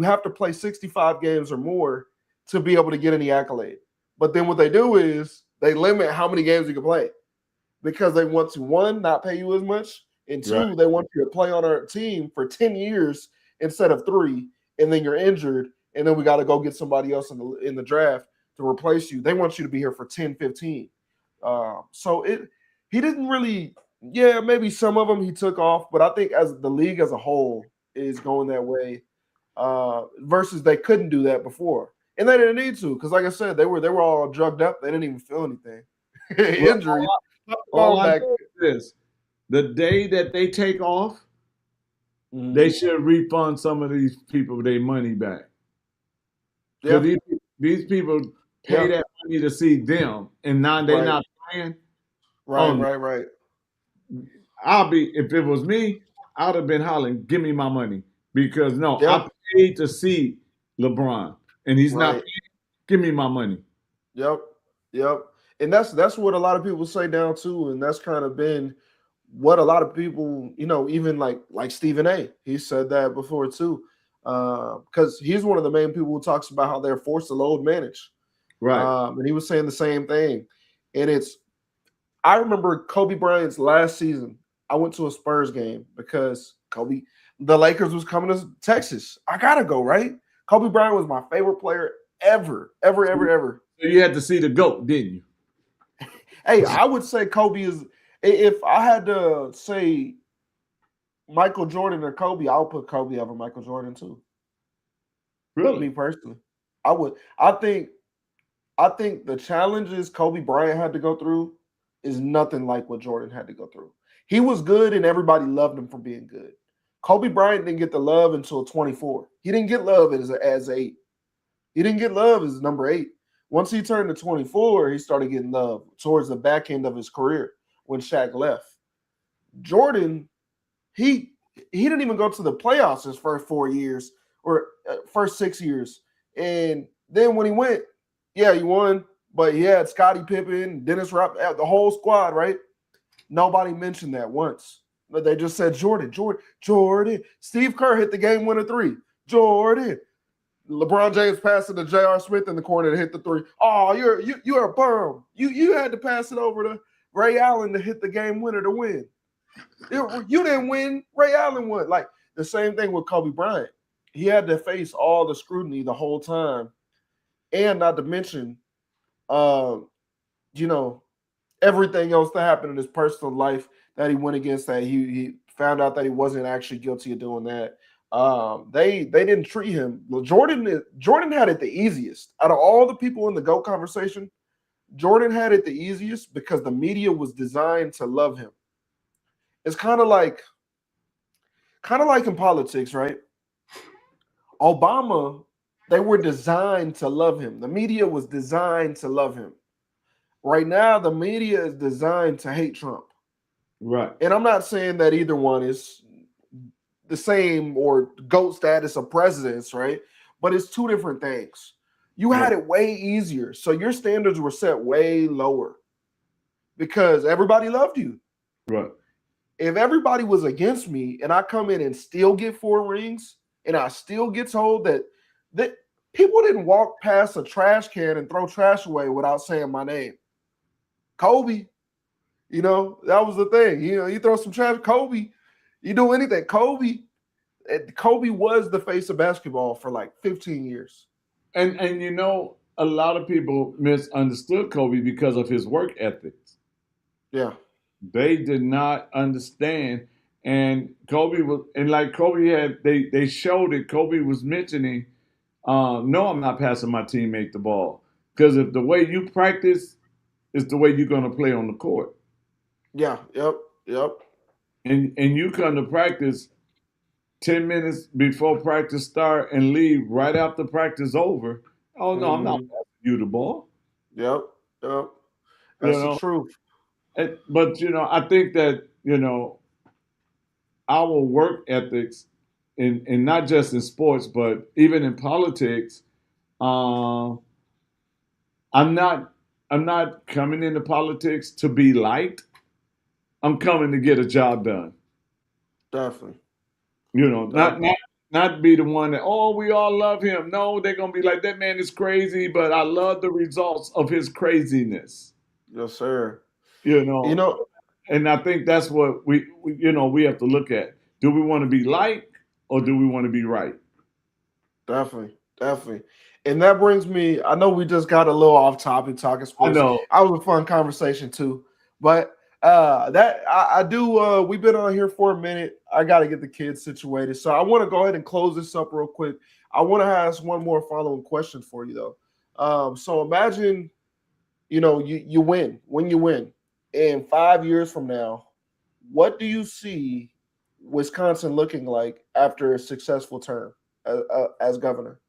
have to play 65 games or more to be able to get any accolade. But then what they do is they limit how many games you can play because they want to, one, not pay you as much, and two, they want you to play on our team for 10 years instead of 3, and then you're injured, and then we got to go get somebody else in the draft to replace you. They want you to be here for 10, 15. So he didn't really, maybe some of them he took off, but I think as the league as a whole is going that way versus they couldn't do that before. And they didn't need to because, like I said, they were all drugged up. They didn't even feel anything. Injury. All I know is the day that they take off, they should refund some of these people their money back. Because these people pay that money to see them, and now they're not playing. Right. If it was me, I'd have been hollering, give me my money. Because I paid to see LeBron, and he's not paying. Give me my money. Yep. And that's what a lot of people say now too, and that's kind of been what a lot of people, even like Stephen A. He said that before too, because he's one of the main people who talks about how they're forced to load manage, right? And he was saying the same thing, and I remember Kobe Bryant's last season. I went to a Spurs game because the Lakers was coming to Texas. I gotta go, right? Kobe Bryant was my favorite player ever. So you had to see the GOAT, didn't you? Hey, I would say Kobe is. If I had to say Michael Jordan or Kobe, I'll put Kobe over Michael Jordan too. Really? Me personally, I would. I think the challenges Kobe Bryant had to go through is nothing like what Jordan had to go through. He was good and everybody loved him for being good. Kobe Bryant didn't get the love until 24. He didn't get love as 8. He didn't get love as number 8. Once he turned to 24, he started getting love towards the back end of his career when Shaq left. Jordan, he didn't even go to the playoffs his first 4 years or first 6 years. And then when he went, he won, but he had Scottie Pippen, Dennis Rodman, the whole squad, right? Nobody mentioned that once. But they just said Jordan. Steve Kerr hit the game winner 3. Jordan. LeBron James passed it to J.R. Smith in the corner to hit the 3. Oh, you're a bum. You had to pass it over to Ray Allen to hit the game winner to win. You didn't win. Ray Allen won. Like the same thing with Kobe Bryant. He had to face all the scrutiny the whole time. And not to mention, everything else that happened in his personal life that he went against, that he found out that he wasn't actually guilty of doing that. They didn't treat him. Jordan had it the easiest. Out of all the people in the GOAT conversation, Jordan had it the easiest because the media was designed to love him. It's kind of like in politics, right? Obama, they were designed to love him. The media was designed to love him. Right now, the media is designed to hate Trump. Right. And I'm not saying that either one is the same or GOAT status of presidents, right? But it's two different things. You had it way easier. So your standards were set way lower because everybody loved you. Right. If everybody was against me and I come in and still get 4 rings and I still get told that people didn't walk past a trash can and throw trash away without saying my name. Kobe, that was the thing. You throw some trash. Kobe, You do anything. Kobe was the face of basketball for like 15 years. And you know, a lot of people misunderstood Kobe because of his work ethics. Yeah. They did not understand. And Kobe was, and like Kobe had, they showed it. Kobe was mentioning, no, I'm not passing my teammate the ball. Because if the way you practice is the way you're going to play on the court. Yeah. Yep. And you come to practice 10 minutes before practice start and leave right after practice over. Oh, no, I'm not passing you the ball. Yep. You That's the know, truth. but, you know, I think that, you know, our work ethics, in not just in sports, but even in politics, I'm not coming into politics to be liked. I'm coming to get a job done. Definitely. You know, not be the one that, oh, we all love him. No, they're gonna be like, that man is crazy, but I love the results of his craziness. Yes, sir. You know, You know, and I think that's what we you know, we have to look at. Do we want to be liked or do we want to be right? definitely. And that brings me, I know we just got a little off topic talking I sports. know. I was a fun conversation too. But that I do we've been on here for a minute. I gotta get the kids situated. So I want to go ahead and close this up real quick. I want to ask one more following question for you though. So imagine, you know, you win. When you win, and 5 years from now, what do you see Wisconsin looking like after a successful term as governor?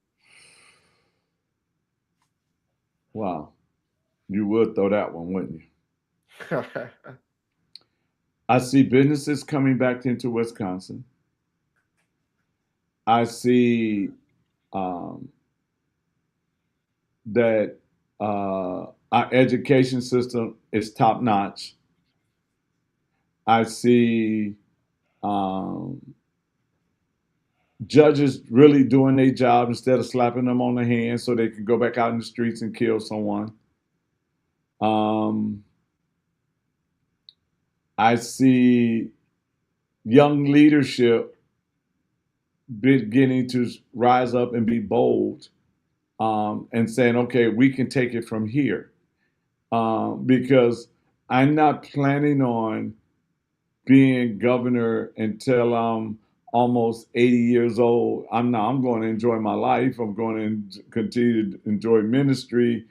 Wow. You would throw that one, wouldn't you? I see businesses coming back into Wisconsin. I see that our education system is top notch. I see judges really doing their job instead of slapping them on the hand so they can go back out in the streets and kill someone. I see young leadership beginning to rise up and be bold, and saying, okay, we can take it from here. Because I'm not planning on being governor until I'm almost 80 years old. I'm going to enjoy my life. I'm going to continue to enjoy ministry.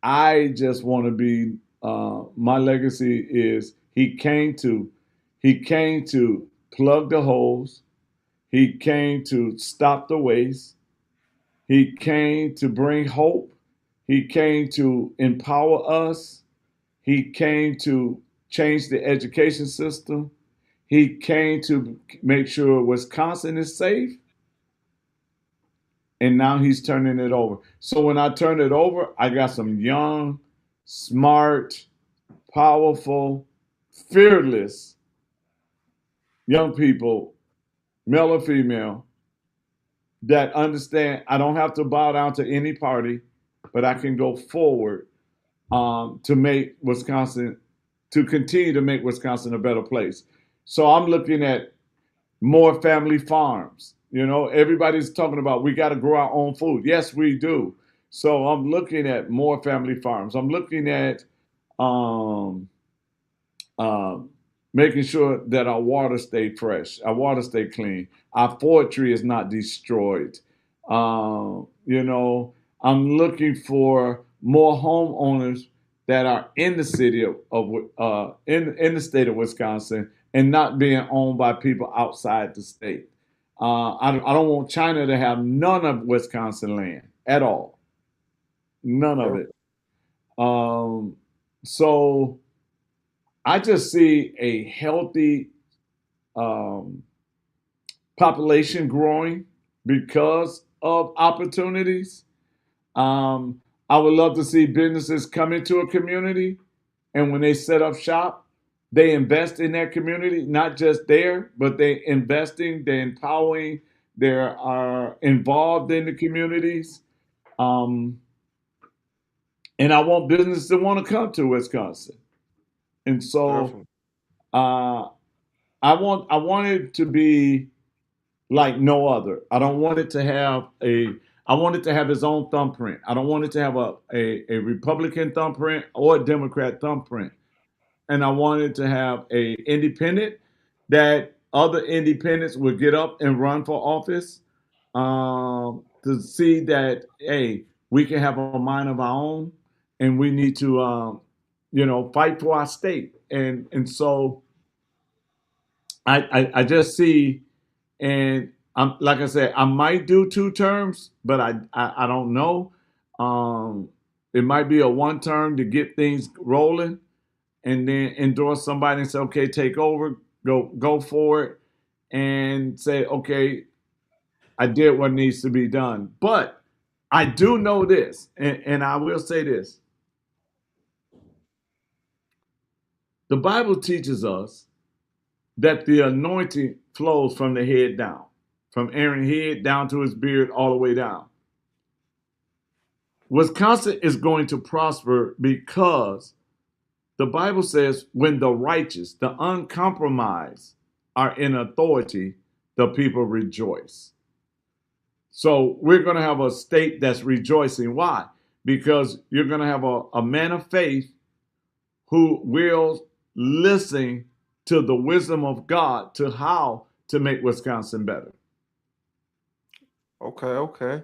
I just want to be, my legacy is he came to plug the holes. He came to stop the waste. He came to bring hope. He came to empower us. He came to change the education system. He came to make sure Wisconsin is safe. And now he's turning it over. So when I turn it over, I got some young, smart, powerful, fearless young people, male or female, that understand I don't have to bow down to any party, but I can go forward to make Wisconsin, to continue to make Wisconsin a better place. So I'm looking at more family farms. You know, everybody's talking about we got to grow our own food. Yes, we do. So I'm looking at more family farms. I'm looking at um, making sure that our water stay fresh, our water stay clean, our forestry is not destroyed. You know, I'm looking for more homeowners that are in the city in the state of Wisconsin and not being owned by people outside the state. I don't want China to have none of Wisconsin land at all, none of it. So I just see a healthy population growing because of opportunities. I would love to see businesses come into a community, and when they set up shop, they invest in that community, not just there, but they investing, they're empowering, they are involved in the communities. Um, and I want businesses to want to come to Wisconsin. And so Definitely. uh, I want it to be like no other. I don't want it to have I want it to have its own thumbprint. I don't want it to have a Republican thumbprint or a Democrat thumbprint. And I want it to have a independent that other independents would get up and run for office to see that, hey, we can have a mind of our own and we need to, fight for our state. And so I just see, and I'm like I said, I might do 2 terms, but I don't know. It might be a 1 term to get things rolling, and then endorse somebody and say, okay, take over, go for it, and say, okay, I did what needs to be done. But I do know this, and I will say this: the Bible teaches us that the anointing flows from the head down, from Aaron's head down to his beard, all the way down. Wisconsin is going to prosper because the Bible says when the righteous, the uncompromised, are in authority, the people rejoice. So we're going to have a state that's rejoicing. Why? Because you're going to have a man of faith who will listen to the wisdom of God to how to make Wisconsin better. Okay.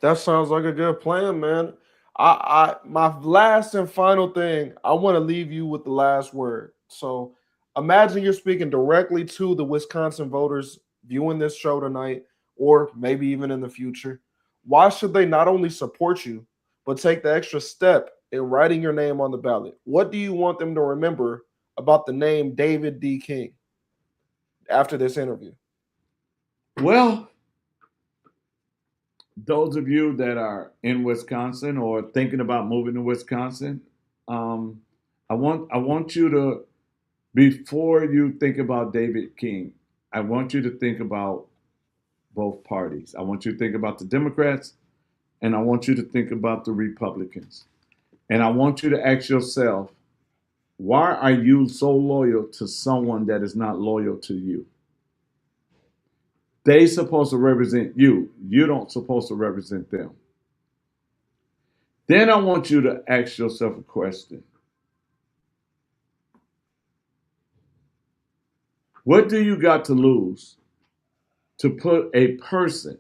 That sounds like a good plan, man. I my last and final thing, I want to leave you with the last word. So imagine you're speaking directly to the Wisconsin voters viewing this show tonight, or maybe even in the future. Why should they not only support you, but take the extra step in writing your name on the ballot? What do you want them to remember about the name David D. King after this interview? Well, those of you that are in Wisconsin or thinking about moving to Wisconsin, I want you to, before you think about David King, I want you to think about both parties. I want you to think about the Democrats, and I want you to think about the Republicans. And I want you to ask yourself, why are you so loyal to someone that is not loyal to you? They supposed to represent you. You don't supposed to represent them. Then I want you to ask yourself a question. What do you got to lose to put a person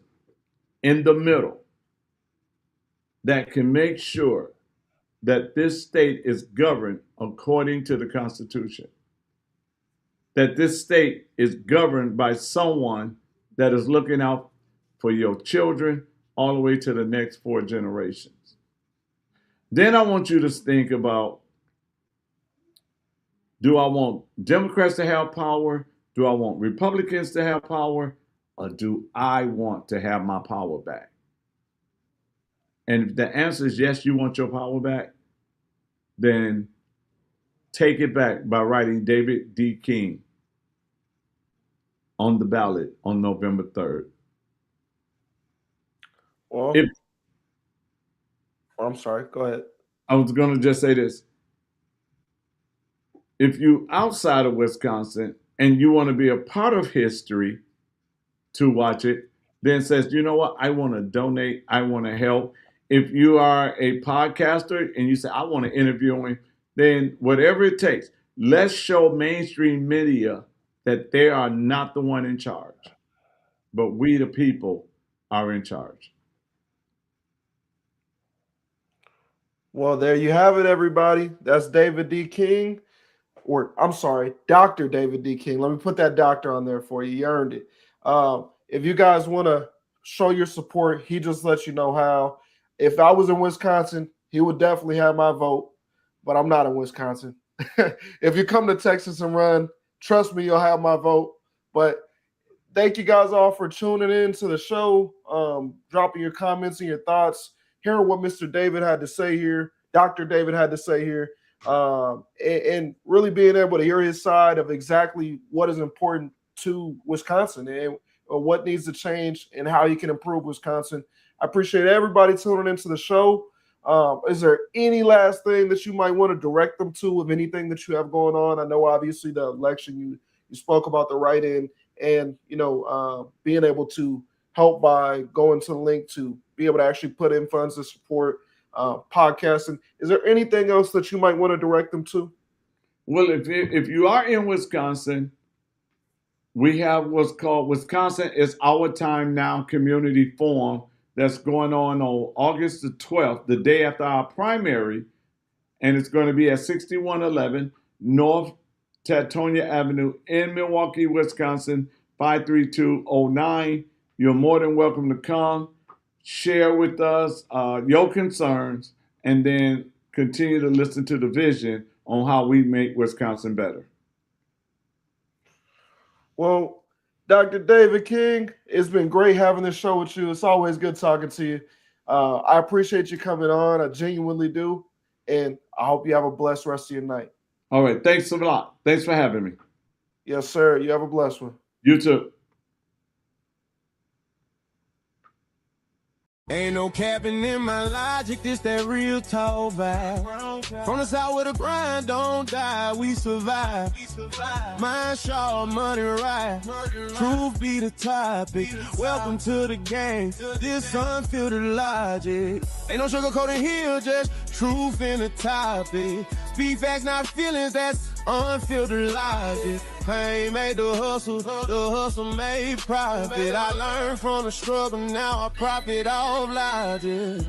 in the middle that can make sure that this state is governed according to the Constitution? That this state is governed by someone that is looking out for your children all the way to the next 4 generations. Then I want you to think about, do I want Democrats to have power? Do I want Republicans to have power? Or do I want to have my power back? And if the answer is yes, you want your power back, then take it back by writing David D. King on the ballot on November 3rd. Well, I'm sorry, go ahead. I was going to just say this. If you outside of Wisconsin and you want to be a part of history to watch it, then says, you know what, I want to donate, I want to help. If you are a podcaster and you say, I want to interview him, then whatever it takes, let's show mainstream media that they are not the one in charge, but we the people are in charge. Well, there you have it, everybody. That's David D. King, or I'm sorry, Dr. David D. King. Let me put that doctor on there for you. You earned it. If you guys want to show your support, he just lets you know how. If I was in Wisconsin, he would definitely have my vote, but I'm not in Wisconsin. If you come to Texas and run, trust me, you'll have my vote. But thank you guys all for tuning in to the show, dropping your comments and your thoughts, hearing what Mr. David had to say here, Dr. David had to say here, and really being able to hear his side of exactly what is important to Wisconsin and what needs to change and how you can improve Wisconsin. I appreciate everybody tuning into the show. Is there any last thing that you might want to direct them to of anything that you have going on? I know obviously the election, You spoke about the write-in and, being able to help by going to the link to be able to actually put in funds to support podcasting. Is there anything else that you might want to direct them to? Well, if you are in Wisconsin, we have what's called Wisconsin is Our Time Now Community Forum that's going on August the 12th, the day after our primary, and it's going to be at 6111 North Tatonia Avenue in Milwaukee, Wisconsin, 53209. You're more than welcome to come, share with us your concerns, and then continue to listen to the vision on how we make Wisconsin better. Well, Dr. David King, it's been great having this show with you. It's always good talking to you. I appreciate you coming on. I genuinely do. And I hope you have a blessed rest of your night. All right. Thanks a lot. Thanks for having me. Yes, sir. You have a blessed one. You too. Ain't no capping in my logic, this that real talk vibe. From the south where the grind don't die, we survive. Mind sharp, money right. Truth be the topic. Welcome to the game. This unfiltered logic. Ain't no sugarcoating here, just truth in the topic. Speak facts, not feelings, that's unfiltered logic. Pain made the hustle made profit. I learned from the struggle, now I profit off logic.